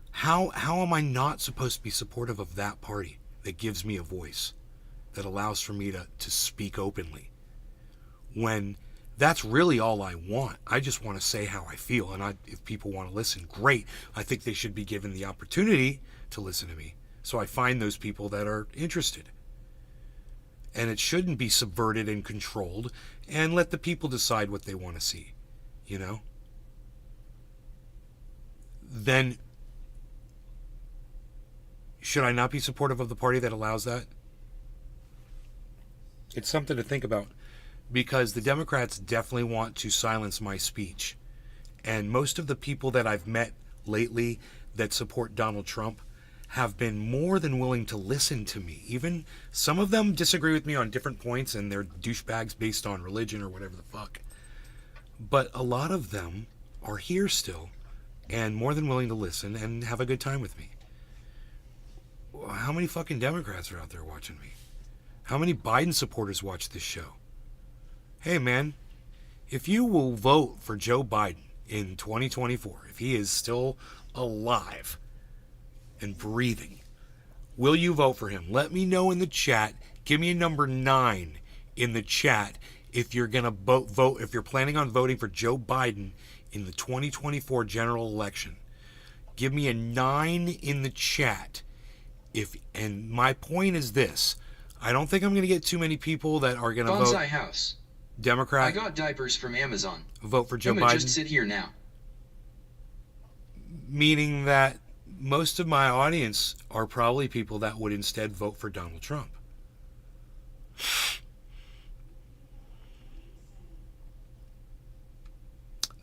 How am I not supposed to be supportive of that party that gives me a voice, that allows for me to speak openly, when that's really all I want? I just want to say how I feel, and if people want to listen, great. I think they should be given the opportunity to listen to me, so I find those people that are interested. And it shouldn't be subverted and controlled, and let the people decide what they want to see, you know? Then should I not be supportive of the party that allows that? It's something to think about, because the Democrats definitely want to silence my speech. And most of the people that I've met lately that support Donald Trump have been more than willing to listen to me. Even some of them disagree with me on different points, and they're douchebags based on religion or whatever the fuck. But a lot of them are here still and more than willing to listen and have a good time with me. How many fucking Democrats are out there watching me? How many Biden supporters watch this show? Hey man, if you will vote for Joe Biden in 2024, if he is still alive and breathing, will you vote for him? Let me know in the chat. Give me a number 9 in the chat if you're gonna vote, if you're planning on voting for Joe Biden in the 2024 general election. Give me a 9 in the chat. And my point is this: I don't think I'm going to get too many people that are going to vote Bonsai House. Democrat. I got diapers from Amazon. Vote for Joe I'm Biden. gonna just sit here now. Meaning that most of my audience are probably people that would instead vote for Donald Trump.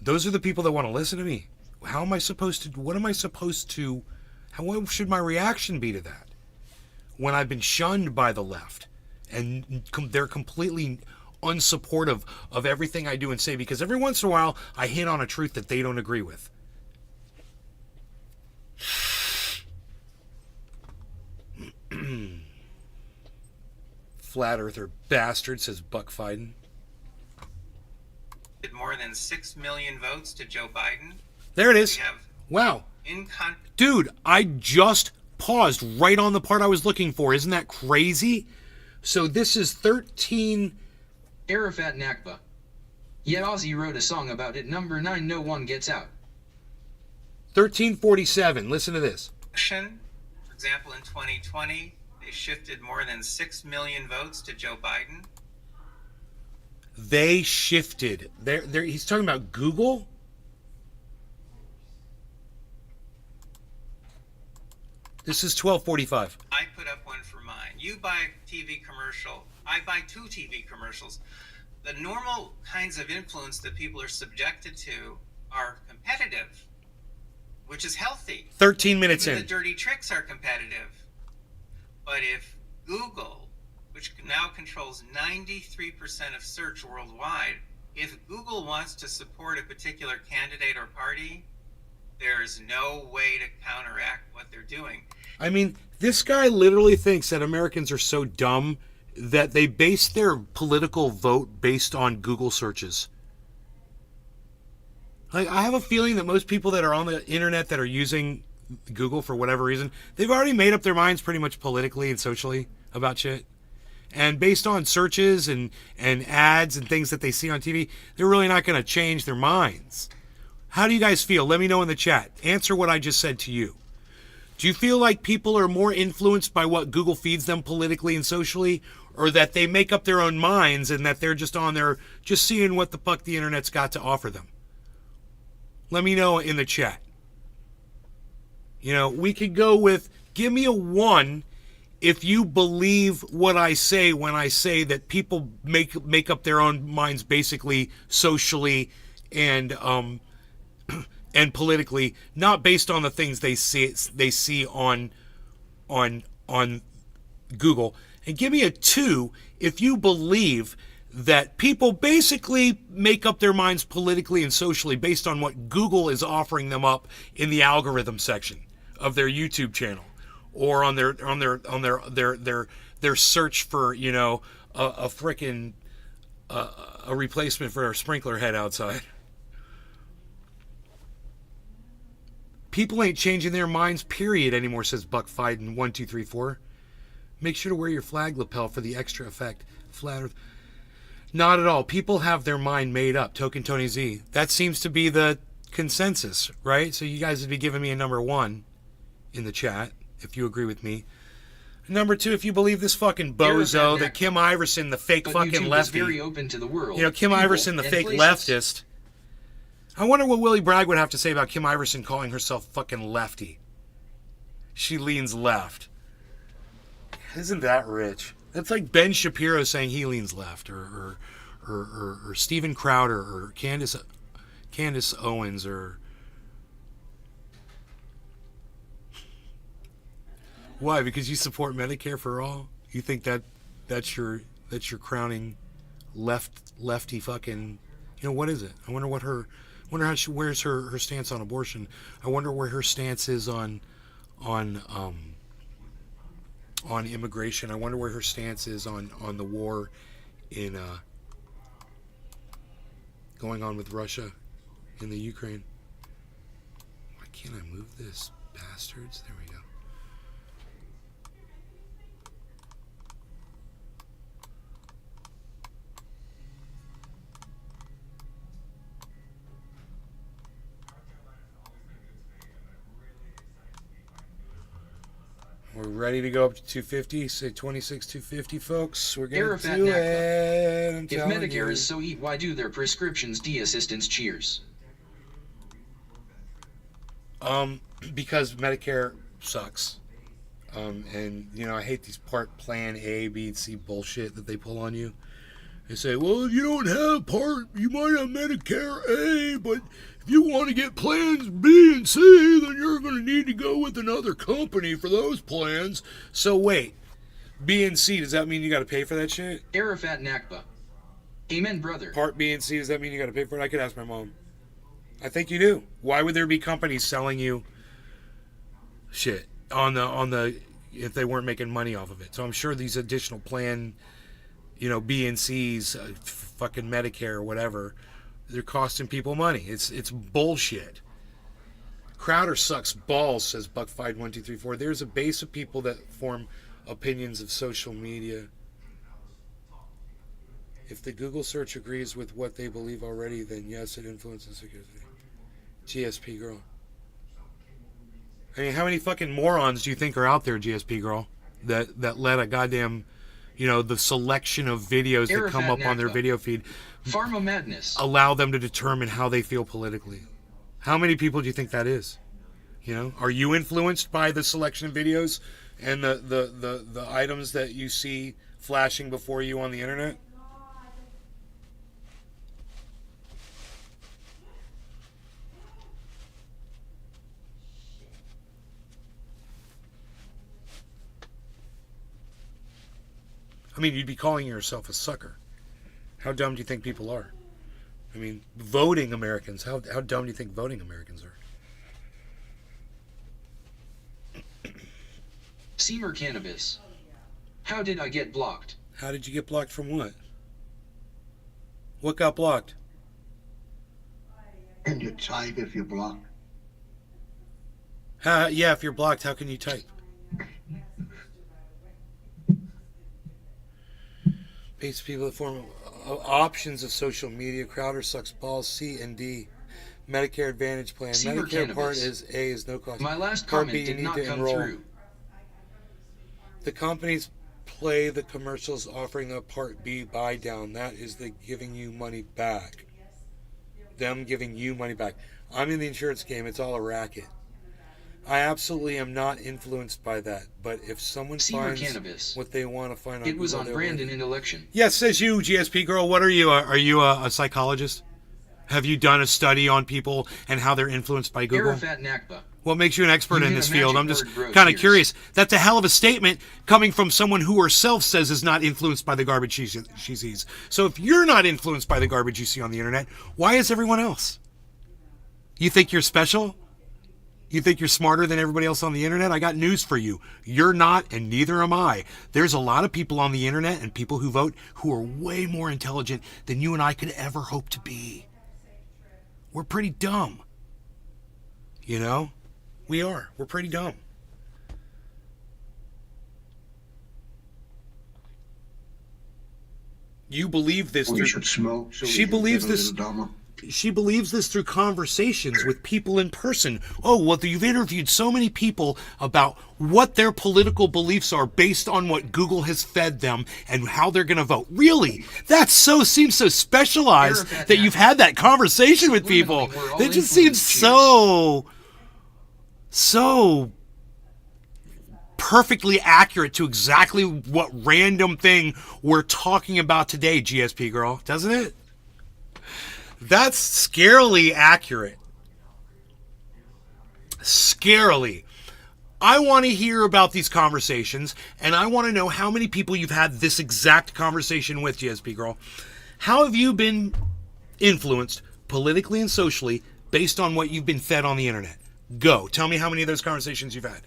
Those are the people that want to listen to me. How am I supposed to? What am I supposed to? What should my reaction be to that? When I've been shunned by the left, and they're completely unsupportive of everything I do and say, because every once in a while I hit on a truth that they don't agree with. Flat earther bastard, says Buck Fiden. More than 6 million votes to Joe Biden. There it is. We have Wow. Dude, I just paused right on the part I was looking for. Isn't that crazy? So this is 13... Arafat Nakba. Yet Ozzy wrote a song about it. Number 9, No One Gets Out. 1347. Listen to this. For example, in 2020, they shifted more than 6 million votes to Joe Biden. They shifted. He's talking about Google. This is 12:45. I put up one for mine. You buy TV commercial. I buy 2 TV commercials. The normal kinds of influence that people are subjected to are competitive, which is healthy. 13 minutes Even in. the dirty tricks are competitive. But if Google, which now controls 93% of search worldwide, if Google wants to support a particular candidate or party, there's no way to counteract what they're doing. I mean, this guy literally thinks that Americans are so dumb that they base their political vote based on Google searches. Like, I have a feeling that most people that are on the internet that are using Google for whatever reason, they've already made up their minds pretty much politically and socially about shit. And based on searches and ads and things that they see on TV, they're really not going to change their minds. How do you guys feel? Let me know in the chat. Answer what I just said to you. Do you feel like people are more influenced by what Google feeds them politically and socially, or that they make up their own minds and that they're just on there just seeing what the fuck the internet's got to offer them? Let me know in the chat. You know, we could go with, give me a 1 if you believe what I say when I say that people make up their own minds basically socially and politically, not based on the things they see on Google. And give me a 2 if you believe that people basically make up their minds politically and socially based on what Google is offering them up in the algorithm section of their YouTube channel, or on their search for, you know, a frickin' a replacement for a sprinkler head outside. People ain't changing their minds, period, anymore, says Buck Fiden 1234. Make sure to wear your flag lapel for the extra effect. Flat Earth. Not at all. People have their mind made up. Token Tony Z. That seems to be the consensus, right? So you guys would be giving me a number 1 in the chat, if you agree with me. Number 2, if you believe this fucking bozo that Kim Iverson, the fake But fucking YouTube is lefty, very open to the world. you know, Kim people, Iverson, the and fake places. leftist. I wonder what Willie Bragg would have to say about Kim Iverson calling herself fucking lefty. She leans left. Isn't that rich? That's like Ben Shapiro saying he leans left, or Steven Crowder, or Candace Owens, or why? Because you support Medicare for all? You think that's your crowning lefty fucking, you know, what is it? I wonder how she wears her stance on abortion. I wonder where her stance is on immigration. I wonder where her stance is on the war in going on with Russia in the Ukraine. Why can't I move this, bastards? There we go. We're ready to go up to 250. Say 26,250, folks. We're going to do it. I'm If telling Medicare you. is so eat, why do their prescriptions de-assistance? Cheers. Because Medicare sucks. And, you know, I hate these part plan A, B, and C bullshit that they pull on you. They say, well, if you don't have part, you might have Medicare A, but if you want to get plans B and C, then you're going to need to go with another company for those plans. So wait, B and C, does that mean you got to pay for that shit? Arafat Nakba. Amen, brother. Part B and C, does that mean you got to pay for it? I could ask my mom. I think you do. Why would there be companies selling you shit on the if they weren't making money off of it? So I'm sure these additional plan, you know, B and C's, fucking Medicare or whatever, they're costing people money. It's bullshit. Crowder sucks balls, says Buckfied1234. There's a base of people that form opinions of social media. If the Google search agrees with what they believe already, then yes, it influences security. GSP girl. I mean, how many fucking morons do you think are out there, GSP girl, that let a goddamn, you know, the selection of videos that come Arafat up on their Nakba. video feed Pharma madness. allow them to determine how they feel politically. How many people do you think that is? You know, are you influenced by the selection of videos and the items that you see flashing before you on the internet? I mean, you'd be calling yourself a sucker. How dumb do you think people are? I mean, voting Americans, how dumb do you think voting Americans are? Seamer cannabis. How did I get blocked? How did you get blocked from what? What got blocked? And you type if you're blocked. Yeah, if you're blocked, how can you type? Base people that form options of social media. Crowder sucks balls. C and D. Medicare Advantage plan. Seamer Medicare cannabis. Part A is no cost. My last Part comment B, you did need not to come enroll. through. The companies play the commercials offering a Part B buy down. That is the giving you money back. Them giving you money back. I'm in the insurance game. It's all a racket. I absolutely am not influenced by that. But if someone Seamer finds cannabis. what they want to find on It was Google, on they'll Brandon win. in election. Yes, says you, GSP girl. What are you? Are you a psychologist? Have you done a study on people and how they're influenced by Google? Arafat Nakba. What makes you an expert You in hit this a field? magic I'm just word, bro, kind of cheers. curious. That's a hell of a statement coming from someone who herself says is not influenced by the garbage she sees. So if you're not influenced by the garbage you see on the internet, why is everyone else? You think you're special? You think you're smarter than everybody else on the internet? I got news for you. You're not, and neither am I. There's a lot of people on the internet and people who vote who are way more intelligent than you and I could ever hope to be. We're pretty dumb. You know? We are. We're pretty dumb. You believe this We through... should smoke. So She we can believes get a this... little dumber. She believes this through conversations with people in person. Oh, well, you've interviewed so many people about what their political beliefs are based on what Google has fed them and how they're going to vote. Really? That seems so specialized that you've had that conversation with people. Subliminally, we're all That just seems influenced, so perfectly accurate to exactly what random thing we're talking about today, GSP girl, doesn't it? That's scarily accurate. Scarily. I want to hear about these conversations, and I want to know how many people you've had this exact conversation with, GSP girl. How have you been influenced politically and socially based on what you've been fed on the internet? Go. Tell me how many of those conversations you've had.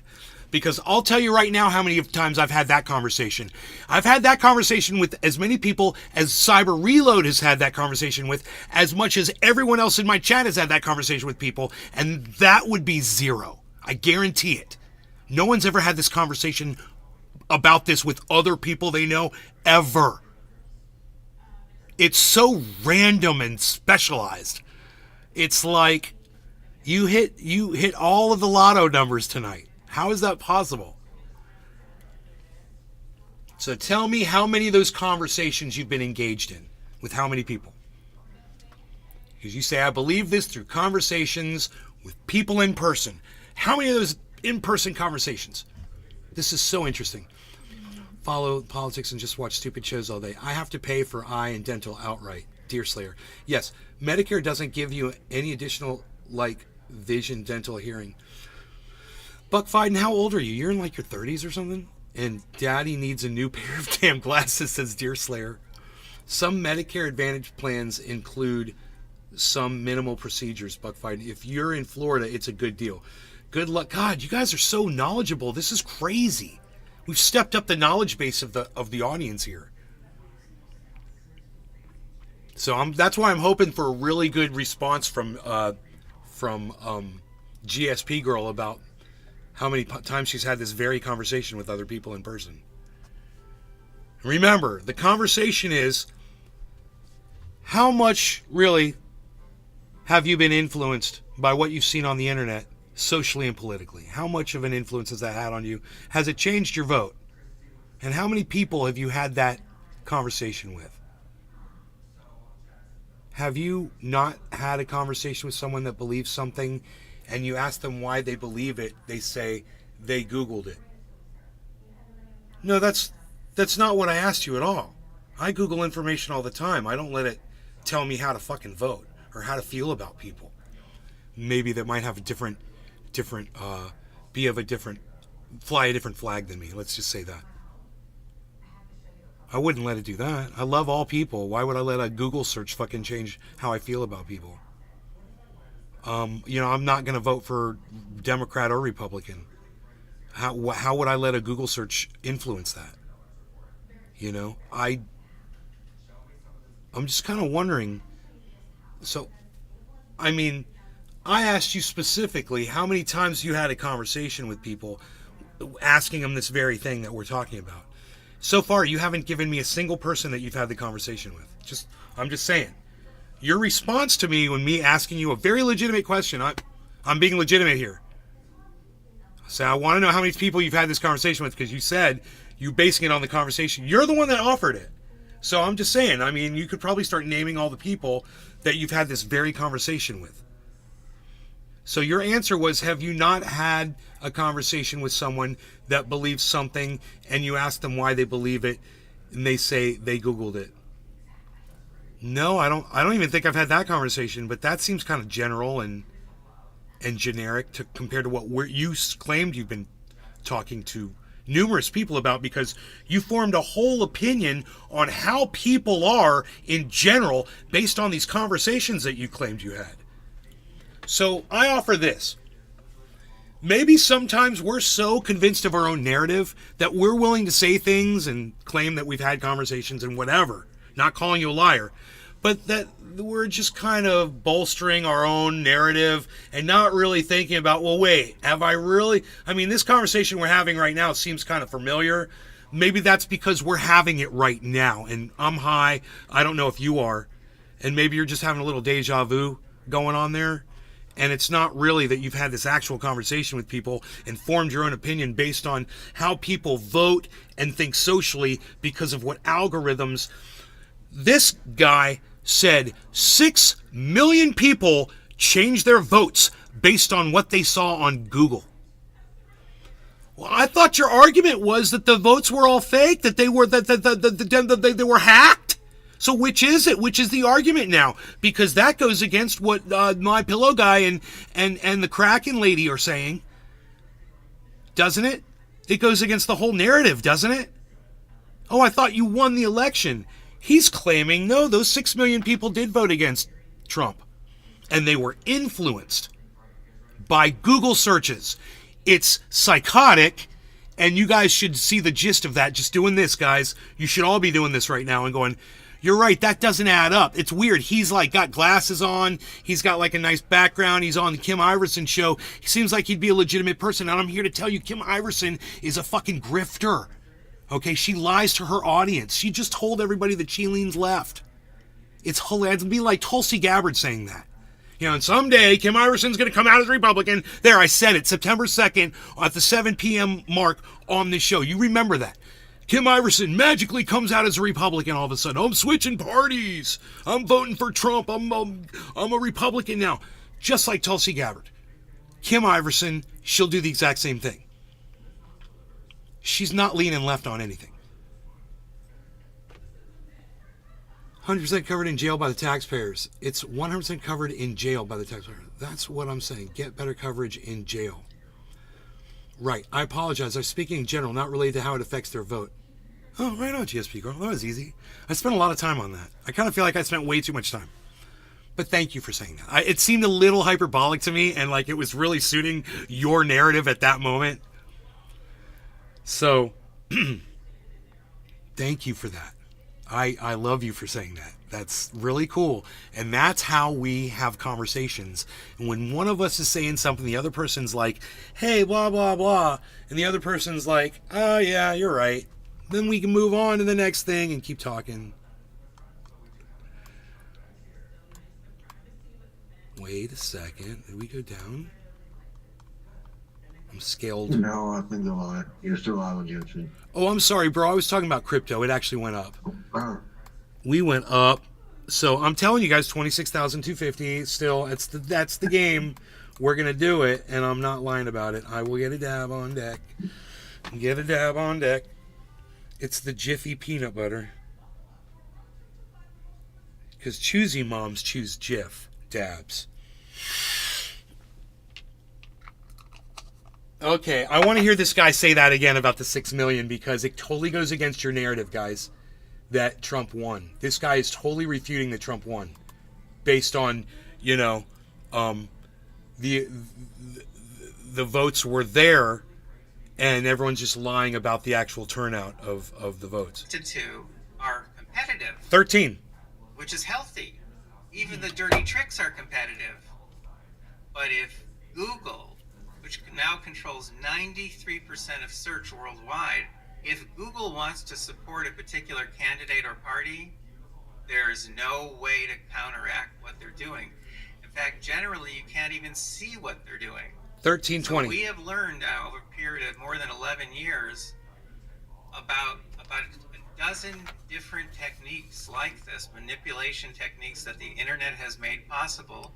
Because I'll tell you right now how many times I've had that conversation. I've had that conversation with as many people as Cyber Reload has had that conversation with, as much as everyone else in my chat has had that conversation with people, and that would be zero. I guarantee it. No one's ever had this conversation about this with other people they know, ever. It's so random and specialized. It's like you hit all of the lotto numbers tonight. How is that possible? So tell me how many of those conversations you've been engaged in with how many people. Because you say, I believe this through conversations with people in person. How many of those in-person conversations? This is so interesting. Follow politics and just watch stupid shows all day. I have to pay for eye and dental outright. Dear Slayer. Yes, Medicare doesn't give you any additional, like, vision, dental, hearing. Buck Fiden, how old are you? You're in like your 30s or something? And daddy needs a new pair of damn glasses, says Dear Slayer. Some Medicare Advantage plans include some minimal procedures, Buck Fiden. If you're in Florida, it's a good deal. Good luck. God, you guys are so knowledgeable. This is crazy. We've stepped up the knowledge base of the audience here. So that's why I'm hoping for a really good response from GSP girl about how many times she's had this very conversation with other people in person. Remember, the conversation is, how much really have you been influenced by what you've seen on the internet, socially and politically? How much of an influence has that had on you? Has it changed your vote? And how many people have you had that conversation with? Have you not had a conversation with someone that believes something and you ask them why they believe it? They say they Googled it. No, that's not what I asked you at all. I Google information all the time. I don't let it tell me how to fucking vote or how to feel about people. Maybe that might have a different, be of a different, fly a different flag than me. Let's just say that. I wouldn't let it do that. I love all people. Why would I let a Google search fucking change how I feel about people? I'm not going to vote for Democrat or Republican. How would I let a Google search influence that? I'm just kind of wondering. So, I mean, I asked you specifically how many times you had a conversation with people asking them this very thing that we're talking about. So far, you haven't given me a single person that you've had the conversation with. I'm just saying. Your response to me when me asking you a very legitimate question, I'm being legitimate here. So I want to know how many people you've had this conversation with, because you said you basing it on the conversation. You're the one that offered it. So I'm just saying, I mean, you could probably start naming all the people that you've had this very conversation with. So your answer was, have you not had a conversation with someone that believes something and you ask them why they believe it and they say they Googled it? No, I don't even think I've had that conversation, but that seems kind of general and generic compared to what you claimed you've been talking to numerous people about, because you formed a whole opinion on how people are in general based on these conversations that you claimed you had. So I offer this. Maybe sometimes we're so convinced of our own narrative that we're willing to say things and claim that we've had conversations and whatever, not calling you a liar, but that we're just kind of bolstering our own narrative and not really thinking about, well, wait, have I really? I mean, this conversation we're having right now seems kind of familiar. Maybe that's because we're having it right now and I'm high. I don't know if you are. And maybe you're just having a little deja vu going on there. And it's not really that you've had this actual conversation with people and formed your own opinion based on how people vote and think socially because of what algorithms. This guy said 6 million people changed their votes based on what they saw on Google. Well, I thought your argument was that the votes were all fake, that they were they were hacked. So which is it? Which is the argument now? Because that goes against what My Pillow guy and the Kraken lady are saying, doesn't it? It goes against the whole narrative, doesn't it? Oh, I thought you won the election. He's claiming, no, those 6 million people did vote against Trump. And they were influenced by Google searches. It's psychotic, and you guys should see the gist of that. Just doing this, guys. You should all be doing this right now and going, you're right, that doesn't add up. It's weird. He's like got glasses on. He's got like a nice background. He's on the Kim Iverson show. He seems like he'd be a legitimate person. And I'm here to tell you, Kim Iverson is a fucking grifter. Okay, she lies to her audience. She just told everybody that she leans left. It's hilarious. It'd be like Tulsi Gabbard saying that. And someday Kim Iverson's going to come out as a Republican. There, I said it. September 2nd at the 7 p.m. mark on this show. You remember that. Kim Iverson magically comes out as a Republican all of a sudden. I'm switching parties. I'm voting for Trump. I'm a Republican now. Just like Tulsi Gabbard. Kim Iverson, she'll do the exact same thing. She's not leaning left on anything. 100% covered in jail by the taxpayers. It's 100% covered in jail by the taxpayers. That's what I'm saying. Get better coverage in jail. Right. I apologize. I'm speaking in general, not related to how it affects their vote. Oh, right on, GSP girl. That was easy. I spent a lot of time on that. I kind of feel like I spent way too much time. But thank you for saying that. It seemed a little hyperbolic to me, and like it was really suiting your narrative at that moment. So, thank you for that. I love you for saying that. That's really cool. And that's how we have conversations. And when one of us is saying something, the other person's like, hey, blah, blah, blah. And the other person's like, oh, yeah, you're right. Then we can move on to the next thing and keep talking. Wait a second. Did we go down? I'm scaled. No, I think about it. You're still out of Jensen. Oh, I'm sorry, bro. I was talking about crypto. It actually went up. Oh. We went up. So I'm telling you guys, 26,250. Still, that's the game. We're gonna do it, and I'm not lying about it. I will get a dab on deck. Get a dab on deck. It's the Jiffy peanut butter. Because choosy moms choose Jif dabs. Okay, I want to hear this guy say that again about the 6 million because it totally goes against your narrative, guys, that Trump won. This guy is totally refuting that Trump won based on, you know, the votes were there and everyone's just lying about the actual turnout of the votes. To two are competitive, 13. which is healthy. Even the dirty tricks are competitive. But if Google, which now controls 93% of search worldwide, if Google wants to support a particular candidate or party, there is no way to counteract what they're doing. In fact, generally, you can't even see what they're doing. 1320. So we have learned now over a period of more than 11 years about a dozen different techniques like this, manipulation techniques that the internet has made possible.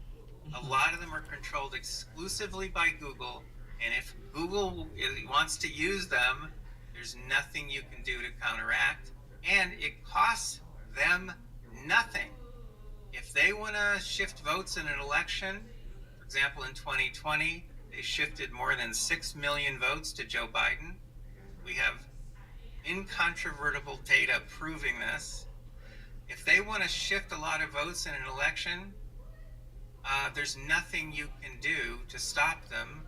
A lot of them are controlled exclusively by Google, and if Google wants to use them, there's nothing you can do to counteract, and it costs them nothing. If they want to shift votes in an election, for example, in 2020, they shifted more than 6 million votes to Joe Biden. We have incontrovertible data proving this. If they want to shift a lot of votes in an election, there's nothing you can do to stop them.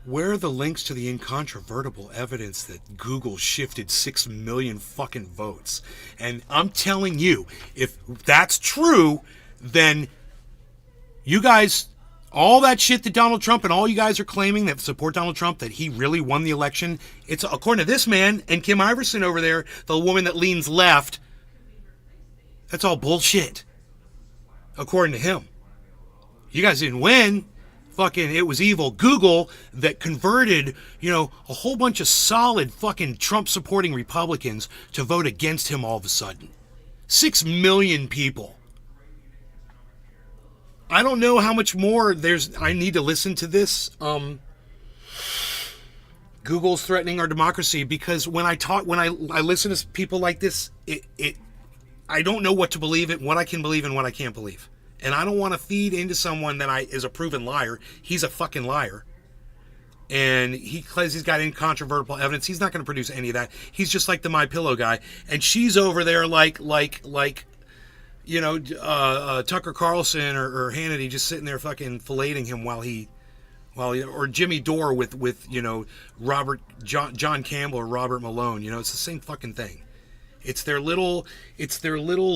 Where are the links to the incontrovertible evidence that Google shifted 6 million fucking votes? And I'm telling you, if that's true, then you guys, all that shit that Donald Trump and all you guys are claiming that support Donald Trump, that he really won the election, it's according to this man and Kim Iverson over there, the woman that leans left, that's all bullshit. According to him. You guys didn't win. Fucking, it was evil Google that converted, you know, a whole bunch of solid fucking Trump supporting Republicans to vote against him all of a sudden. 6 million people. I don't know how much more I need to listen to this. Google's threatening our democracy because when I listen to people like this, I don't know what to believe in, what I can believe and what I can't believe. And I don't want to feed into someone that is a proven liar. He's a fucking liar. And he claims he's got incontrovertible evidence. He's not going to produce any of that. He's just like the MyPillow guy. And she's over there like you know, Tucker Carlson or Hannity just sitting there fucking filleting him while he or Jimmy Dore with you know, John Campbell or Robert Malone. You know, it's the same fucking thing. It's their little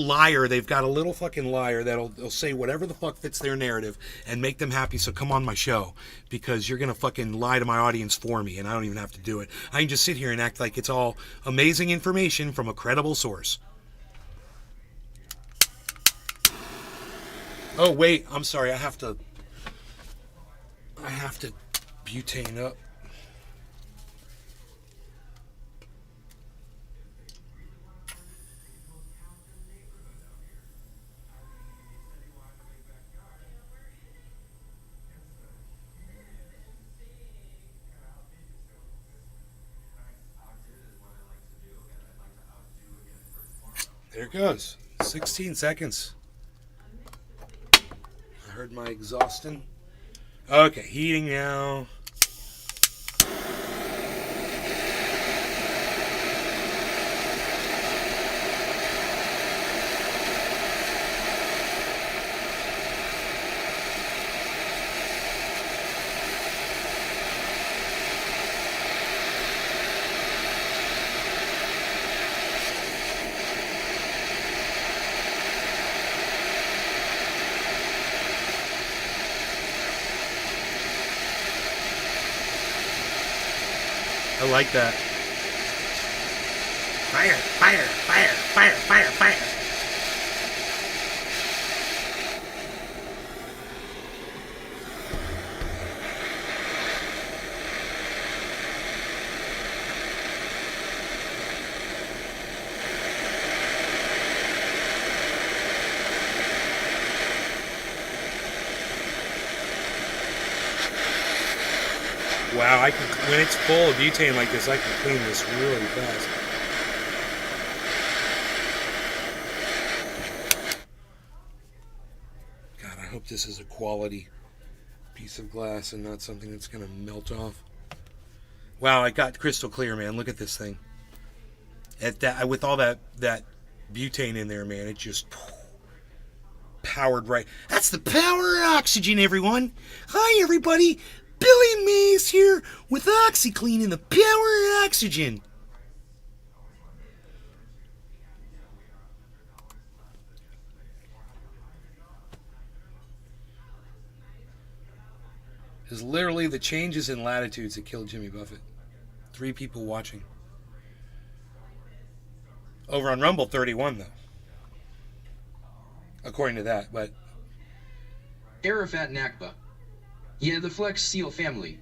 liar. They've got a little fucking liar they'll say whatever the fuck fits their narrative and make them happy. So come on my show because you're gonna fucking lie to my audience for me, and I don't even have to do it. I can just sit here and act like it's all amazing information from a credible source. Oh wait, I'm sorry. I have to butane up. There it goes. 16 seconds. I heard my exhausting. Okay, heating now. I like that. Fire, fire, fire, fire, fire, fire. Wow, I can, when it's full of butane like this, I can clean this really fast. God, I hope this is a quality piece of glass and not something that's going to melt off. Wow, I got crystal clear, man. Look at this thing. At that, with all that butane in there, man, it just powered right. That's the power of oxygen, everyone. Hi, everybody. Billy Mays here with OxyClean and the power of oxygen. It's literally the changes in latitudes that killed Jimmy Buffett. 3 people watching. Over on Rumble, 31 though. According to that, but Arafat Nakba. Yeah, the Flex Seal family.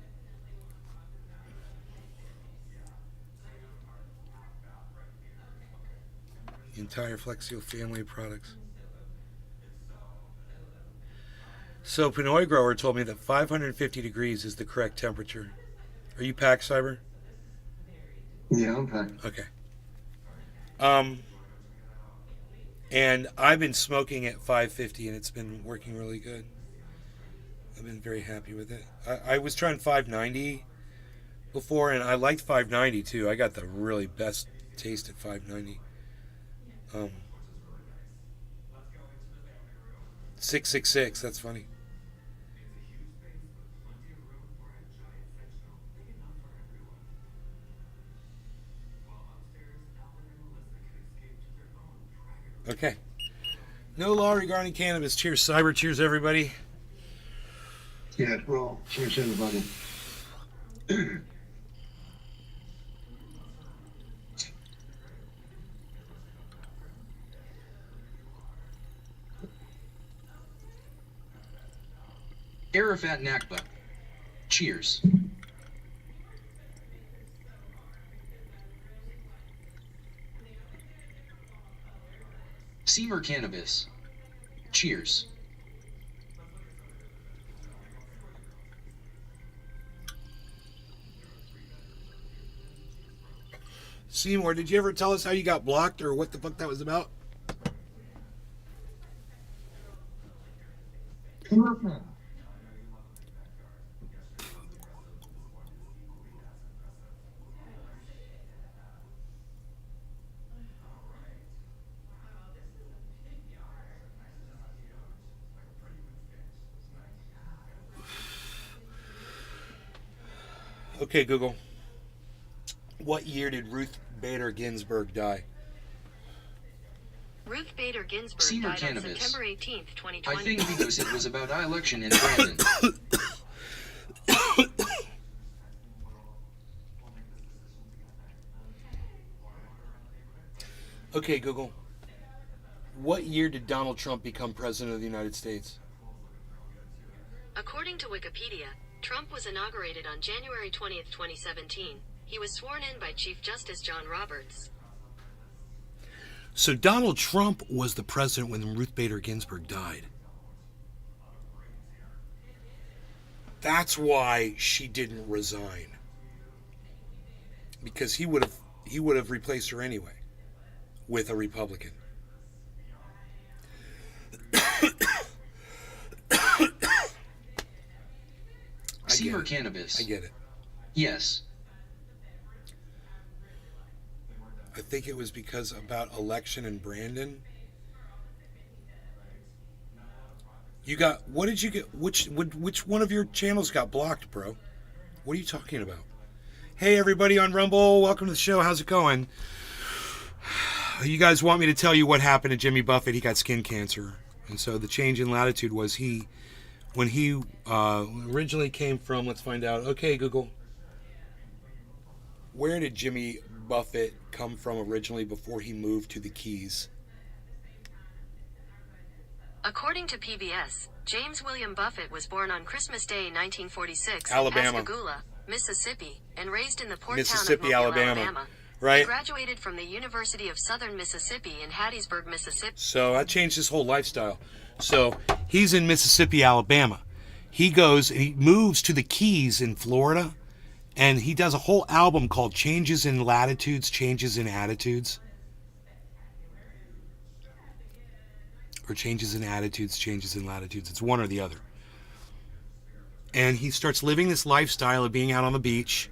the entire Flex Seal family of products. So Pinoy Grower told me that 550 degrees is the correct temperature. Are you packed, Cyber? Yeah, I'm packed. Okay. And I've been smoking at 550 and it's been working really good. I've been very happy with it. I was trying 590 before and I liked 590 too. I got the really best taste at 590. 666, that's funny. Okay. No law regarding cannabis. Cheers, Cyber. Cheers, everybody. Yeah, bro. Cheers, everybody. Arafat Nakba. Cheers. Seamer Cannabis. Cheers. Seymour, did you ever tell us how you got blocked or what the fuck that was about? Okay, Google. What year did Ruth Bader Ginsburg die? Ruth Bader Ginsburg Seamer died on Cannabis. September 18th, 2020. I think because it was about our election in Brandon. Okay, Google. What year did Donald Trump become president of the United States? According to Wikipedia, Trump was inaugurated on January 20th, 2017. He was sworn in by Chief Justice John Roberts. So Donald Trump was the president when Ruth Bader Ginsburg died. That's why she didn't resign. Because he would have replaced her anyway with a Republican. Seamer Cannabis. I get it. Yes. I think it was because about election in Brandon. You got, what did you get? Which one of your channels got blocked, bro? What are you talking about? Hey, everybody on Rumble, welcome to the show. How's it going? You guys want me to tell you what happened to Jimmy Buffett? He got skin cancer. And so the change in latitude was when he originally came from, let's find out. Okay, Google. Where did Jimmy Buffett come from originally before he moved to the Keys? According to PBS, James William Buffett was born on Christmas Day 1946 Alabama. in Pascagoula, Mississippi, and raised in the port Mississippi, town of Mobile, Alabama. He Right. Right? graduated from the University of Southern Mississippi in Hattiesburg, Mississippi. So that changed his whole lifestyle. So he's in Mississippi, Alabama. He goes and he moves to the Keys in Florida, And he does a whole album called Changes in Latitudes, Changes in Attitudes. Or Changes in Attitudes, Changes in Latitudes. It's one or the other. And he starts living this lifestyle of being out on the beach.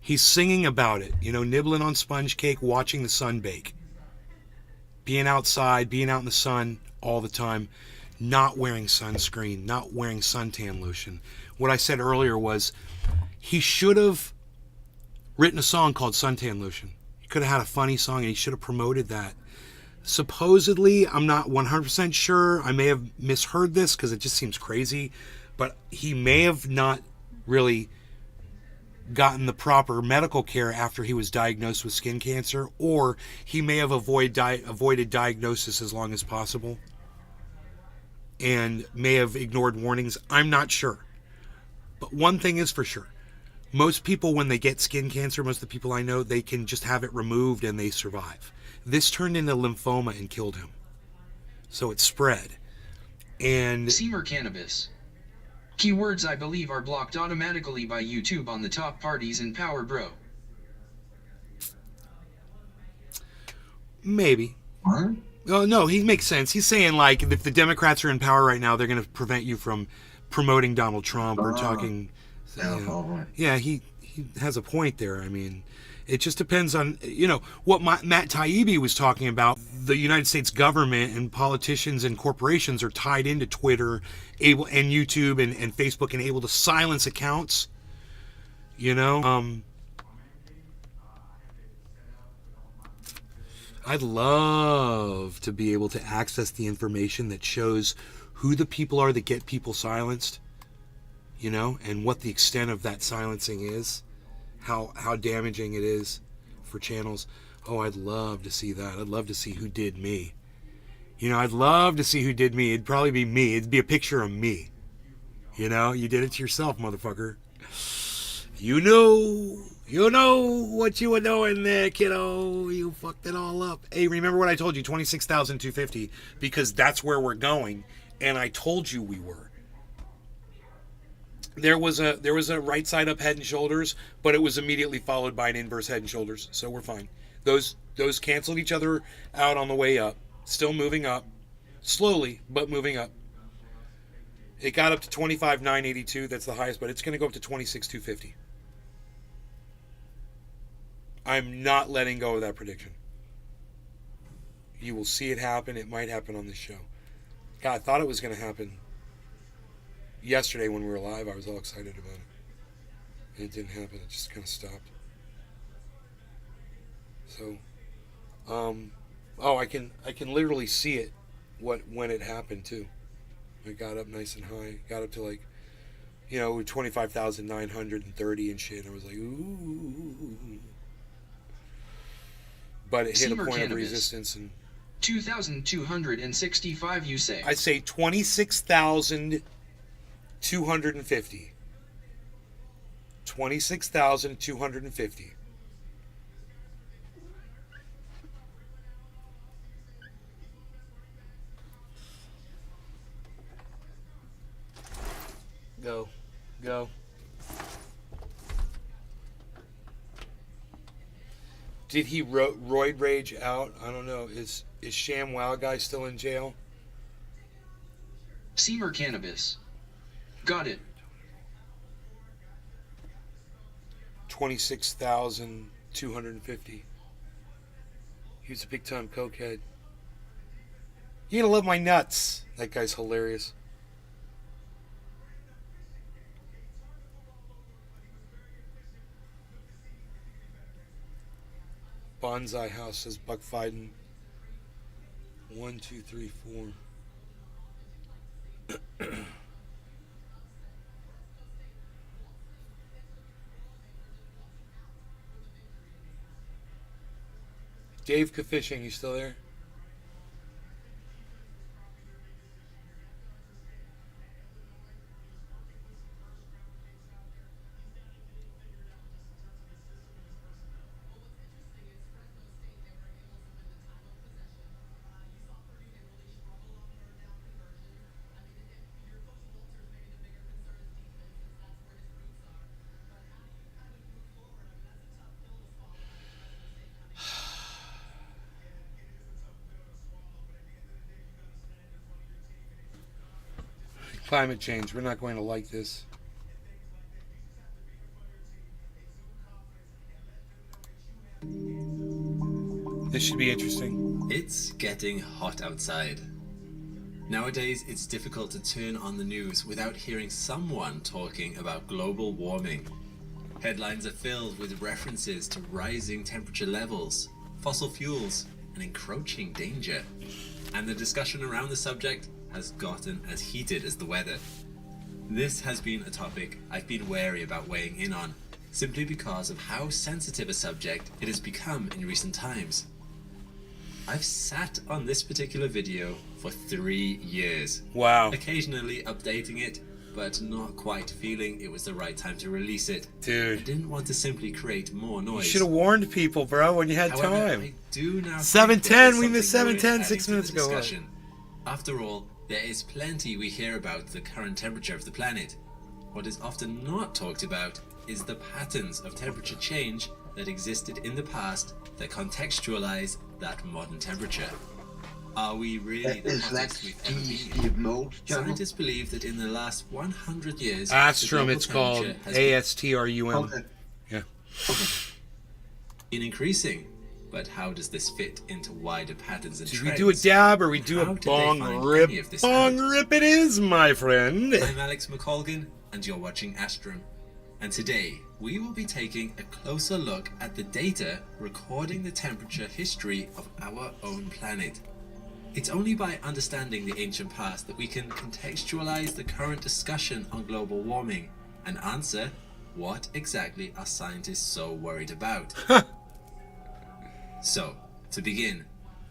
He's singing about it, you know, nibbling on sponge cake, watching the sun bake. Being outside, being out in the sun all the time. Not wearing sunscreen, not wearing suntan lotion. What I said earlier was he should have written a song called Suntan Lotion. He could have had a funny song and he should have promoted that. Supposedly, I'm not 100% sure. I may have misheard this because it just seems crazy. But he may have not really gotten the proper medical care after he was diagnosed with skin cancer, or he may have avoided diagnosis as long as possible and may have ignored warnings. I'm not sure. But one thing is for sure. Most people, when they get skin cancer, most of the people I know, they can just have it removed and they survive. This turned into lymphoma and killed him. So it spread. And Seymour Cannabis. Keywords I believe are blocked automatically by YouTube on the top parties in Power Bro. maybe. What? Oh, no, he makes sense. He's saying, like, if the Democrats are in power right now, they're going to prevent you from promoting Donald Trump or talking. Yeah, he has a point there. I mean, it just depends on, you know, what Matt Taibbi was talking about. The United States government and politicians and corporations are tied into Twitter and YouTube and Facebook and able to silence accounts, you know. I'd love to be able to access the information that shows who the people are that get people silenced, you know, and what the extent of that silencing is, how damaging it is for channels. Oh, I'd love to see that. I'd love to see who did me. You know, I'd love to see who did me. It'd probably be me. It'd be a picture of me. You know, you did it to yourself, motherfucker. You know what you were doing there, kiddo. You fucked it all up. Hey, remember what I told you, 26,250, because that's where we're going, and I told you we were. There was a right side up Head and Shoulders, but it was immediately followed by an inverse Head and Shoulders, so we're fine. Those canceled each other out on the way up. Still moving up, slowly, but moving up. It got up to 25,982. That's the highest, but it's going to go up to 26,250. I'm not letting go of that prediction. You will see it happen. It might happen on this show. God, I thought it was going to happen yesterday when we were live. I was all excited about it. And it didn't happen. It just kind of stopped. So, I can literally see it when it happened too. It got up nice and high. Got up to, like, you know, 25,930 and shit. I was like, ooh. But it hit Seymour a point Cannabis. of resistance, and 2,265, you say? I say 26,250. 26,250. Go. Did he roid rage out? I don't know. Is Sham Wow guy still in jail? Seymour Cannabis. Got it. 26,250. He was a big time cokehead. You're gonna love my nuts. That guy's hilarious. Bonsai House says Buck Fiden. 1, 2, 3, 4. Dave Fishing, you still there? Climate change. We're not going to like this. This should be interesting. It's getting hot outside. Nowadays, it's difficult to turn on the news without hearing someone talking about global warming. Headlines are filled with references to rising temperature levels, fossil fuels, and encroaching danger. And the discussion around the subject has gotten as heated as the weather. This has been a topic I've been wary about weighing in on, simply because of how sensitive a subject it has become in recent times. I've sat on this particular video for 3 years. Wow. Occasionally updating it, but not quite feeling it was the right time to release it. Dude. I didn't want to simply create more noise. You should have warned people, bro, when you had However, time. I do now 7:10, we missed something worth 7:10 adding 6 to the minutes ago. discussion. After all, there is plenty we hear about the current temperature of the planet. What is often not talked about is the patterns of temperature change that existed in the past that contextualize that modern temperature. Are we really the Is that hottest we've ever Steve been? Mold channel? Scientists believe that in the last 100 years, the Astrum, global it's called temperature has been ASTRUM. Okay. Yeah. increasing. But how does this fit into wider patterns and Do we trends? do a dab or we do How a did they bong find rip? any of this Bong out? rip it is, my friend. I'm Alex McColgan, and you're watching Astrum. And today, we will be taking a closer look at the data recording the temperature history of our own planet. It's only by understanding the ancient past that we can contextualize the current discussion on global warming and answer what exactly are scientists so worried about. So, to begin,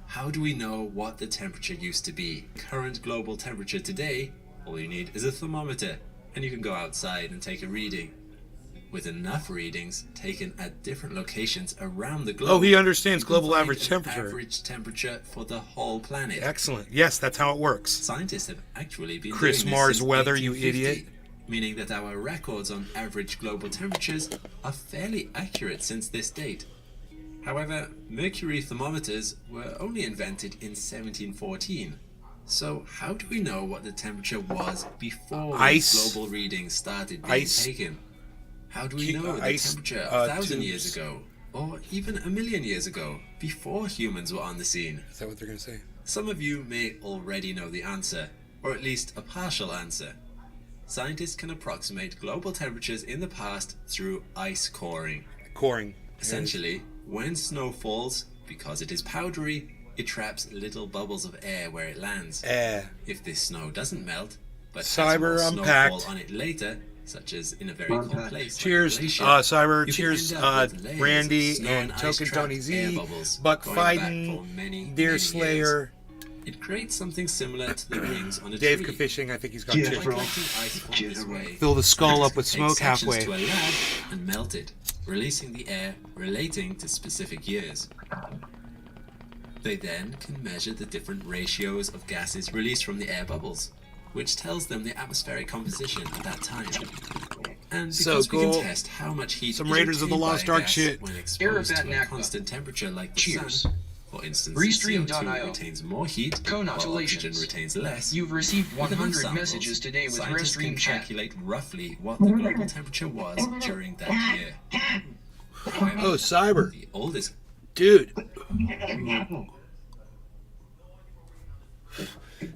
how do we know what the temperature used to be? Current global temperature today, all you need is a thermometer, and you can go outside and take a reading. With enough readings taken at different locations around the globe. Oh, he understands you can global find average an temperature. Average temperature for the whole planet. Excellent. Yes, that's how it works. Scientists have actually been Chris doing this Mars since weather, you 1850, idiot. meaning that our records on average global temperatures are fairly accurate since this date. However, mercury thermometers were only invented in 1714. So how do we know what the temperature was before Ice. global readings started being Ice. taken? How do we know the Ice, temperature 1,000 tubes. years ago, or even 1,000,000 years ago, before humans were on the scene? Is that what they're going to say? Some of you may already know the answer, or at least a partial answer. Scientists can approximate global temperatures in the past through ice coring. Coring. Essentially, when snow falls, because it is powdery, it traps little bubbles of air where it lands. If this snow doesn't melt, but Cyber has more unpacked. snowfall on it later, such as in a very cold Unpacked. place. like Cheers, a glacier, Cyber. you can Cheers, end up with layers of Randy snow and ice Token trapped Tony air Z, bubbles Buck going back Fiden, for many, Deer many Slayer, years. It creates something similar to the rings on a Dave tree. Fishing. I think he's got Yeah, two. By bro. collecting ice from this way, Fill the skull up with scientists smoke can take sections halfway. to a lab and melt it, releasing the air relating to specific years. They then can measure the different ratios of gases released from the air bubbles, which tells them the atmospheric composition at that time. And So because we cool. can test how much heat Some is Raiders of the retained by Lost a Ark gas shit. when Air of exposed that to a NACPA. constant temperature like the Cheers. sun. For instance, Restream.io. CO2 retains more heat, while Congratulations. oxygen retains less. You've received With enough 100 samples, messages today with scientists can Restream Chat. calculate roughly what the global temperature was during that year. However, Oh, Cyber. the oldest Dude.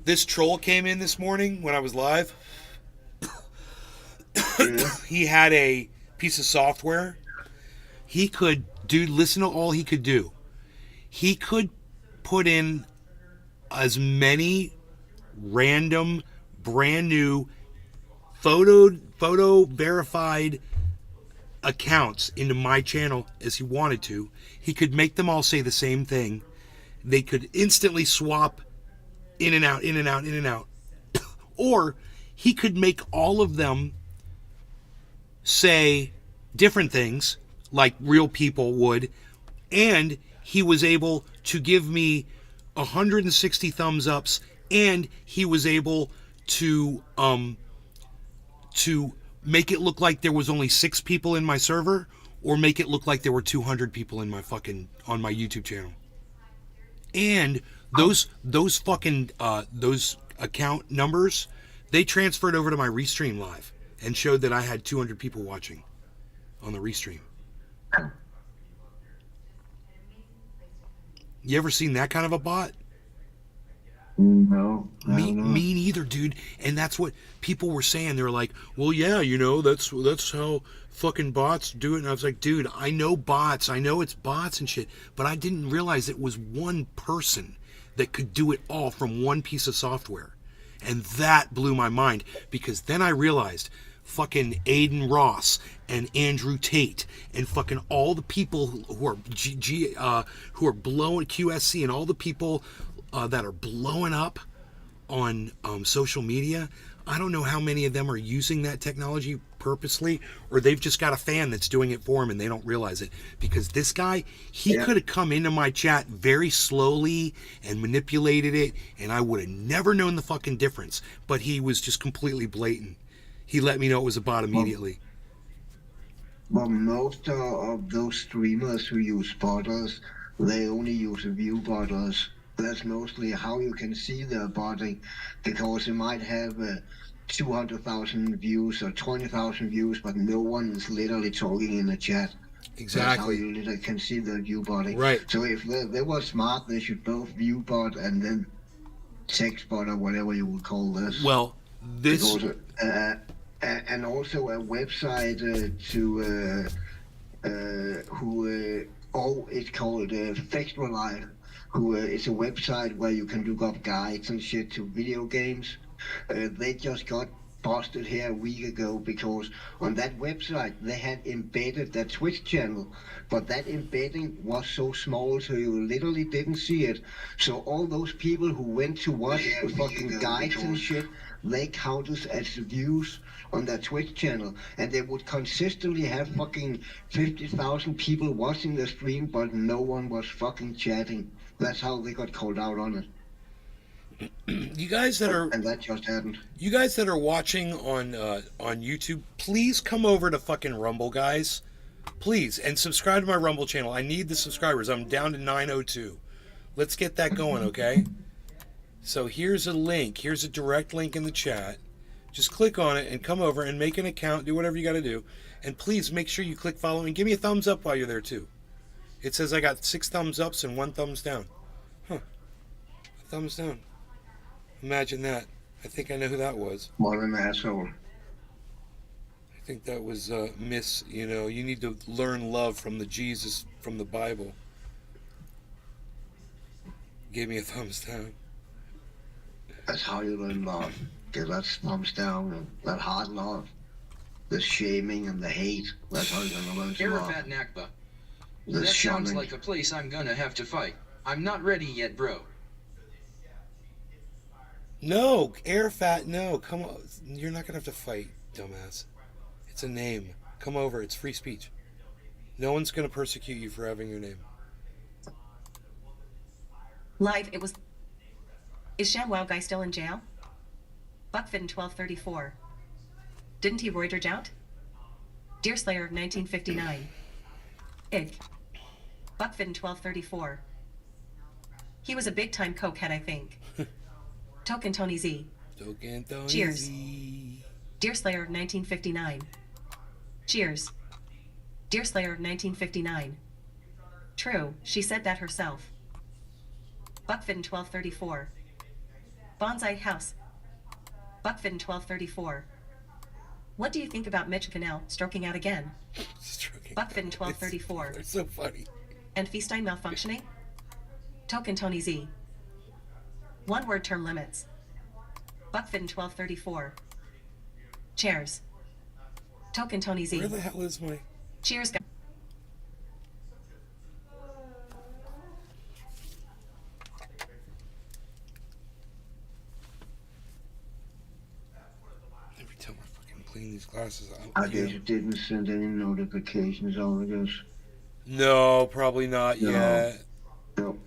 This troll came in this morning when I was live. He had a piece of software. He could listen to all he could do. He could put in as many random, brand new, photo verified accounts into my channel as he wanted to. He could make them all say the same thing. They could instantly swap in and out, in and out, in and out. Or he could make all of them say different things like real people would, and he was able to give me 160 thumbs ups, and he was able to make it look like there was only 6 people in my server, or make it look like there were 200 people in my on my YouTube channel. And those account numbers, They transferred over to my Restream live and showed that I had 200 people watching on the Restream. You ever seen that kind of a bot? No, I Me don't know. neither, dude. And that's what people were saying. They were like, well, yeah, you know, that's how fucking bots do it. And I was like, dude, I know bots. I know it's bots and shit. But I didn't realize it was one person that could do it all from one piece of software. And that blew my mind, because then I realized fucking Aiden Ross and Andrew Tate and fucking all the people who are who are blowing QSC, and all the people that are blowing up on social media. I don't know how many of them are using that technology purposely, or they've just got a fan that's doing it for them and they don't realize it. Because this guy, he could have come into my chat very slowly and manipulated it, and I would have never known the fucking difference. But he was just completely blatant. He let me know it was a bot immediately. Well, most of those streamers who use botters, they only use view botters. That's mostly how you can see their botting, because you might have 200,000 views or 20,000 views, but no one is literally talking in the chat. Exactly. That's how you literally can see their view botting. Right. So if they were smart, they should both view bot and then text bot, or whatever you would call this. Well, this... Because, and also a website it's called Fextralife, who is a website where you can look up guides and shit to video games. They just got busted here a week ago because on that website they had embedded their Twitch channel, but that embedding was so small so you literally didn't see it. So all those people who went to watch the fucking guides and shit, they counted as views on their Twitch channel, and they would consistently have fucking 50,000 people watching the stream, but no one was fucking chatting. That's how they got called out on it. You guys that are, and that just happened. You guys that are watching on YouTube, please come over to fucking Rumble, guys. Please, and subscribe to my Rumble channel. I need the subscribers. I'm down to 902. Let's get that going, okay? So here's a link. Here's a direct link in the chat. Just click on it and come over and make an account. Do whatever you got to do. And please make sure you click follow and give me a thumbs up while you're there too. It says I got 6 thumbs ups and 1 thumbs down. Huh. A thumbs down. Imagine that. I think I know who that was. What an asshole. I think that was Miss, you know, you need to learn love from the Jesus from the Bible. Gave me a thumbs down. That's how you learn love. Get that thumbs down and that hard love. The shaming and the hate. That's how you're gonna learn to love. Arafat Nakba. The That sounds shunning. like a place I'm gonna have to fight. I'm not ready yet, bro. No, Arafat, no. Come on. You're not going to have to fight, dumbass. It's a name. Come over. It's free speech. No one's going to persecute you for having your name. Live, it was... Is ShamWow guy still in jail? Buckfin 1234. Didn't he Reuters out? Deerslayer 1959. Ig. Buckfin 1234. He was a big-time cokehead, I think. Token Tony Z. Token Tony Cheers. Z. Deerslayer 1959. Cheers. Deerslayer 1959. True, she said that herself. Buckfin 1234. Bonsai House. Buckfin 1234. What do you think about Mitch Cannell stroking out again? Buckfin 1234. It's so funny. And Feastine malfunctioning? Token Tony Z. One word term limits. Buckfin 1234. Chairs. Token Tony Z. Where the hell is my... Cheers, guys. Every time I fucking clean these glasses out. I guess you didn't send any notifications on, I guess. No, probably not yet. No.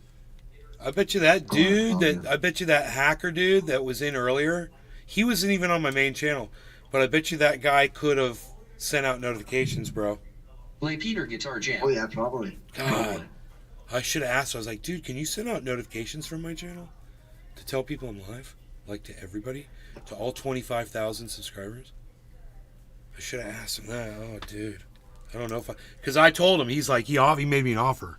I bet you that dude I bet you that hacker dude that was in earlier, he wasn't even on my main channel, but I bet you that guy could have sent out notifications, bro. Play Peter Guitar Jam. Oh yeah, probably. God, I should have asked. I was like, dude, can you send out notifications from my channel to tell people I'm live? Like to everybody? To all 25,000 subscribers? I should have asked him that. Oh, dude. I don't know if I... Because I told him, he's like, he made me an offer.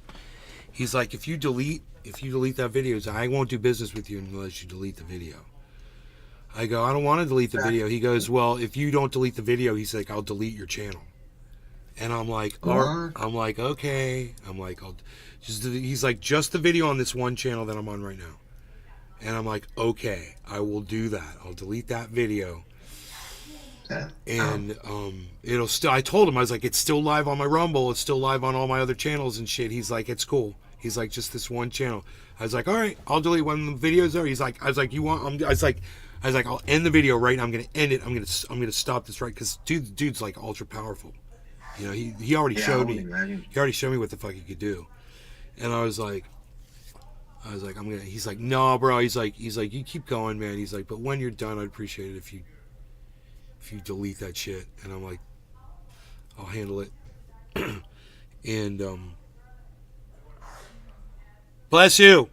He's like, if you delete that video, I won't do business with you unless you delete the video. I go, I don't want to delete the video. He goes, well, if you don't delete the video, he's like, I'll delete your channel. And I'm like, okay. I'm like, he's like, just the video on this one channel that I'm on right now. And I'm like, okay, I will do that. I'll delete that video. And it'll still, I told him, I was like, it's still live on my Rumble. It's still live on all my other channels and shit. He's like, it's cool. He's like, just this one channel. I was like, all right, I'll delete when the videos are. He's like, I was like, I'll end the video right now. I'm going to end it. I'm going to stop this right. Cause dude's like ultra powerful. You know, he already showed me. He already showed me what the fuck he could do. And I was like, he's like, no, bro. He's like, you keep going, man. He's like, but when you're done, I'd appreciate it if you delete that shit. And I'm like, I'll handle it. And, bless you.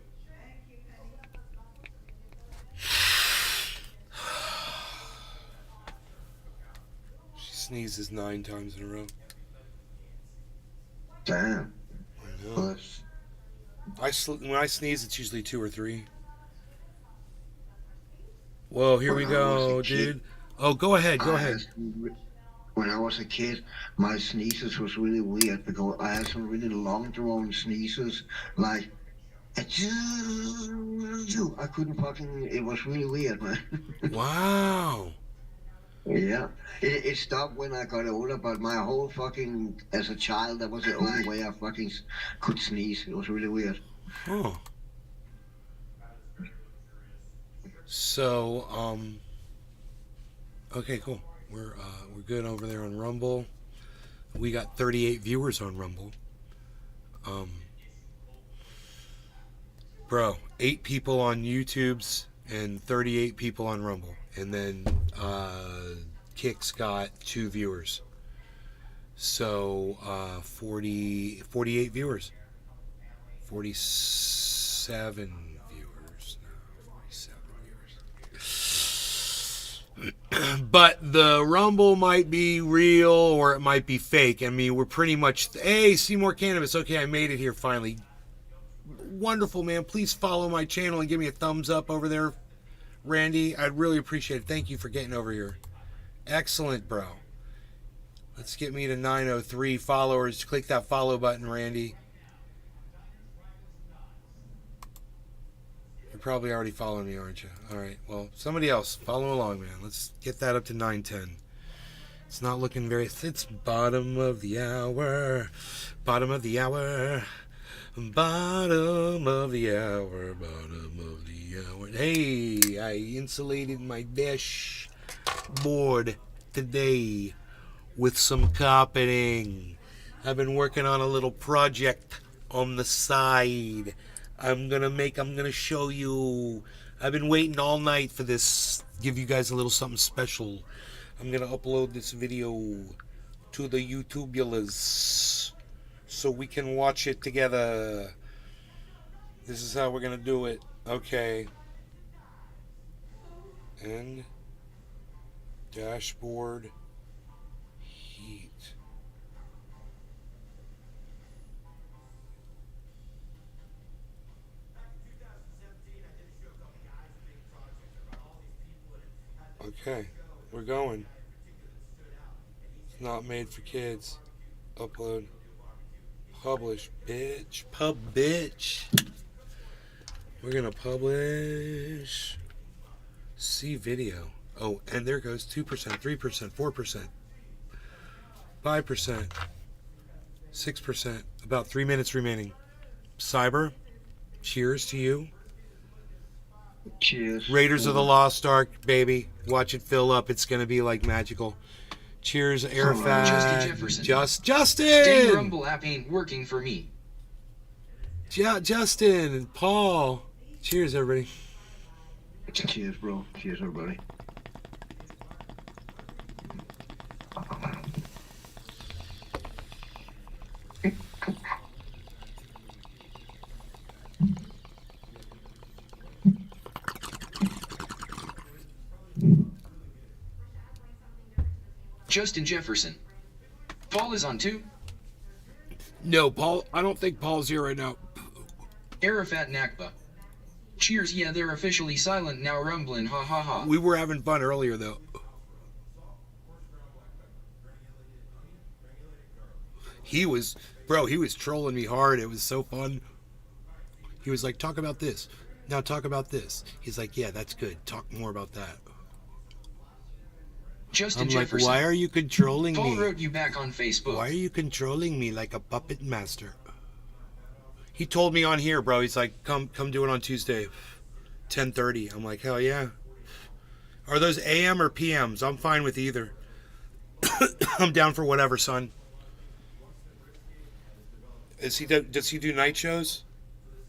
She sneezes 9 times in a row. Damn. I know. When I sneeze, it's usually 2 or 3. Whoa, here we go, dude. Oh, go ahead. When I was a kid, my sneezes was really weird because I had some really long drawn sneezes, like I couldn't fucking. It was really weird, man. Wow. Yeah, it stopped when I got older, but my whole fucking as a child, that was the only way I fucking could sneeze. It was really weird. Oh. So, okay, cool. We're good over there on Rumble. We got 38 viewers on Rumble. Bro, 8 people on YouTube's and 38 people on Rumble. And then Kick's got 2 viewers. So 48 viewers. 47 viewers. No, 47 viewers. But the Rumble might be real or it might be fake. I mean, we're pretty much... Hey, Seymour Cannabis. Okay, I made it here finally. Wonderful, man. Please follow my channel and give me a thumbs up over there, Randy. I'd really appreciate it. Thank you for getting over here. Excellent, bro. Let's get me to 903 followers. Click that follow button, Randy. You're probably already following me, aren't you? All right. Well, somebody else. Follow along, man. Let's get that up to 910. It's not looking very... It's bottom of the hour. Bottom of the hour. Bottom of the hour. Bottom of the hour. Hey, I insulated my dashboard today with some carpeting. I've been working on a little project on the side. I'm gonna show you. I've been waiting all night for this. Give you guys a little something special. I'm gonna upload this video to the YouTubulas so we can watch it together. This is how we're gonna do it. Okay. And dashboard heat. Okay, we're going. It's not made for kids. Upload. Publish, bitch. Bitch. We're gonna publish. See video. Oh, and there goes 2%, 3%, 4%, 5%, 6%. About 3 minutes remaining. Cyber, cheers to you. Cheers. Raiders of the Lost Ark, baby. Watch it fill up. It's gonna be like magical. Cheers, Arafat. Justin Jefferson. Justin! Dang Rumble app ain't working for me. Justin and Paul. Cheers, everybody. Cheers, bro. Cheers, everybody. Justin Jefferson. Paul is on too? No, Paul. I don't think Paul's here right now. Arafat Nakba. Cheers, yeah, they're officially silent now, rumbling, ha ha ha. We were having fun earlier, though. He was trolling me hard. It was so fun. He was like, talk about this. Now talk about this. He's like, yeah, that's good. Talk more about that. Justin I'm Jefferson. like, why are you controlling Paul me? wrote you back on Facebook. Why are you controlling me like a puppet master? He told me on here, bro. He's like, come do it on Tuesday, 10:30. I'm like, hell yeah. Are those AM or PMs? I'm fine with either. I'm down for whatever, son. Does he do night shows?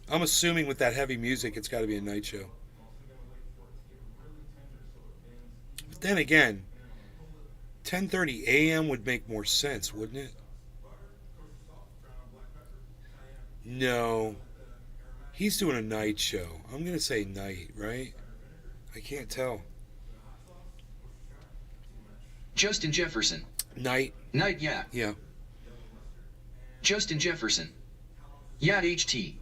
I'm assuming with that heavy music, it's got to be a night show. But then again, 10:30 a.m. would make more sense, wouldn't it? No. He's doing a night show. I'm going to say night, right? I can't tell. Justin Jefferson. Night. Night, yeah. Yeah. Justin Jefferson. Yat HT.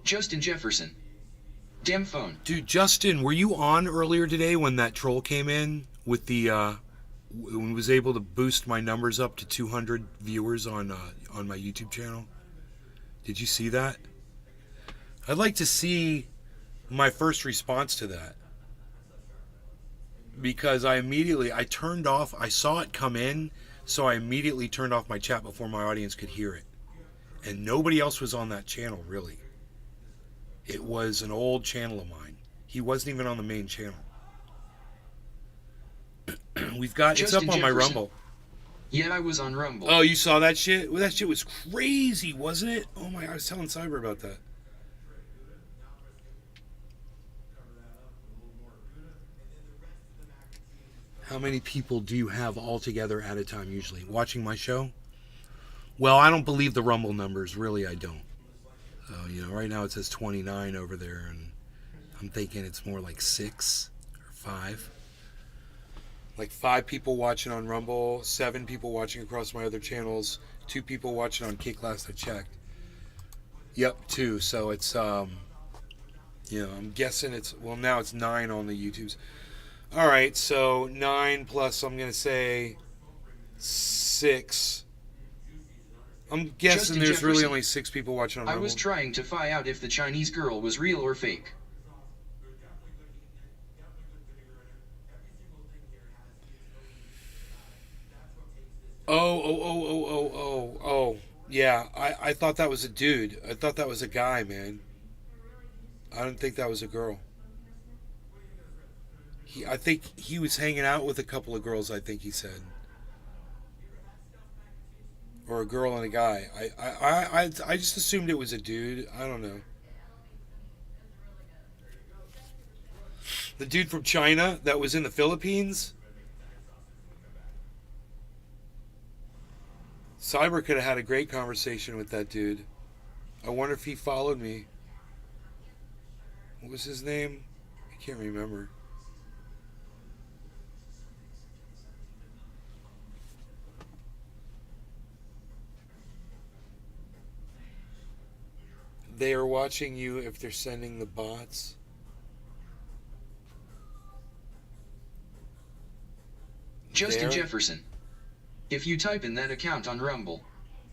Justin Jefferson. Damn phone. Dude, Justin, were you on earlier today when that troll came in with the when was able to boost my numbers up to 200 viewers on my YouTube channel? Did you see that? I'd like to see my first response to that. Because I turned off, I saw it come in, so I immediately turned off my chat before my audience could hear it. And nobody else was on that channel, really. It was an old channel of mine. He wasn't even on the main channel. It's up on my Rumble. Yeah, I was on Rumble. Oh, you saw that shit? Well, that shit was crazy, wasn't it? Oh my, I was telling Cyber about that. How many people do you have all together at a time usually? Watching my show? Well, I don't believe the Rumble numbers. Really, I don't. Right now it says 29 over there, and I'm thinking it's more like 6 or 5. Like 5 people watching on Rumble, 7 people watching across my other channels, 2 people watching on Kick last I checked. Yep, 2. So it's, I'm guessing now it's 9 on the YouTubes. All right, so 9 plus, I'm going to say 6. I'm guessing Justin there's Jefferson. really only 6 people watching on I Rumble. was trying to find out if the Chinese girl was real or fake. Oh. Yeah, I thought that was a dude. I thought that was a guy, man. I didn't think that was a girl. I think he was hanging out with a couple of girls, I think he said. Or a girl and a guy. I just assumed it was a dude. I don't know. The dude from China that was in the Philippines? Cyber could have had a great conversation with that dude. I wonder if he followed me. What was his name? I can't remember. They are watching you if they're sending the bots. Justin Jefferson. If you type in that account on Rumble,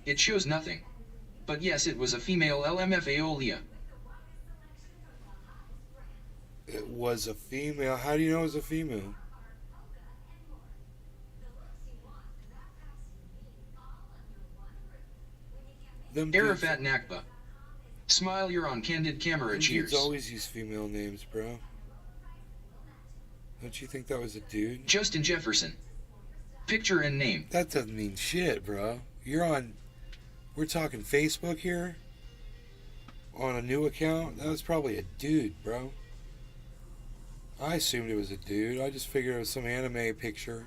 it shows nothing. But yes, it was a female LMFA Olia. It was a female. How do you know it was a female? Arafat Nakba. Smile, you're on candid camera, cheers. Dudes always use female names, bro. Don't you think that was a dude? Justin Jefferson. Picture and name. That doesn't mean shit, bro. We're talking Facebook here? On a new account? That was probably a dude, bro. I assumed it was a dude. I just figured it was some anime picture.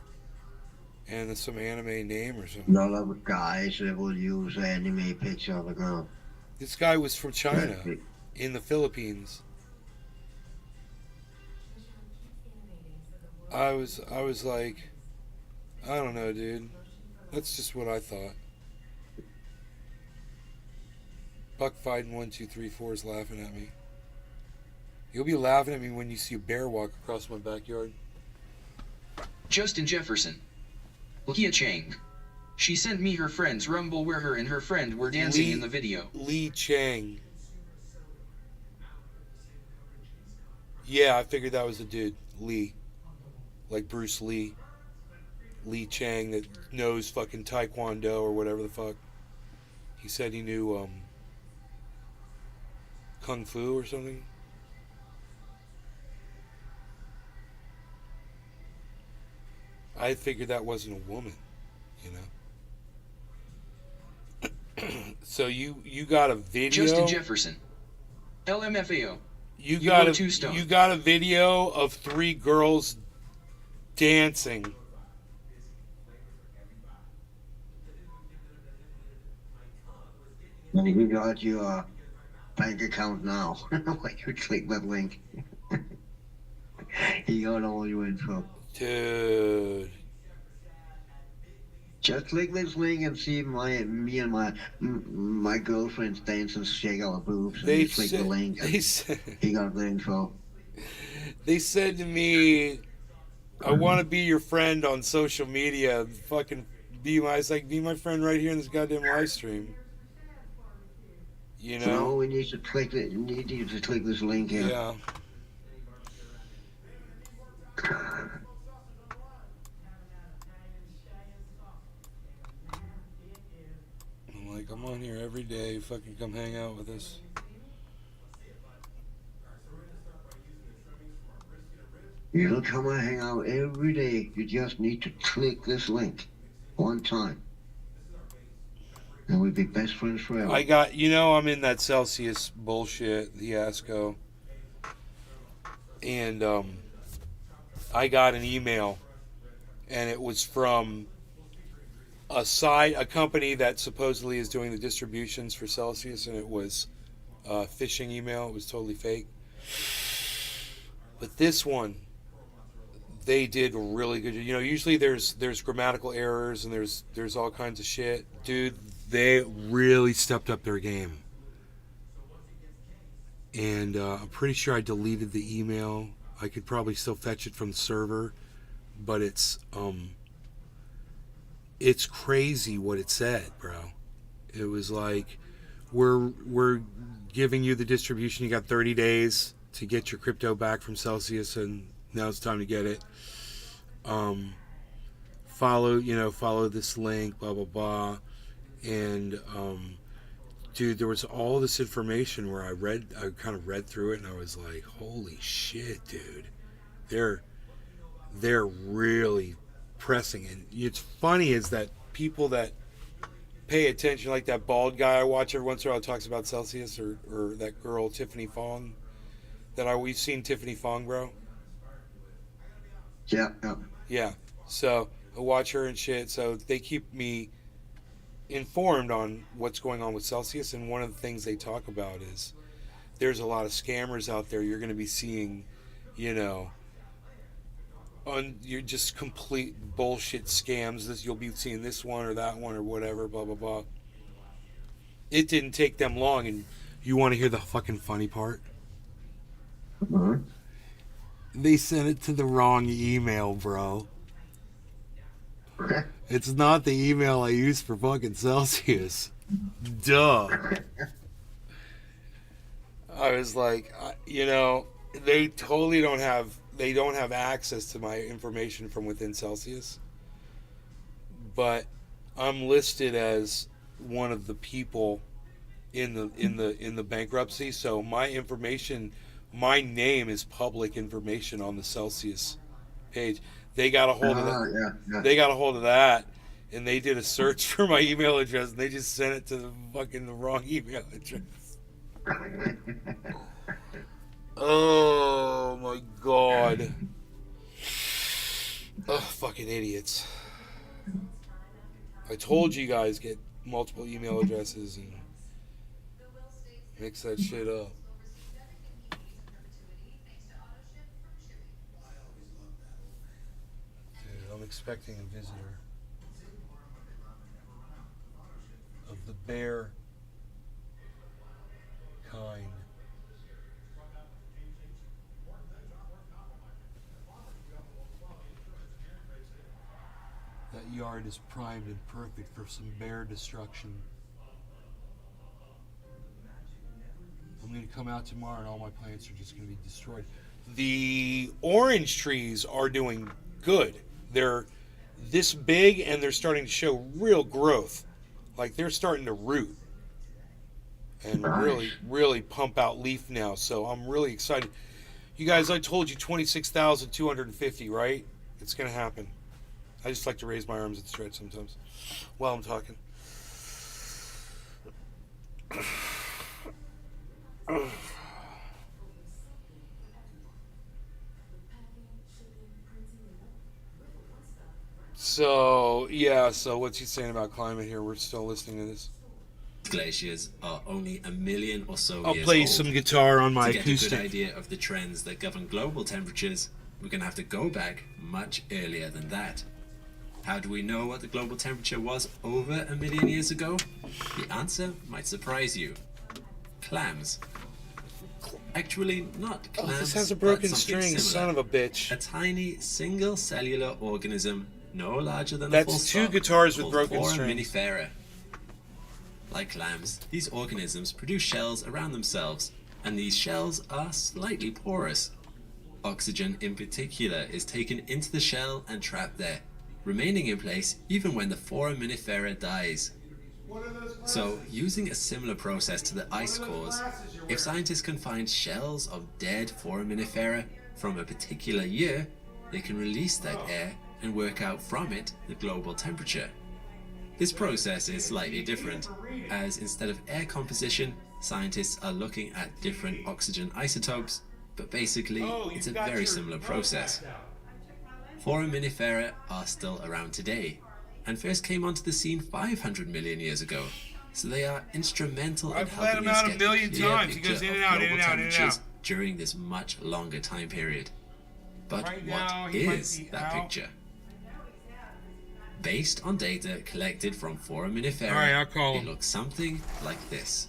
And some anime name or something. None of the guys that will use anime picture of a girl. This guy was from China, in the Philippines. I was like, I don't know, dude. That's just what I thought. Buck Fiden 1234 is laughing at me. You'll be laughing at me when you see a bear walk across my backyard. Justin Jefferson. Leah Chang. She sent me her friend's Rumble where her and her friend were dancing in the video. Lee Chang. Yeah, I figured that was a dude. Lee. Like Bruce Lee. Lee Chang that knows fucking Taekwondo or whatever the fuck. He said he knew Kung Fu or something. I figured that wasn't a woman, you know. So you got a video. Justin Jefferson. LMFAO. You got a video of 3 girls dancing. You got your bank account now. When you click that link, you got all your info. Dude. Just click this link and see me and my girlfriends dance and shake our boobs. And you click the link. He got the info. They said to me, "I want to be your friend on social media." Fucking be my friend right here in this goddamn live stream. You know. No, we need to click it. You need to click this link here. Yeah. I'm on here every day. Fucking come hang out with us. You'll come and hang out every day. You just need to click this link one time. And we'd be best friends forever. I'm in that Celsius bullshit, the Asco. And I got an email, and it was from a company that supposedly is doing the distributions for Celsius, and it was a phishing email. It was totally fake. But this one, they did really good. You know, usually there's grammatical errors and there's all kinds of shit. Dude, they really stepped up their game. And I'm pretty sure I deleted the email. I could probably still fetch it from the server, but it's crazy what it said, bro. It was like, we're giving you the distribution. You got 30 days to get your crypto back from Celsius, and now it's time to get it. Follow this link, blah blah blah. And dude, there was all this information where I kind of read through it, and I was like, holy shit, dude. They're really pressing. And it's funny is that people that pay attention, like that bald guy I watch every once in a while talks about Celsius, or that girl Tiffany Fong, we've seen Tiffany Fong, bro. Yeah. So I watch her and shit, so they keep me informed on what's going on with Celsius. And one of the things they talk about is there's a lot of scammers out there. You're going to be seeing, you're just complete bullshit scams. You'll be seeing this one or that one or whatever, blah blah blah. It didn't take them long. And you want to hear the fucking funny part? Mm-hmm. They sent it to the wrong email, bro. It's not the email I use for fucking Celsius. Duh. I was like, they totally don't have access to my information from within Celsius. But I'm listed as one of the people in the bankruptcy, so my information, my name is public information on the Celsius page. They got a hold of that. Yeah. They got a hold of that, and they did a search for my email address, and they just sent it to the wrong email address. Oh my god. Oh, fucking idiots. I told you guys, get multiple email addresses and mix that shit up. Dude, I'm expecting a visitor of the bear kind. That yard is primed and perfect for some bear destruction. I'm going to come out tomorrow and all my plants are just going to be destroyed. The orange trees are doing good. They're this big and they're starting to show real growth. Like they're starting to root and really pump out leaf now. So I'm really excited. You guys, I told you 26,250, right? It's going to happen. I just like to raise my arms and stretch sometimes while I'm talking. So, yeah, so what's he saying about climate here? We're still listening to this. Glaciers are only a million or so I'll years play old. some guitar on my to get acoustic. a good idea of the trends that govern global temperatures, we're going to have to go back much earlier than that. How do we know what the global temperature was over a million years ago? The answer might surprise you. Clams. Actually, not clams. Oh, this has a broken but something string, similar. son of a bitch. A tiny single cellular organism, no larger than a full That's two stop, guitars with called broken strings. Foraminifera. Like clams, these organisms produce shells around themselves, and these shells are slightly porous. Oxygen in particular is taken into the shell and trapped there, remaining in place even when the Foraminifera dies. So, using a similar process to the ice cores, if scientists can find shells of dead Foraminifera from a particular year, they can release that air and work out from it the global temperature. This process is slightly different, as instead of air composition, scientists are looking at different oxygen isotopes, but basically it's a very similar process. Foraminifera are still around today, and first came onto the scene 500 million years ago, so they are instrumental in I've let helping him us out a get million a clear times. He picture goes in of and out, in global and out, in and temperatures out. during this much longer time period. But Right now, what he might is be that out. picture? Based on data collected from Foraminifera, All right, I'll call it him. looks something like this.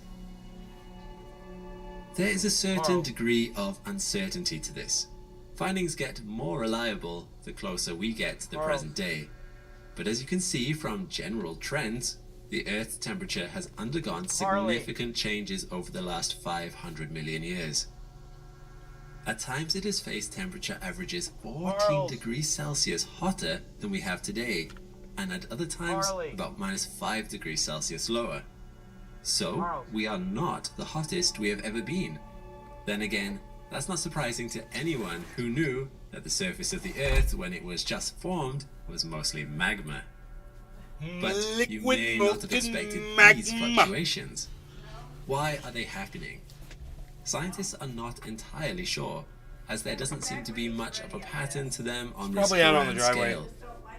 There is a certain Carl. degree of uncertainty to this. Findings get more reliable the closer we get to the Carl. present day. But as you can see from general trends, the Earth's temperature has undergone Harley. significant changes over the last 500 million years. At times it has faced temperature averages 14 Charles. degrees Celsius hotter than we have today, and at other times Harley. about minus 5 degrees Celsius lower. So, Charles. we are not the hottest we have ever been. Then again, that's not surprising to anyone who knew that the surface of the Earth when it was just formed was mostly magma. But you Liquid may not have molten expected these magma. fluctuations. Why are they happening? Scientists are not entirely sure, as there doesn't seem to be much of a pattern to them on this Probably out on the grand driveway. scale.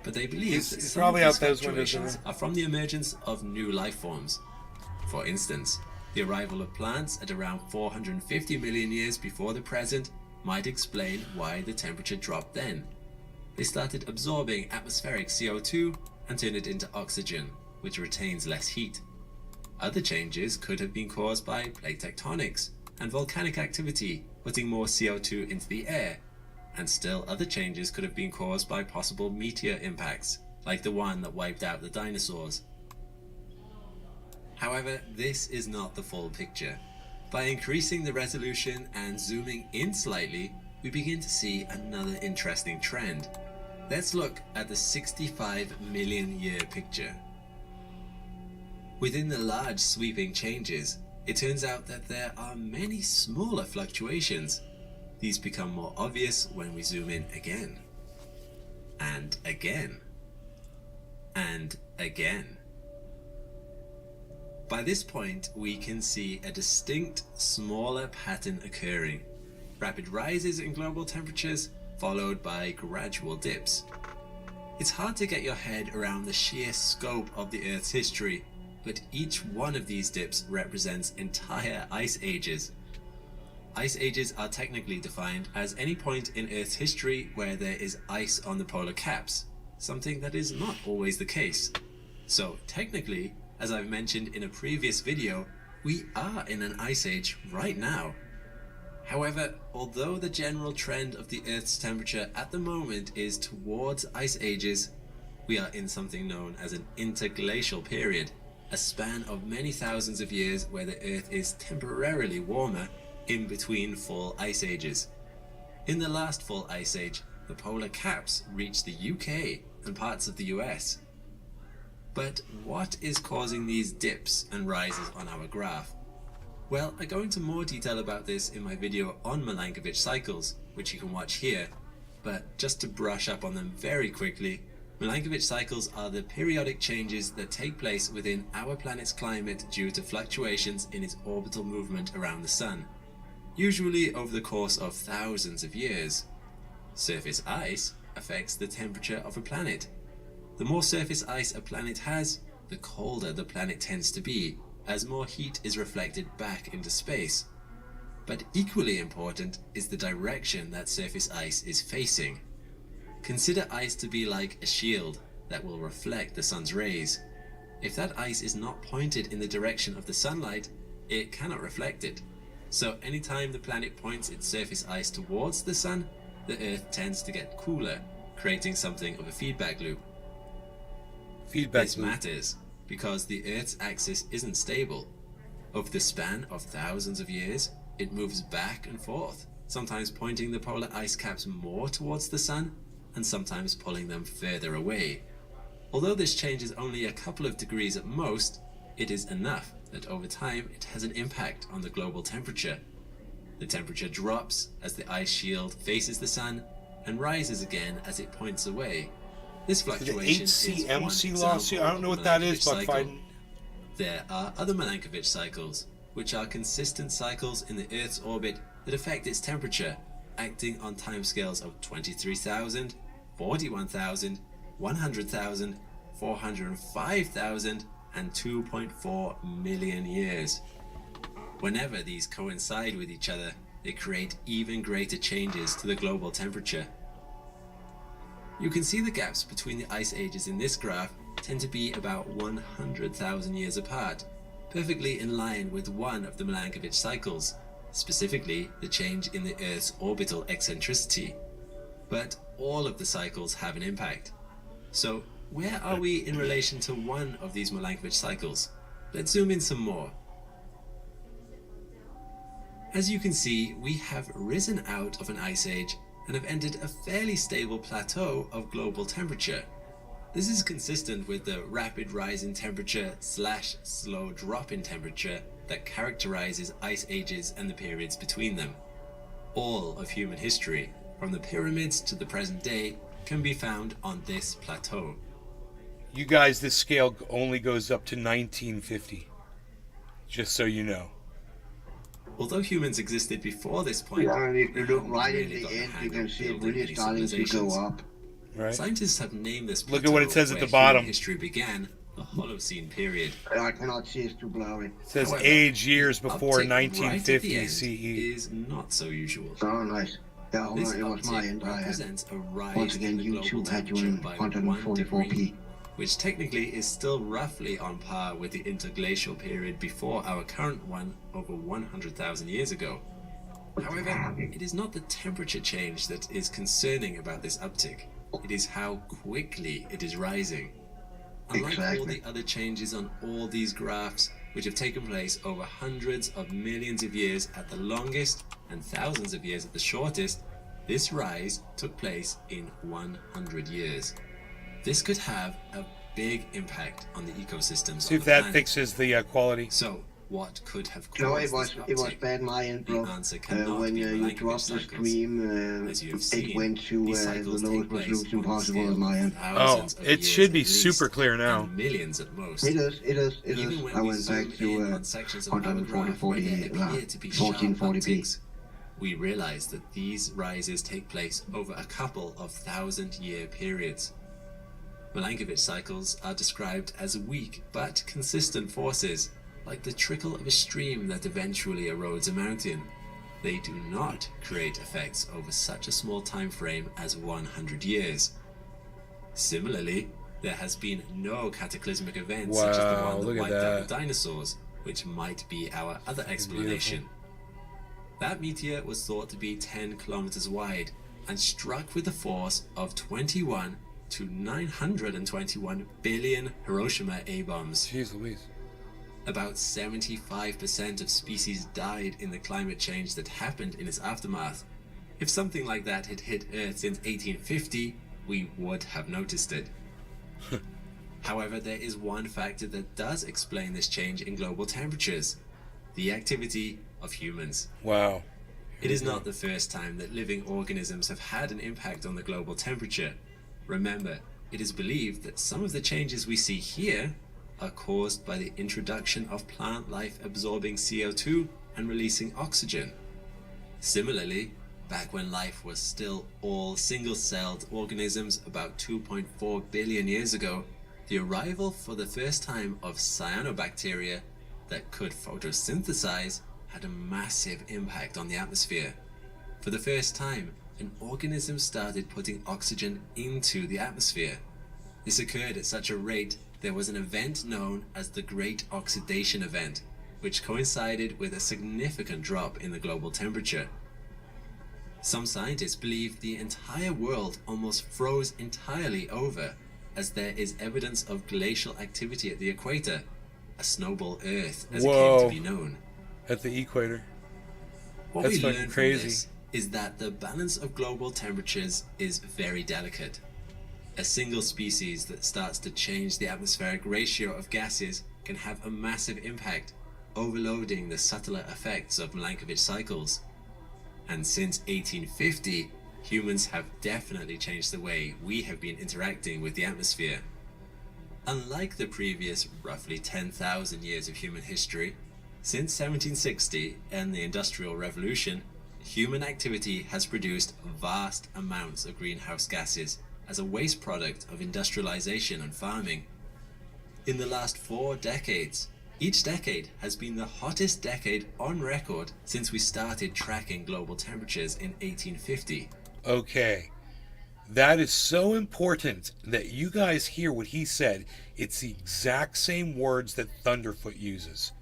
But they believe He's- that he's some probably of out these those windows fluctuations over. are from the emergence of new life forms. For instance, the arrival of plants at around 450 million years before the present might explain why the temperature dropped then. They started absorbing atmospheric CO2 and turned it into oxygen, which retains less heat. Other changes could have been caused by plate tectonics and volcanic activity, putting more CO2 into the air. And still other changes could have been caused by possible meteor impacts, like the one that wiped out the dinosaurs. However, this is not the full picture. By increasing the resolution and zooming in slightly, we begin to see another interesting trend. Let's look at the 65 million year picture. Within the large sweeping changes, it turns out that there are many smaller fluctuations. These become more obvious when we zoom in again. And again. And again. By this point, we can see a distinct, smaller pattern occurring. Rapid rises in global temperatures, followed by gradual dips. It's hard to get your head around the sheer scope of the Earth's history, but each one of these dips represents entire ice ages. Ice ages are technically defined as any point in Earth's history where there is ice on the polar caps, something that is not always the case. So technically, as I've mentioned in a previous video, we are in an ice age right now. However, although the general trend of the Earth's temperature at the moment is towards ice ages, we are in something known as an interglacial period, a span of many thousands of years where the Earth is temporarily warmer in between full ice ages. In the last full ice age, the polar caps reached the UK and parts of the US. But what is causing these dips and rises on our graph? Well, I go into more detail about this in my video on Milankovitch cycles, which you can watch here, but just to brush up on them very quickly, Milankovitch cycles are the periodic changes that take place within our planet's climate due to fluctuations in its orbital movement around the Sun, usually over the course of thousands of years. Surface ice affects the temperature of a planet. The more surface ice a planet has, the colder the planet tends to be, as more heat is reflected back into space. But equally important is the direction that surface ice is facing. Consider ice to be like a shield that will reflect the sun's rays. If that ice is not pointed in the direction of the sunlight, it cannot reflect it. So anytime the planet points its surface ice towards the sun, the Earth tends to get cooler, creating something of a feedback loop. This matters because the Earth's axis isn't stable. Over the span of thousands of years, it moves back and forth, sometimes pointing the polar ice caps more towards the sun, and sometimes pulling them further away. Although this change is only a couple of degrees at most, it is enough that over time it has an impact on the global temperature. The temperature drops as the ice shield faces the sun and rises again as it points away. This fluctuation is one HCMC lawsuit. I don't know what that is, but fine. There are other Milankovitch cycles, which are consistent cycles in the Earth's orbit that affect its temperature, acting on timescales of 23,000, 41,000, 100,000, 405,000, and 2.4 million years. Whenever these coincide with each other, they create even greater changes to the global temperature. You can see the gaps between the ice ages in this graph tend to be about 100,000 years apart, perfectly in line with one of the Milankovitch cycles, specifically the change in the Earth's orbital eccentricity. But all of the cycles have an impact. So where are we in relation to one of these Milankovitch cycles? Let's zoom in some more. As you can see, we have risen out of an ice age and have entered a fairly stable plateau of global temperature. This is consistent with the rapid rise in temperature / slow drop in temperature that characterizes ice ages and the periods between them. All of human history, from the pyramids to the present day, can be found on this plateau. You guys, this scale only goes up to 1950. Just so you know. Although humans existed before this point, if you look right at the end, you can see it really starting to go up. Right. Scientists have named this plateau Look at what it says at where the bottom. human history began, the Holocene period. I cannot see, it's too blurry. It says However, age years before uptick right at the 1950 end CE. is not so usual. Oh, nice. Yeah, hold This on, it was my uptick end. I had. represents a rise Once again, in the global YouTube had you temperature in by 1 degree, 144p. which technically is still roughly on par with the interglacial period before our current one over 100,000 years ago. However, it is not the temperature change that is concerning about this uptick. It is how quickly it is rising. Unlike all the other changes on all these graphs, which have taken place over hundreds of millions of years at the longest and thousands of years at the shortest, this rise took place in 100 years. This could have a big impact on the ecosystems. See if that fixes the quality. So, what could have caused No, this it was uptick? bad my end, bro. The answer cannot When be you Milankovitch dropped the cycles. stream, As you have it seen, went to these the cycles lowest take place resolution on a possible scale on my of end. thousands of it years should be at least, super clear now. and millions at most. It is. Even when I we went zoom back to in on sections of our graph where 140, there appear to be sharp 1440p. upticks, we realize that these rises take place over a couple of 1,000-year periods. Milankovitch cycles are described as weak but consistent forces, like the trickle of a stream that eventually erodes a mountain. They do not create effects over such a small time frame as 100 years. Similarly, there has been no cataclysmic event such as the Wow, one look that at wiped out that. the dinosaurs, which might be our other explanation. That meteor was thought to be 10 kilometers wide and struck with a force of 21 to 921 billion Hiroshima A-bombs. Jeez Louise. About 75% of species died in the climate change that happened in its aftermath. If something like that had hit Earth since 1850, we would have noticed it. However, there is one factor that does explain this change in global temperatures: the activity of humans. Wow. It is not the first time that living organisms have had an impact on the global temperature. Remember, it is believed that some of the changes we see here are caused by the introduction of plant life absorbing CO2 and releasing oxygen. Similarly, back when life was still all single-celled organisms about 2.4 billion years ago, the arrival for the first time of cyanobacteria that could photosynthesize had a massive impact on the atmosphere. For the first time, an organism started putting oxygen into the atmosphere. This occurred at such a rate there was an event known as the Great Oxidation Event, which coincided with a significant drop in the global temperature. Some scientists believe the entire world almost froze entirely over, as there is evidence of glacial activity at the equator, a snowball Earth as it came to be known. At the equator. What That's we fucking learn from crazy. this is that the balance of global temperatures is very delicate. A single species that starts to change the atmospheric ratio of gases can have a massive impact, overloading the subtler effects of Milankovitch cycles. And since 1850, humans have definitely changed the way we have been interacting with the atmosphere. Unlike the previous roughly 10,000 years of human history, since 1760 and the Industrial Revolution, human activity has produced vast amounts of greenhouse gases as a waste product of industrialization and farming. In the last 4 decades, each decade has been the hottest decade on record since we started tracking global temperatures in 1850. Okay. That is so important that you guys hear what he said. It's the exact same words that Thunderfoot uses.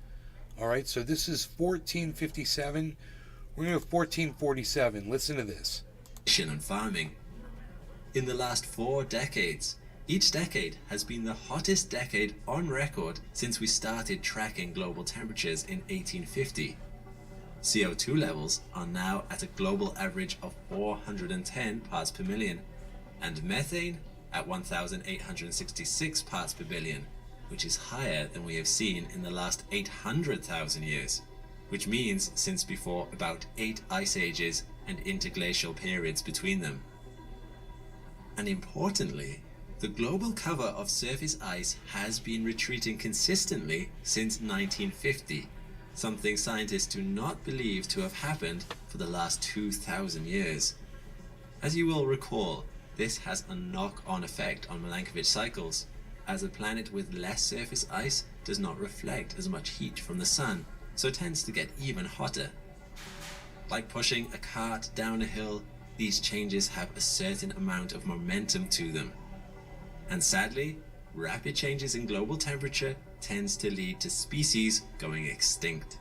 Alright, so this is 1457. We're going to 1447. Listen to this. And farming. In the last 4 decades, each decade has been the hottest decade on record since we started tracking global temperatures in 1850. CO2 levels are now at a global average of 410 parts per million, and methane at 1,866 parts per billion, which is higher than we have seen in the last 800,000 years, which means since before about 8 ice ages and interglacial periods between them. And importantly, the global cover of surface ice has been retreating consistently since 1950, something scientists do not believe to have happened for the last 2,000 years. As you will recall, this has a knock-on effect on Milankovitch cycles, as a planet with less surface ice does not reflect as much heat from the sun, so tends to get even hotter. Like pushing a cart down a hill, these changes have a certain amount of momentum to them. And sadly, rapid changes in global temperature tends to lead to species going extinct.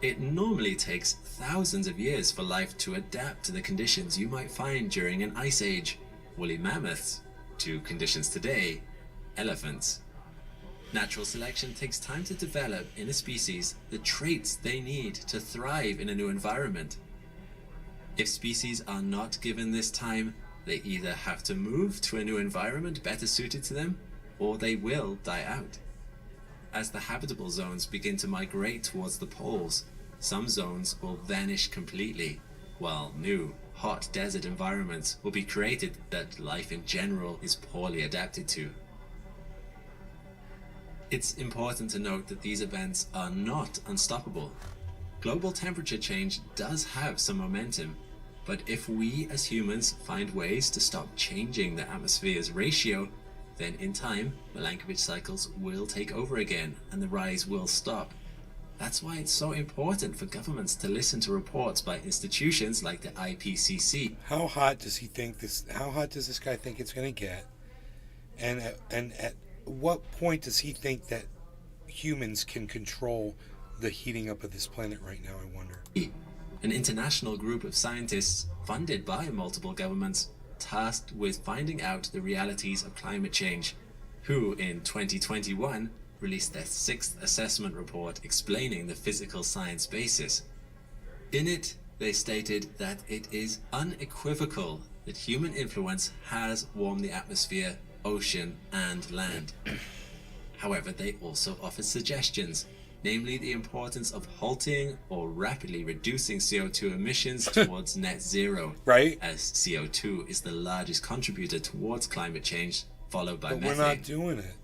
It normally takes thousands of years for life to adapt to the conditions you might find during an ice age, woolly mammoths, to conditions today, elephants. Natural selection takes time to develop in a species the traits they need to thrive in a new environment. If species are not given this time, they either have to move to a new environment better suited to them, or they will die out. As the habitable zones begin to migrate towards the poles, some zones will vanish completely, while new, hot desert environments will be created that life in general is poorly adapted to. It's important to note that these events are not unstoppable. Global temperature change does have some momentum, but if we as humans find ways to stop changing the atmosphere's ratio, then in time, Milankovitch cycles will take over again and the rise will stop. That's why it's so important for governments to listen to reports by institutions like the IPCC. How hot does this guy think it's going to get And at what point does he think that humans can control the heating up of this planet right now, I wonder? An international group of scientists funded by multiple governments tasked with finding out the realities of climate change, who in 2021 released their 6th assessment report explaining the physical science basis. In it, they stated that it is unequivocal that human influence has warmed the atmosphere, ocean, and land. However, they also offered suggestions, namely the importance of halting or rapidly reducing CO2 emissions towards net zero, right? As CO2 is the largest contributor towards climate change, followed by but methane. We're not doing it.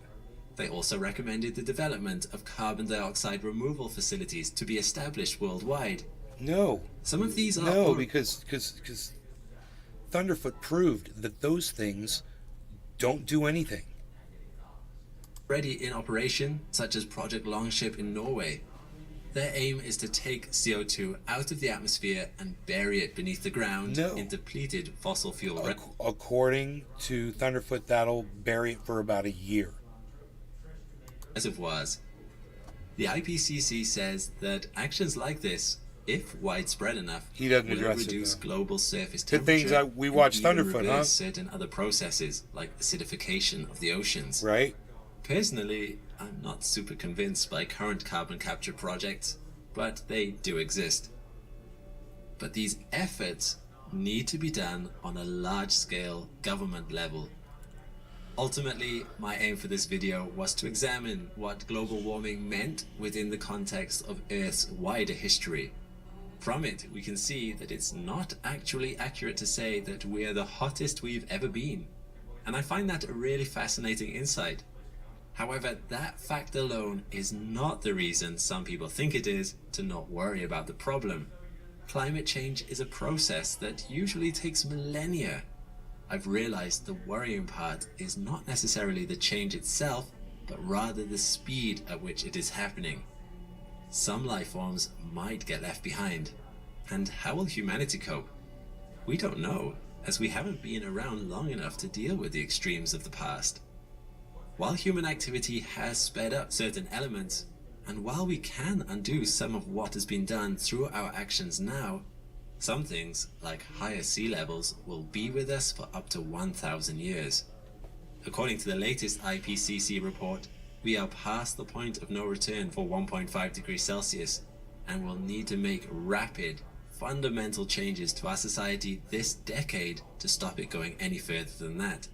They also recommended the development of carbon dioxide removal facilities to be established worldwide. No. Some of these are... No, because Thunderfoot proved that those things don't do anything. Already in operation, such as Project Longship in Norway. Their aim is to take CO2 out of the atmosphere and bury it beneath the ground in depleted fossil fuel. According to Thunderfoot, that'll bury it for about a year. Reservoirs. The IPCC says that actions like this, if widespread enough, he doesn't will address reduce it, global surface the temperature. things that we watch Thunderfoot, huh? Certain other processes like acidification of the oceans. Right. Personally, I'm not super convinced by current carbon capture projects, but they do exist. But these efforts need to be done on a large-scale government level. Ultimately, my aim for this video was to examine what global warming meant within the context of Earth's wider history. From it, we can see that it's not actually accurate to say that we're the hottest we've ever been. And I find that a really fascinating insight. However, that fact alone is not the reason some people think it is to not worry about the problem. Climate change is a process that usually takes millennia. I've realized the worrying part is not necessarily the change itself, but rather the speed at which it is happening. Some life forms might get left behind. And how will humanity cope? We don't know, as we haven't been around long enough to deal with the extremes of the past. While human activity has sped up certain elements, and while we can undo some of what has been done through our actions now, some things, like higher sea levels, will be with us for up to 1,000 years. According to the latest IPCC report, we are past the point of no return for 1.5 degrees Celsius, and will need to make rapid, fundamental changes to our society this decade to stop it going any further than that.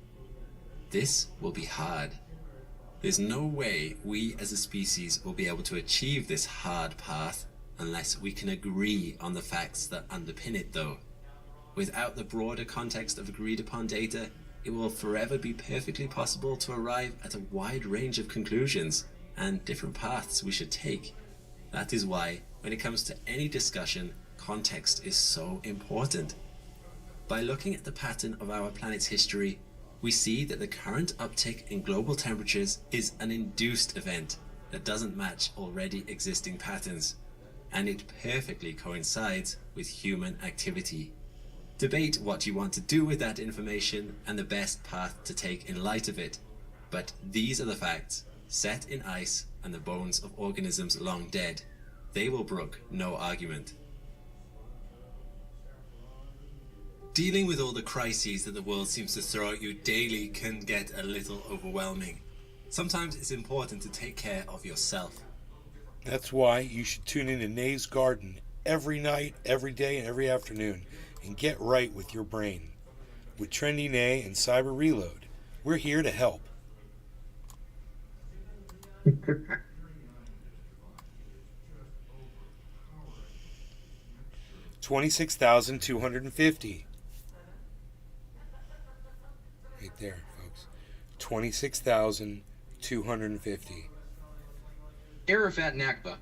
This will be hard. There's no way we as a species will be able to achieve this hard path unless we can agree on the facts that underpin it, though. Without the broader context of agreed upon data, it will forever be perfectly possible to arrive at a wide range of conclusions and different paths we should take. That is why, when it comes to any discussion, context is so important. By looking at the pattern of our planet's history, we see that the current uptick in global temperatures is an induced event that doesn't match already existing patterns, and it perfectly coincides with human activity. Debate what you want to do with that information and the best path to take in light of it, but these are the facts, set in ice and the bones of organisms long dead. They will brook no argument. Dealing with all the crises that the world seems to throw at you daily can get a little overwhelming. Sometimes it's important to take care of yourself. That's why you should tune in to Nay's Garden every night, every day, and every afternoon and get right with your brain. With Trendy Nay and Cyber Reload, we're here to help. $26,250. Right there, folks. 26,250. Arafat Nakba.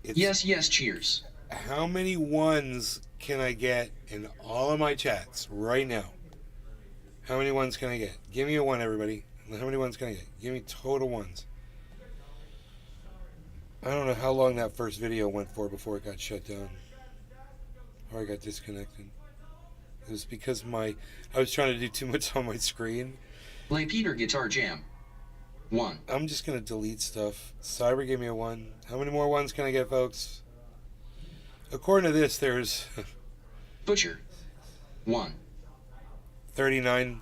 Yes, cheers. How many ones can I get in all of my chats right now? How many ones can I get? Give me a one, everybody. How many ones can I get? Give me total ones. I don't know how long that first video went for before it got shut down. Or I got disconnected. It was because I was trying to do too much on my screen. Lay Peter Guitar Jam. 1. I'm just gonna delete stuff. Cyber gave me a 1. How many more ones can I get, folks? According to this, there's Butcher. 1. 39,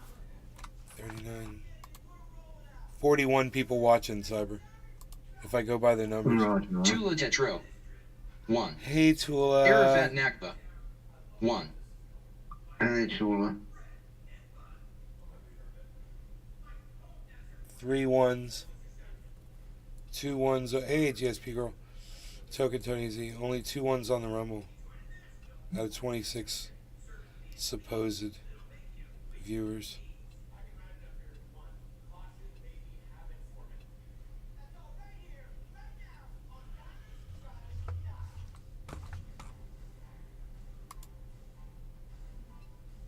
41 people watching, Cyber. If I go by the numbers. Tula Tetro. 1. Hey, Tula. Arafat Nakba. 1. Hey, Tula. 3 ones. 2 ones. Hey, GSP girl. Token Tony Z. Only 2 ones on the Rumble. Out of 26 supposed viewers.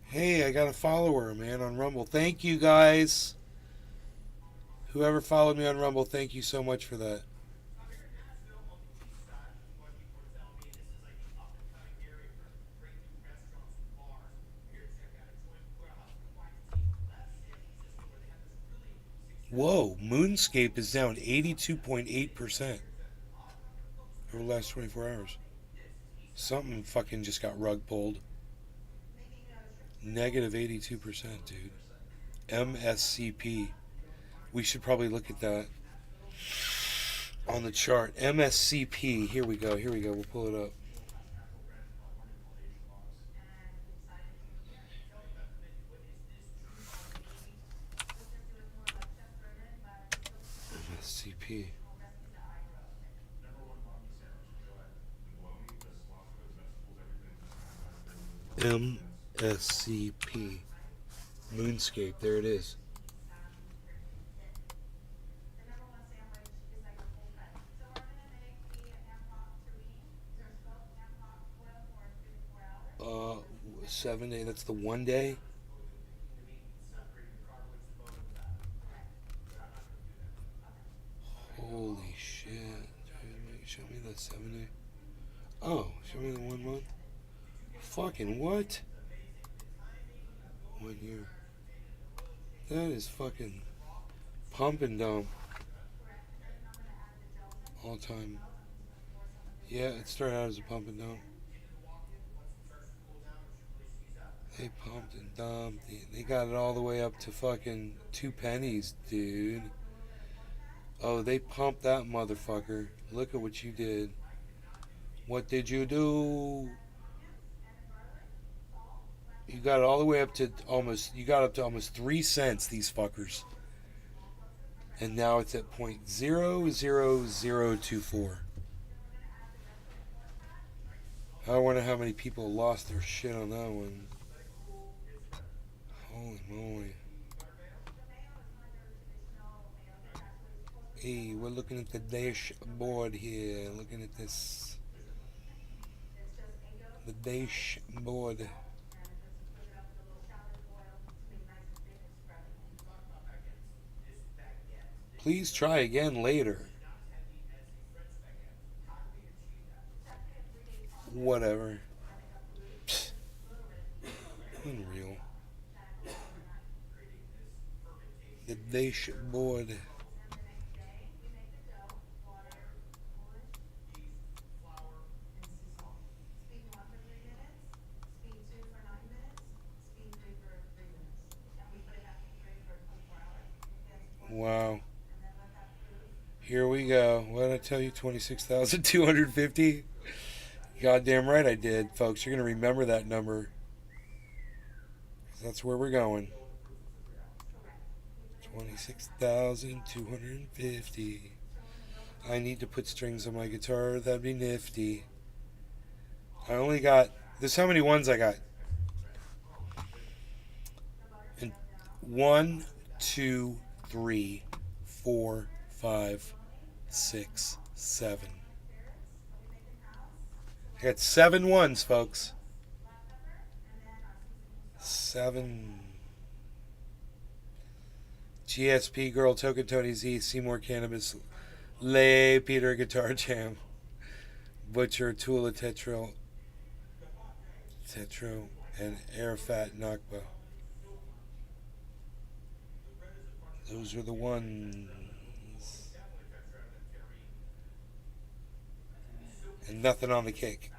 Hey, I got a follower, man, on Rumble. Thank you, guys. Whoever followed me on Rumble, thank you so much for that. Whoa, Moonscape is down 82.8% over the last 24 hours. Something fucking just got rug pulled. Negative 82%, dude. MSCP. We should probably look at that on the chart. MSCP. Here we go. We'll pull it up. MSCP. MSCP. Moonscape. There it is. Uh, 7 day. That's the 1 day. Holy shit. Dude, show me that 7 day. Oh, show me the 1 month. Fucking what? 1 year. That is fucking pump and dump. All time. Yeah, it started out as a pump and dump. They pumped and dumped. They got it all the way up to fucking 2 pennies, dude. Oh, they pumped that motherfucker. Look at what you did. What did you do? You got it all the way up to almost, you got up to almost 3 cents, these fuckers. And now it's at 0.00024. I wonder how many people lost their shit on that one. Holy moly. Hey, we're looking at the dashboard here. Looking at this. The dashboard. Please try again later. Whatever. Psst. Unreal. The dashboard. Wow. Here we go. What did I tell you? 26,250? Goddamn right I did, folks. You're going to remember that number. That's where we're going. 26,250. I need to put strings on my guitar. That'd be nifty. I only got... This is how many ones I got. And 1, 2, 3, 4, 5, 6, 7. I got 7 ones, folks. 7. GSP Girl, Token Tony Z, Seymour Cannabis, Lay Peter Guitar Jam, Butcher, Tula Tetro, and Arafat Nakba. Those are the ones. And nothing on the cake.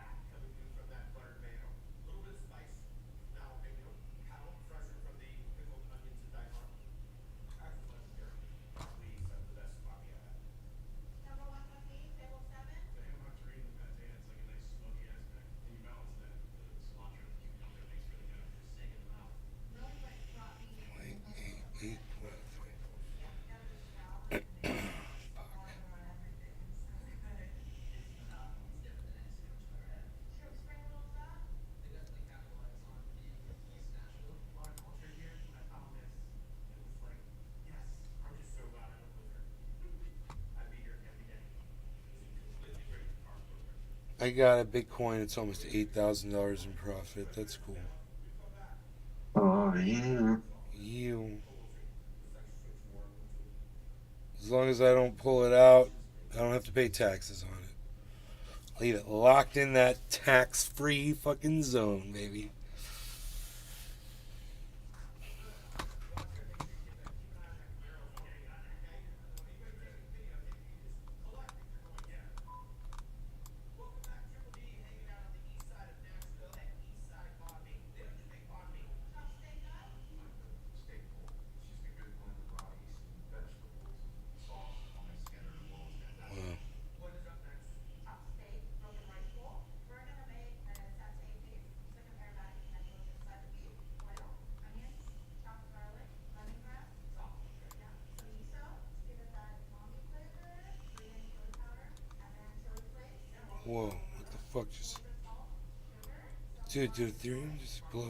I got a Bitcoin. It's almost $8,000 in profit. That's cool. Oh, yeah. You. As long as I don't pull it out, I don't have to pay taxes on it. Leave it locked in that tax-free fucking zone, baby. Wow. Whoa, what the fuck just... Dude, did Ethereum just blow up?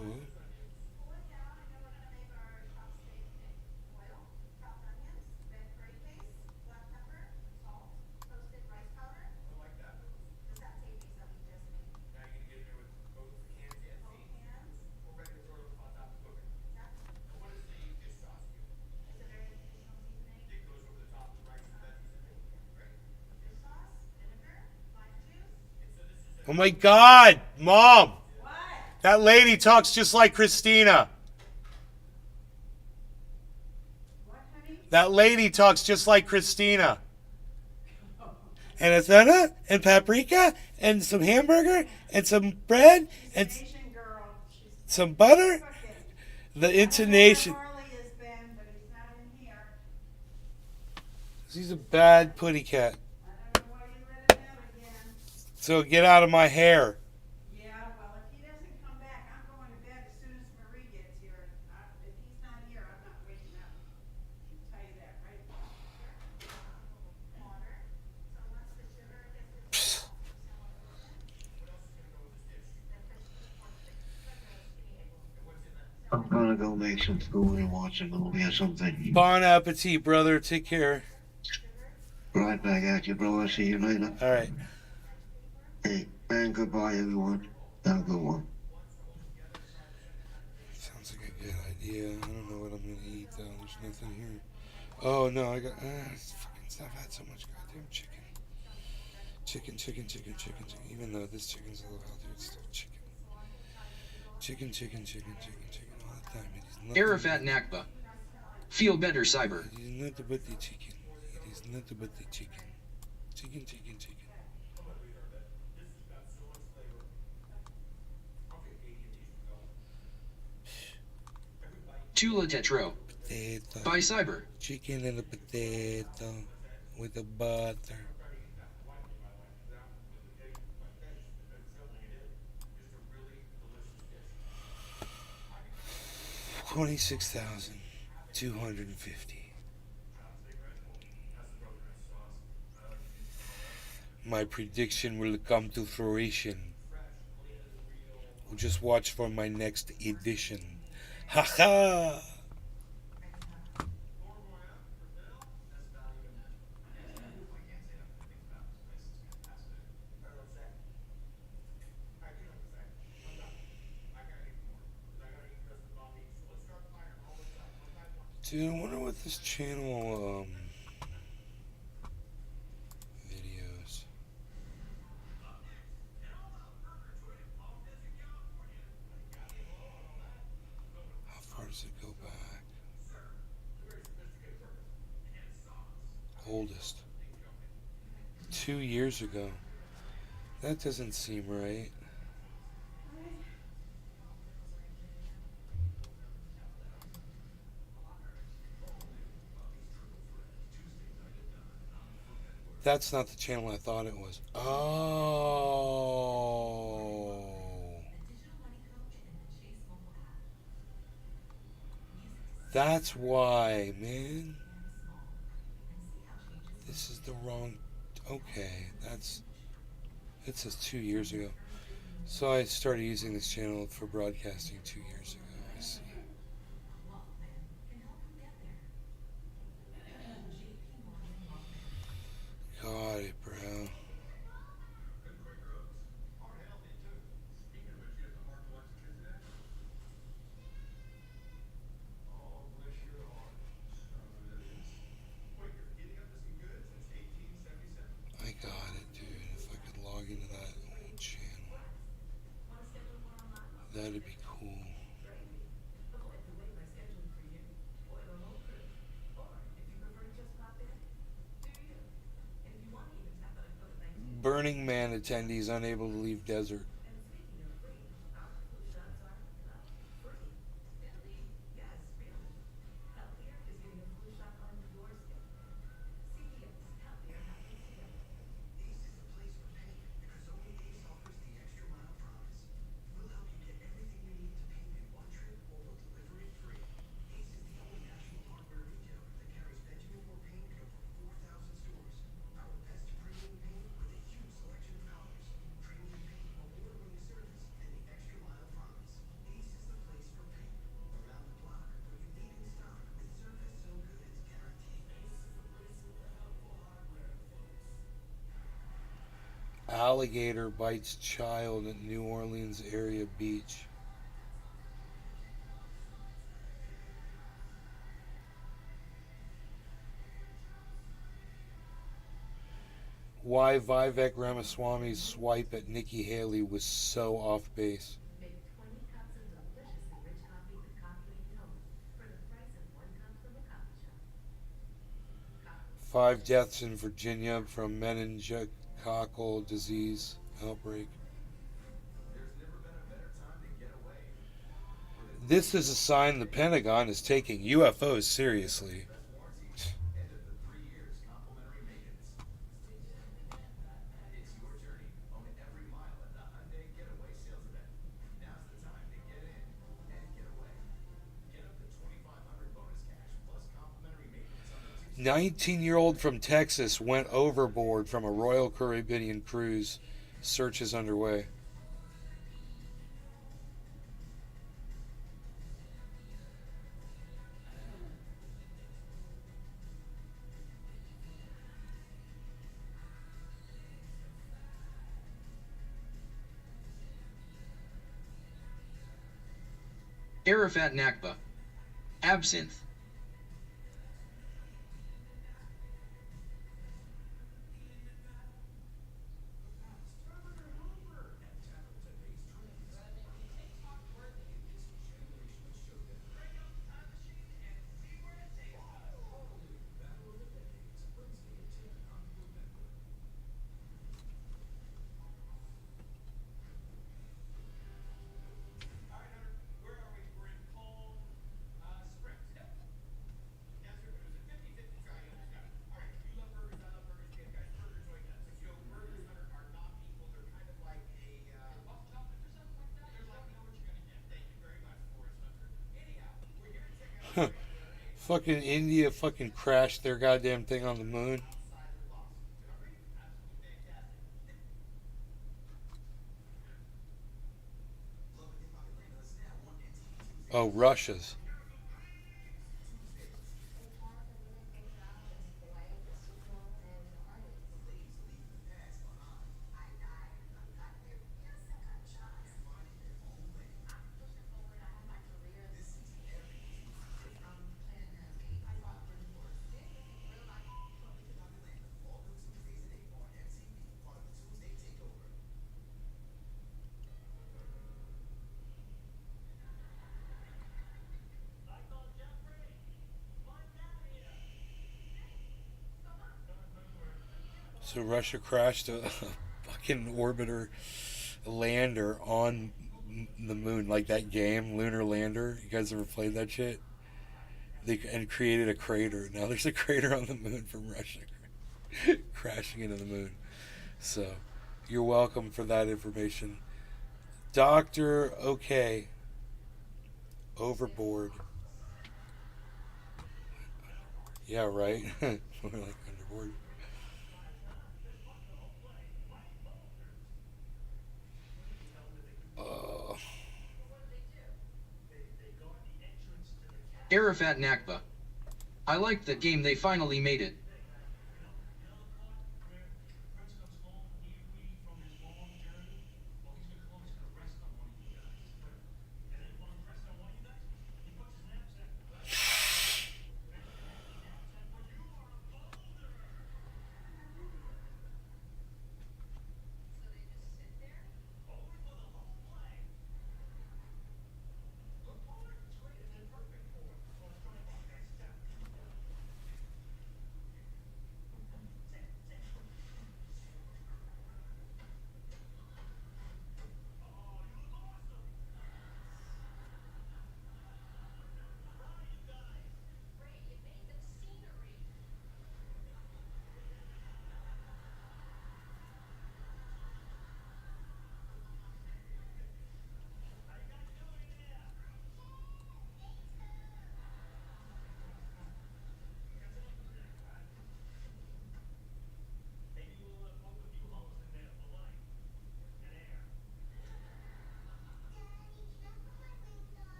Oh my god, Mom! What? That lady talks just like Christina. What, honey? That lady talks just like Christina. And it's and paprika and some hamburger and some bread and Asian girl. She's some butter. cooking. The intonation. Harley has been, but he's not in here. She's a bad putty cat. I don't know why you let him out again. So get out of my hair. Yeah, well, if he doesn't come back, I'm going to bed as soon as Marie gets here. If he's not here, I'm not waking up. I'll tell you that right now. I'm gonna go make some food and watch a movie or something. Bon appetit, brother. Take care. Right back at you, bro. I'll see you later. All right. Hey, and goodbye, everyone. Have a good one. Sounds like a good idea. I don't know what I'm gonna eat though. There's nothing here. Oh no, I got this fucking stuff. I had so much goddamn chicken. Chicken. Even though this chicken's a little healthier, it's still chicken. Chicken all the time. It is nothing. Arafat Nakba. Feel better, Cyber. It is nothing but the chicken. It is nothing but the chicken. Chicken. Tula Tetro. Potato. By Cyber. Chicken and a potato with the butter. $26,250. My prediction will come to fruition. Just watch for my next edition. Ha! Dude, I wonder what this channel videos. How far does it go back? 2 years ago. That doesn't seem right. That's not the channel I thought it was. Oh. That's why, man. This is the wrong. Okay, that's. It says 2 years ago. So I started using this channel for broadcasting 2 years ago. I see. Got it, bro. I got it, dude. If I could log into that old channel, that'd be cool. Burning Man attendees unable to leave desert. Alligator bites child at New Orleans area beach. Why Vivek Ramaswamy's swipe at Nikki Haley was so off base. 5 deaths in Virginia from meningococcal disease outbreak. This is a sign the Pentagon is taking UFOs seriously. "19-year-old from Texas went overboard from a Royal Caribbean cruise. Search is underway." Arafat Nakba. Absinthe. Fucking India fucking crashed their goddamn thing on the moon. Oh, Russia's. So Russia crashed a fucking orbiter lander on the moon, like that game, Lunar Lander. You guys ever played that shit? And created a crater. Now there's a crater on the moon from Russia crashing into the moon. So, you're welcome for that information. Doctor, okay. Overboard. Yeah, right? More like underboard. Arafat Nakba. I liked that game, they finally made it.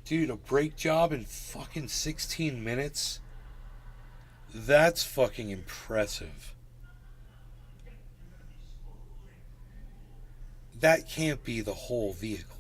Dude, a brake job in fucking 16 minutes? That's fucking impressive. That can't be the whole vehicle.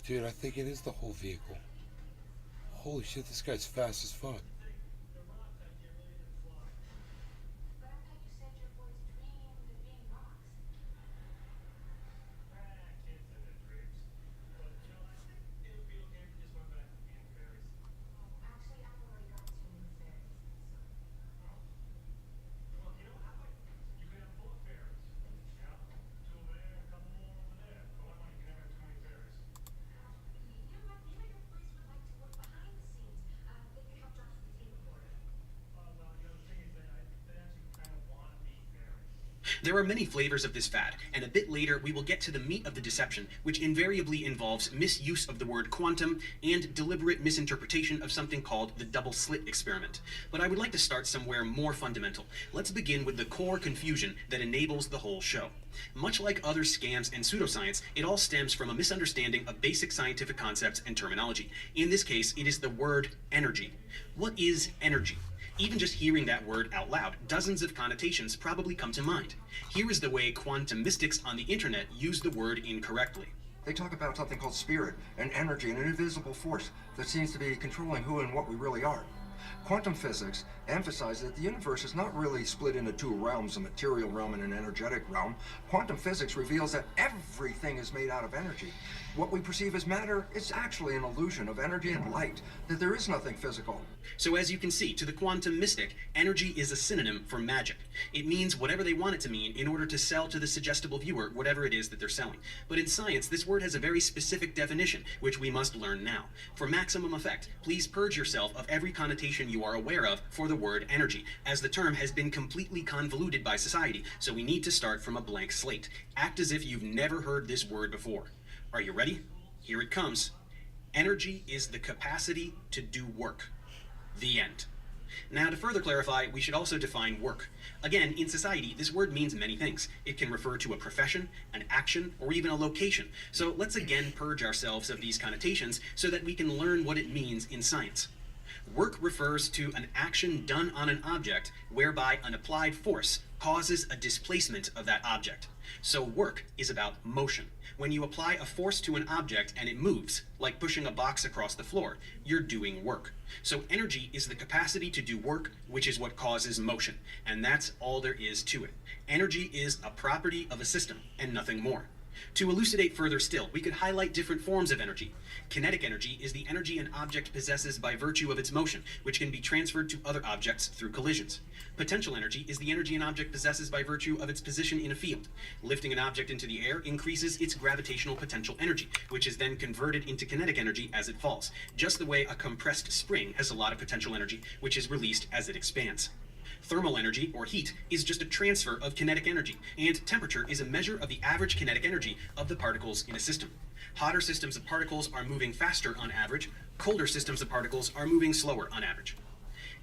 Dude, I think it is the whole vehicle. Holy shit, this guy's fast as fuck. There are many flavors of this fad, and a bit later we will get to the meat of the deception, which invariably involves misuse of the word quantum and deliberate misinterpretation of something called the double slit experiment. But I would like to start somewhere more fundamental. Let's begin with the core confusion that enables the whole show. Much like other scams and pseudoscience, it all stems from a misunderstanding of basic scientific concepts and terminology. In this case, it is the word energy. What is energy? Even just hearing that word out loud, dozens of connotations probably come to mind. Here is the way quantum mystics on the internet use the word incorrectly. They talk about something called spirit, and energy, and an invisible force that seems to be controlling who and what we really are. Quantum physics emphasizes that the universe is not really split into two realms, a material realm and an energetic realm. Quantum physics reveals that everything is made out of energy. What we perceive as matter is actually an illusion of energy and light, that there is nothing physical. So as you can see, to the quantum mystic, energy is a synonym for magic. It means whatever they want it to mean in order to sell to the suggestible viewer whatever it is that they're selling. But in science, this word has a very specific definition, which we must learn now. For maximum effect, please purge yourself of every connotation you are aware of for the word energy, as the term has been completely convoluted by society, so we need to start from a blank slate. Act as if you've never heard this word before. Are you ready? Here it comes. Energy is the capacity to do work. The end. Now, to further clarify, we should also define work. Again, in society, this word means many things. It can refer to a profession, an action, or even a location. So let's again purge ourselves of these connotations so that we can learn what it means in science. Work refers to an action done on an object whereby an applied force causes a displacement of that object. So work is about motion. When you apply a force to an object and it moves, like pushing a box across the floor, you're doing work. So energy is the capacity to do work, which is what causes motion. And that's all there is to it. Energy is a property of a system and nothing more. To elucidate further still, we could highlight different forms of energy. Kinetic energy is the energy an object possesses by virtue of its motion, which can be transferred to other objects through collisions. Potential energy is the energy an object possesses by virtue of its position in a field. Lifting an object into the air increases its gravitational potential energy, which is then converted into kinetic energy as it falls, just the way a compressed spring has a lot of potential energy, which is released as it expands. Thermal energy, or heat, is just a transfer of kinetic energy, and temperature is a measure of the average kinetic energy of the particles in a system. Hotter systems of particles are moving faster on average, colder systems of particles are moving slower on average.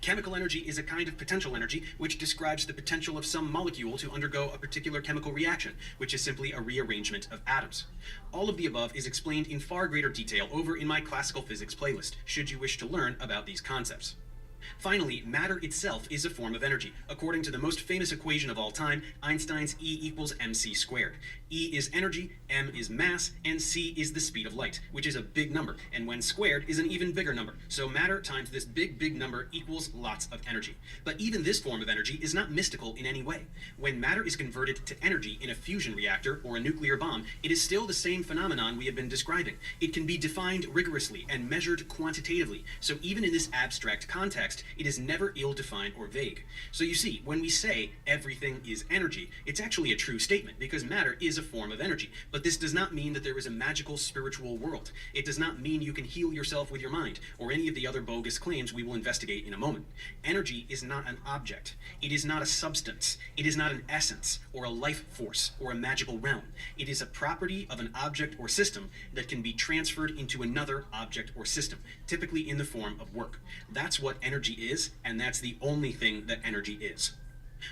Chemical energy is a kind of potential energy which describes the potential of some molecule to undergo a particular chemical reaction, which is simply a rearrangement of atoms. All of the above is explained in far greater detail over in my classical physics playlist, should you wish to learn about these concepts. Finally, matter itself is a form of energy. According to the most famous equation of all time, Einstein's E equals mc squared. E is energy, m is mass, and c is the speed of light, which is a big number, and when squared is an even bigger number. So matter times this big number equals lots of energy. But even this form of energy is not mystical in any way. When matter is converted to energy in a fusion reactor or a nuclear bomb, it is still the same phenomenon we have been describing. It can be defined rigorously and measured quantitatively, so even in this abstract context, it is never ill-defined or vague. So you see, when we say everything is energy, it's actually a true statement because matter is a form of energy. But this does not mean that there is a magical spiritual world. It does not mean you can heal yourself with your mind or any of the other bogus claims we will investigate in a moment. Energy is not an object. It is not a substance. It is not an essence or a life force or a magical realm. It is a property of an object or system that can be transferred into another object or system, typically in the form of work. That's what energy is, and that's the only thing that energy is.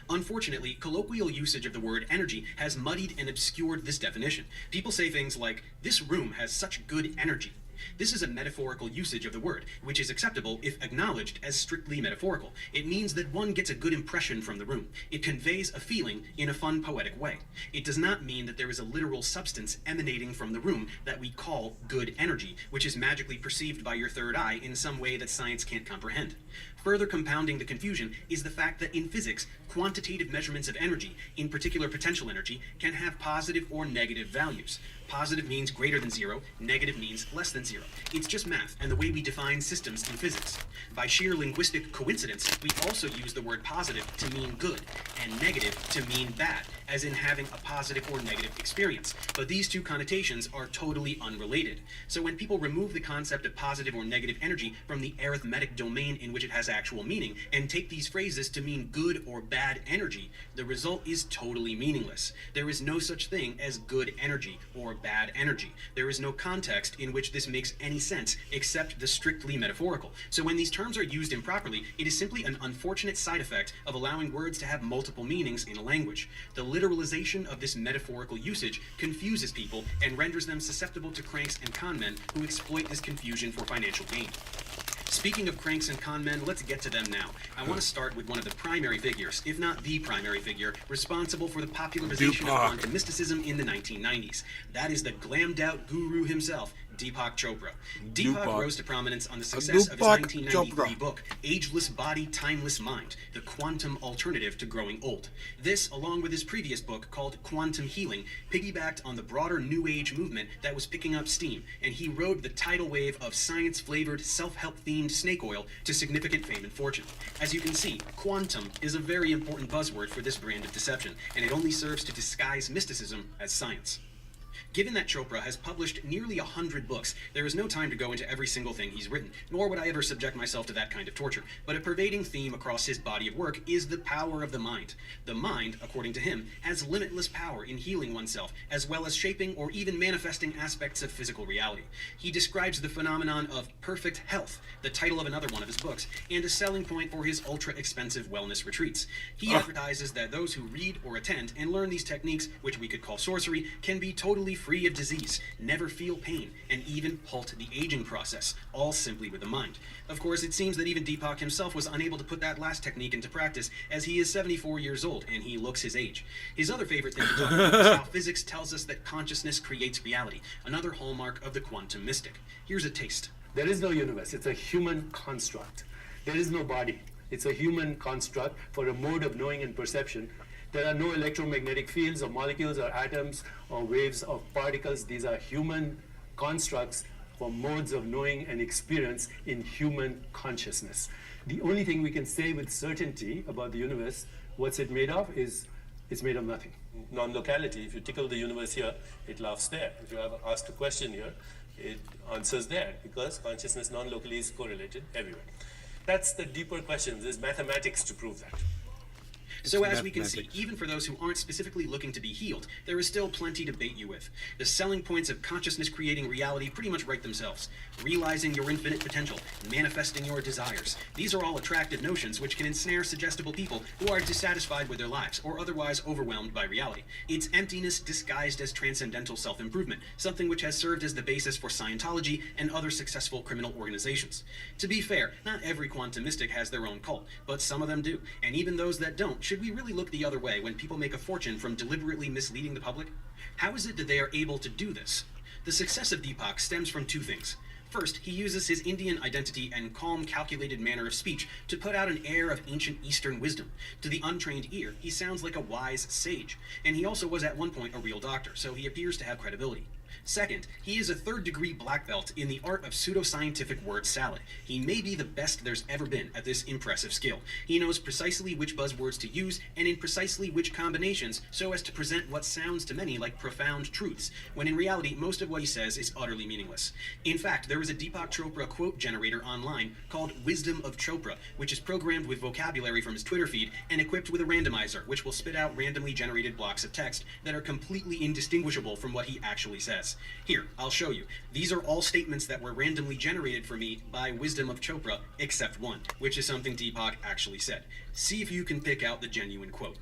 Unfortunately, colloquial usage of the word energy has muddied and obscured this definition. People say things like, "This room has such good energy." This is a metaphorical usage of the word, which is acceptable if acknowledged as strictly metaphorical. It means that one gets a good impression from the room. It conveys a feeling in a fun, poetic way. It does not mean that there is a literal substance emanating from the room that we call good energy, which is magically perceived by your third eye in some way that science can't comprehend. Further compounding the confusion is the fact that in physics, quantitative measurements of energy, in particular potential energy, can have positive or negative values. Positive means greater than zero, negative means less than zero. It's just math and the way we define systems in physics. By sheer linguistic coincidence, we also use the word positive to mean good and negative to mean bad, as in having a positive or negative experience. But these two connotations are totally unrelated. So when people remove the concept of positive or negative energy from the arithmetic domain in which it has actual meaning and take these phrases to mean good or bad energy, the result is totally meaningless. There is no such thing as good energy or bad energy. There is no context in which this makes any sense except the strictly metaphorical. So when these terms are used improperly, it is simply an unfortunate side effect of allowing words to have multiple meanings in a language. The literalization of this metaphorical usage confuses people and renders them susceptible to cranks and conmen who exploit this confusion for financial gain. Speaking of cranks and conmen, let's get to them now. I want to start with one of the primary figures, if not the primary figure, responsible for the popularization of quantum mysticism in the 1990s. That is the glammed-out guru himself, Deepak Chopra. Deepak rose to prominence on the success of his 1993 book, Ageless Body, Timeless Mind, The Quantum Alternative to Growing Old. This, along with his previous book called Quantum Healing, piggybacked on the broader New Age movement that was picking up steam, and he rode the tidal wave of science-flavored, self-help themed snake oil to significant fame and fortune. As you can see, quantum is a very important buzzword for this brand of deception, and it only serves to disguise mysticism as science. Given that Chopra has published nearly 100 books, there is no time to go into every single thing he's written, nor would I ever subject myself to that kind of torture. But a pervading theme across his body of work is the power of the mind. The mind, according to him, has limitless power in healing oneself, as well as shaping or even manifesting aspects of physical reality. He describes the phenomenon of perfect health, the title of another one of his books, and a selling point for his ultra-expensive wellness retreats. He advertises that those who read or attend and learn these techniques, which we could call sorcery, can be totally totally free of disease, never feel pain, and even halt the aging process, all simply with the mind. Of course, it seems that even Deepak himself was unable to put that last technique into practice, as he is 74 years old and he looks his age. His other favorite thing to talk about is how physics tells us that consciousness creates reality, another hallmark of the quantum mystic. Here's a taste. There is no universe. It's a human construct. There is no body. It's a human construct for a mode of knowing and perception. There are no electromagnetic fields or molecules or atoms or waves of particles. These are human constructs for modes of knowing and experience in human consciousness. The only thing we can say with certainty about the universe, what's it made of, is it's made of nothing. Non-locality. If you tickle the universe here, it laughs there. If you have asked a question here, it answers there, because consciousness non-locally is correlated everywhere. That's the deeper question. There's mathematics to prove that. So as we can see, even for those who aren't specifically looking to be healed, there is still plenty to bait you with. The selling points of consciousness creating reality pretty much write themselves. Realizing your infinite potential, manifesting your desires. These are all attractive notions which can ensnare suggestible people who are dissatisfied with their lives or otherwise overwhelmed by reality. It's emptiness disguised as transcendental self-improvement, something which has served as the basis for Scientology and other successful criminal organizations. To be fair, not every quantum mystic has their own cult, but some of them do, and even those that don't, should we really look the other way when people make a fortune from deliberately misleading the public? How is it that they are able to do this? The success of Deepak stems from two things. First, he uses his Indian identity and calm, calculated manner of speech to put out an air of ancient Eastern wisdom. To the untrained ear, he sounds like a wise sage, and he also was at one point a real doctor, so he appears to have credibility. Second, he is a third-degree black belt in the art of pseudoscientific word salad. He may be the best there's ever been at this impressive skill. He knows precisely which buzzwords to use and in precisely which combinations so as to present what sounds to many like profound truths, when in reality most of what he says is utterly meaningless. In fact, there is a Deepak Chopra quote generator online called Wisdom of Chopra, which is programmed with vocabulary from his Twitter feed and equipped with a randomizer, which will spit out randomly generated blocks of text that are completely indistinguishable from what he actually says. Here, I'll show you. These are all statements that were randomly generated for me by Wisdom of Chopra, except one, which is something Deepak actually said. See if you can pick out the genuine quote.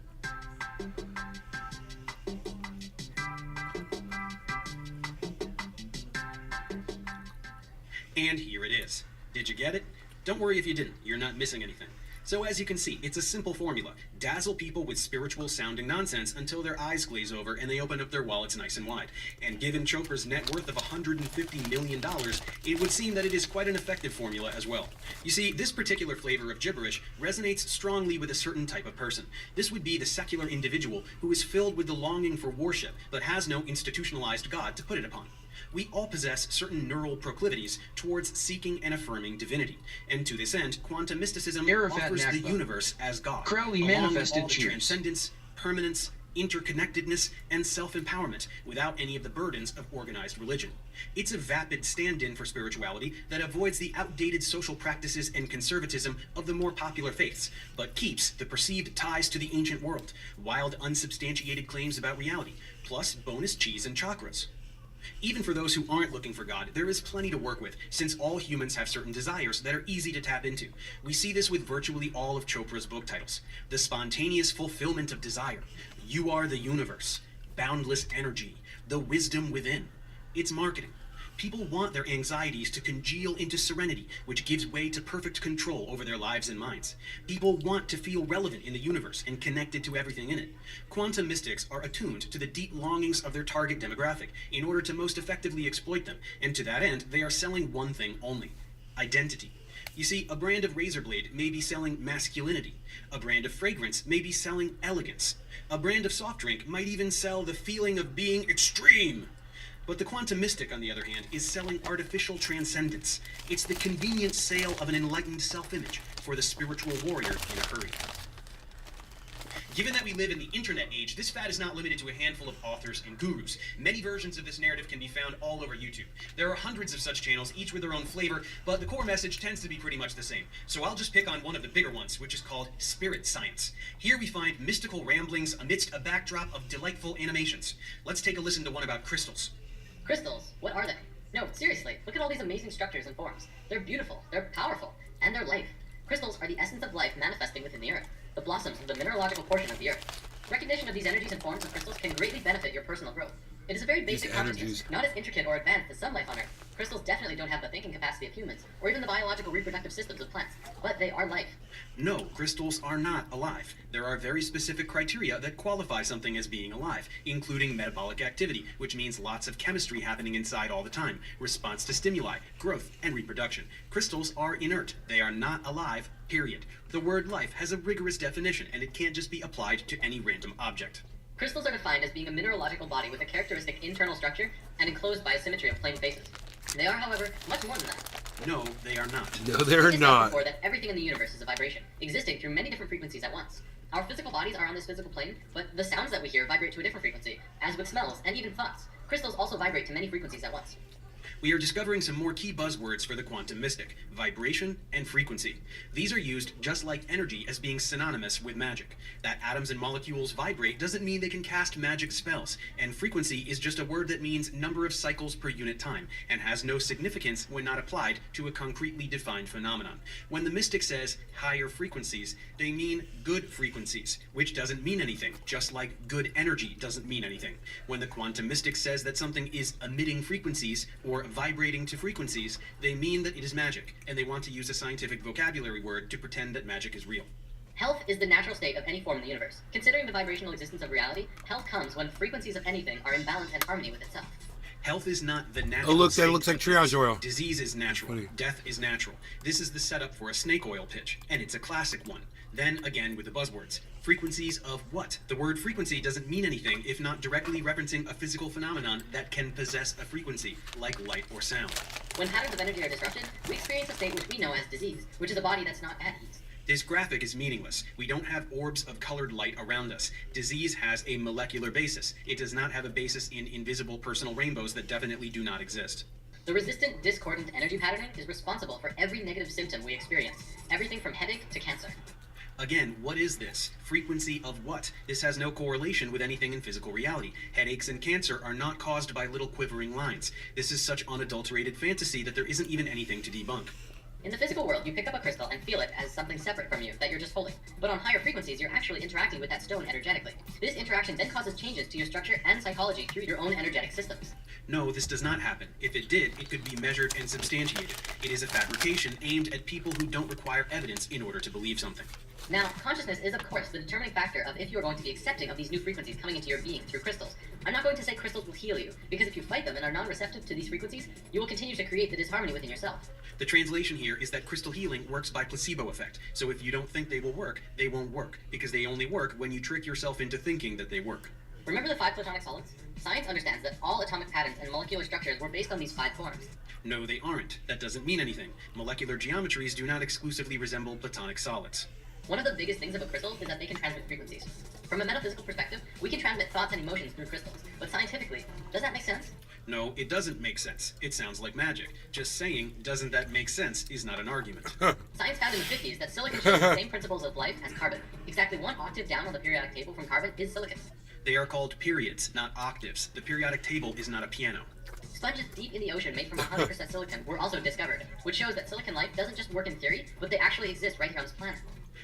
And here it is. Did you get it? Don't worry if you didn't. You're not missing anything. So as you can see, it's a simple formula. Dazzle people with spiritual sounding nonsense until their eyes glaze over and they open up their wallets nice and wide. And given Chopra's net worth of $150 million, it would seem that it is quite an effective formula as well. You see, this particular flavor of gibberish resonates strongly with a certain type of person. This would be the secular individual who is filled with the longing for worship, but has no institutionalized God to put it upon. We all possess certain neural proclivities towards seeking and affirming divinity, and to this end, quantum mysticism offers the universe as God, Crowley along manifested with all the cheers. transcendence, permanence, interconnectedness, and self-empowerment without any of the burdens of organized religion. It's a vapid stand-in for spirituality that avoids the outdated social practices and conservatism of the more popular faiths, but keeps the perceived ties to the ancient world, wild unsubstantiated claims about reality, plus bonus cheese and chakras. Even for those who aren't looking for God, there is plenty to work with, since all humans have certain desires that are easy to tap into. We see this with virtually all of Chopra's book titles. The spontaneous fulfillment of desire, You Are the Universe, Boundless Energy, The Wisdom Within. It's marketing. People want their anxieties to congeal into serenity, which gives way to perfect control over their lives and minds. People want to feel relevant in the universe and connected to everything in it. Quantum mystics are attuned to the deep longings of their target demographic in order to most effectively exploit them, and to that end, they are selling one thing only: identity. You see, a brand of razor blade may be selling masculinity. A brand of fragrance may be selling elegance. A brand of soft drink might even sell the feeling of being extreme. But the quantum mystic, on the other hand, is selling artificial transcendence. It's the convenient sale of an enlightened self-image for the spiritual warrior in a hurry. Given that we live in the internet age, this fad is not limited to a handful of authors and gurus. Many versions of this narrative can be found all over YouTube. There are hundreds of such channels, each with their own flavor, but the core message tends to be pretty much the same. So I'll just pick on one of the bigger ones, which is called Spirit Science. Here we find mystical ramblings amidst a backdrop of delightful animations. Let's take a listen to one about crystals. Crystals? What are they? No, seriously, look at all these amazing structures and forms. They're beautiful, they're powerful, and they're life. Crystals are the essence of life manifesting within the earth, the blossoms of the mineralogical portion of the earth. Recognition of these energies and forms of crystals can greatly benefit your personal growth. It is a very basic consciousness, energies. not as intricate or advanced as some life on Earth. Crystals definitely don't have the thinking capacity of humans, or even the biological reproductive systems of plants, but they are life. No, crystals are not alive. There are very specific criteria that qualify something as being alive, including metabolic activity, which means lots of chemistry happening inside all the time, response to stimuli, growth, and reproduction. Crystals are inert. They are not alive, period. The word life has a rigorous definition, and it can't just be applied to any random object. Crystals are defined as being a mineralogical body with a characteristic internal structure and enclosed by a symmetry of plane faces. They are, however, much more than that. No, they are not. No, they're We discussed not. before that everything in the universe is a vibration, existing through many different frequencies at once. Our physical bodies are on this physical plane, but the sounds that we hear vibrate to a different frequency, as with smells and even thoughts. Crystals also vibrate to many frequencies at once. We are discovering some more key buzzwords for the quantum mystic: vibration and frequency. These are used just like energy as being synonymous with magic. That atoms and molecules vibrate doesn't mean they can cast magic spells, and frequency is just a word that means number of cycles per unit time, and has no significance when not applied to a concretely defined phenomenon. When the mystic says higher frequencies, they mean good frequencies, which doesn't mean anything, just like good energy doesn't mean anything. When the quantum mystic says that something is emitting frequencies, or vibrating to frequencies, they mean that it is magic, and they want to use a scientific vocabulary word to pretend that magic is real. Health is the natural state of any form in the universe. Considering the vibrational existence of reality, health comes when frequencies of anything are in balance and harmony with itself. Health is not the natural Oh, look, that state looks like of triage things. oil. Disease is natural. Funny. Death is natural. This is the setup for a snake oil pitch, and it's a classic one. Then again with the buzzwords. Frequencies of what? The word frequency doesn't mean anything if not directly referencing a physical phenomenon that can possess a frequency, like light or sound. When patterns of energy are disrupted, we experience a state which we know as disease, which is a body that's not at ease. This graphic is meaningless. We don't have orbs of colored light around us. Disease has a molecular basis. It does not have a basis in invisible personal rainbows that definitely do not exist. The resistant, discordant energy patterning is responsible for every negative symptom we experience, everything from headache to cancer. Again, what is this? Frequency of what? This has no correlation with anything in physical reality. Headaches and cancer are not caused by little quivering lines. This is such unadulterated fantasy that there isn't even anything to debunk. In the physical world, you pick up a crystal and feel it as something separate from you that you're just holding. But on higher frequencies, you're actually interacting with that stone energetically. This interaction then causes changes to your structure and psychology through your own energetic systems. No, this does not happen. If it did, it could be measured and substantiated. It is a fabrication aimed at people who don't require evidence in order to believe something. Now, consciousness is, of course, the determining factor of if you're going to be accepting of these new frequencies coming into your being through crystals. I'm not going to say crystals will heal you, because if you fight them and are non-receptive to these frequencies, you will continue to create the disharmony within yourself. The translation here is that crystal healing works by placebo effect. So if you don't think they will work, they won't work, because they only work when you trick yourself into thinking that they work. Remember the 5 platonic solids? Science understands that all atomic patterns and molecular structures were based on these 5 forms. No, they aren't. That doesn't mean anything. Molecular geometries do not exclusively resemble platonic solids. One of the biggest things about crystals is that they can transmit frequencies. From a metaphysical perspective, we can transmit thoughts and emotions through crystals, but scientifically, does that make sense? No, it doesn't make sense. It sounds like magic. Just saying, doesn't that make sense, is not an argument. Science found in the 50s that silicon shares the same principles of life as carbon. Exactly 1 octave down on the periodic table from carbon is silicon. They are called periods, not octaves. The periodic table is not a piano. Sponges deep in the ocean made from 100% silicon were also discovered, which shows that silicon life doesn't just work in theory, but they actually exist right here on this planet.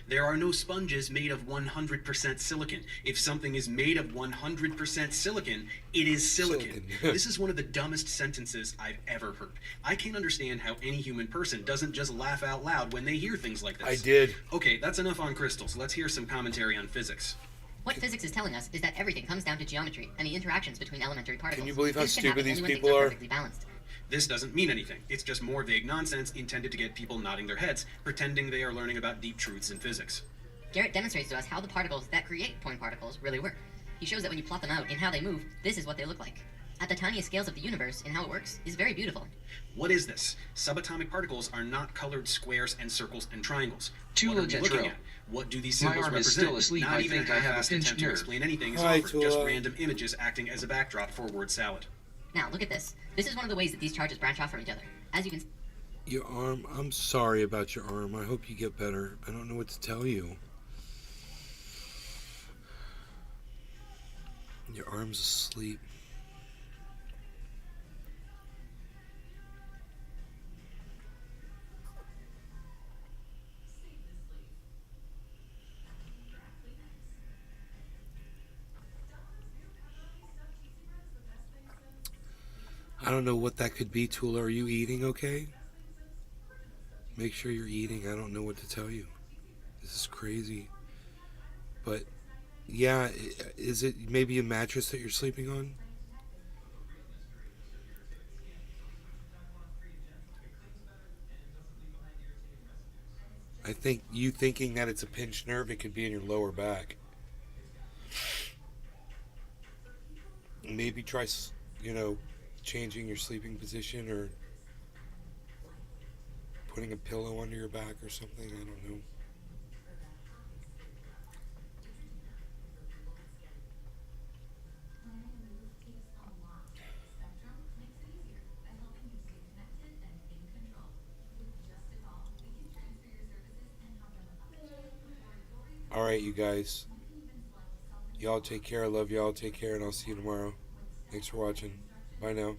There are no sponges made of 100% silicon. If something is made of 100% silicon, it is silicon. This is one of the dumbest sentences I've ever heard. I can't understand how any human person doesn't just laugh out loud when they hear things like this. I did. Okay, that's enough on crystals. Let's hear some commentary on physics. What physics is telling us is that everything comes down to geometry and the interactions between elementary particles. Can you believe how This can stupid happen these only when people things are? Perfectly balanced. This doesn't mean anything. It's just more vague nonsense intended to get people nodding their heads, pretending they are learning about deep truths in physics. Garrett demonstrates to us how the particles that create point particles really work. He shows that when you plot them out in how they move, this is what they look like. At the tiniest scales of the universe and how it works is very beautiful. What is this? Subatomic particles are not colored squares and circles and triangles. Too What are we legit looking drill. at? What do these My symbols arm is represent? still asleep. Not I even think I have a half-assed pinched attempt to nerve. explain anything is Hi, offered. Just Tula. random images acting as a backdrop for word salad. Now, look at this. This is one of the ways that these charges branch off from each other. As you can Your arm, I'm sorry about your arm. I hope you get better. I don't know what to tell you. Your arm's asleep. I don't know what that could be, Tula. Are you eating okay? Make sure you're eating. I don't know what to tell you. This is crazy. But yeah, is it maybe a mattress that you're sleeping on? I think you thinking that it's a pinched nerve, it could be in your lower back. Maybe try, you know, changing your sleeping position or putting a pillow under your back or something. I don't know. All right, you guys. Y'all take care. I love y'all. Take care, and I'll see you tomorrow. Thanks for watching. Bye now.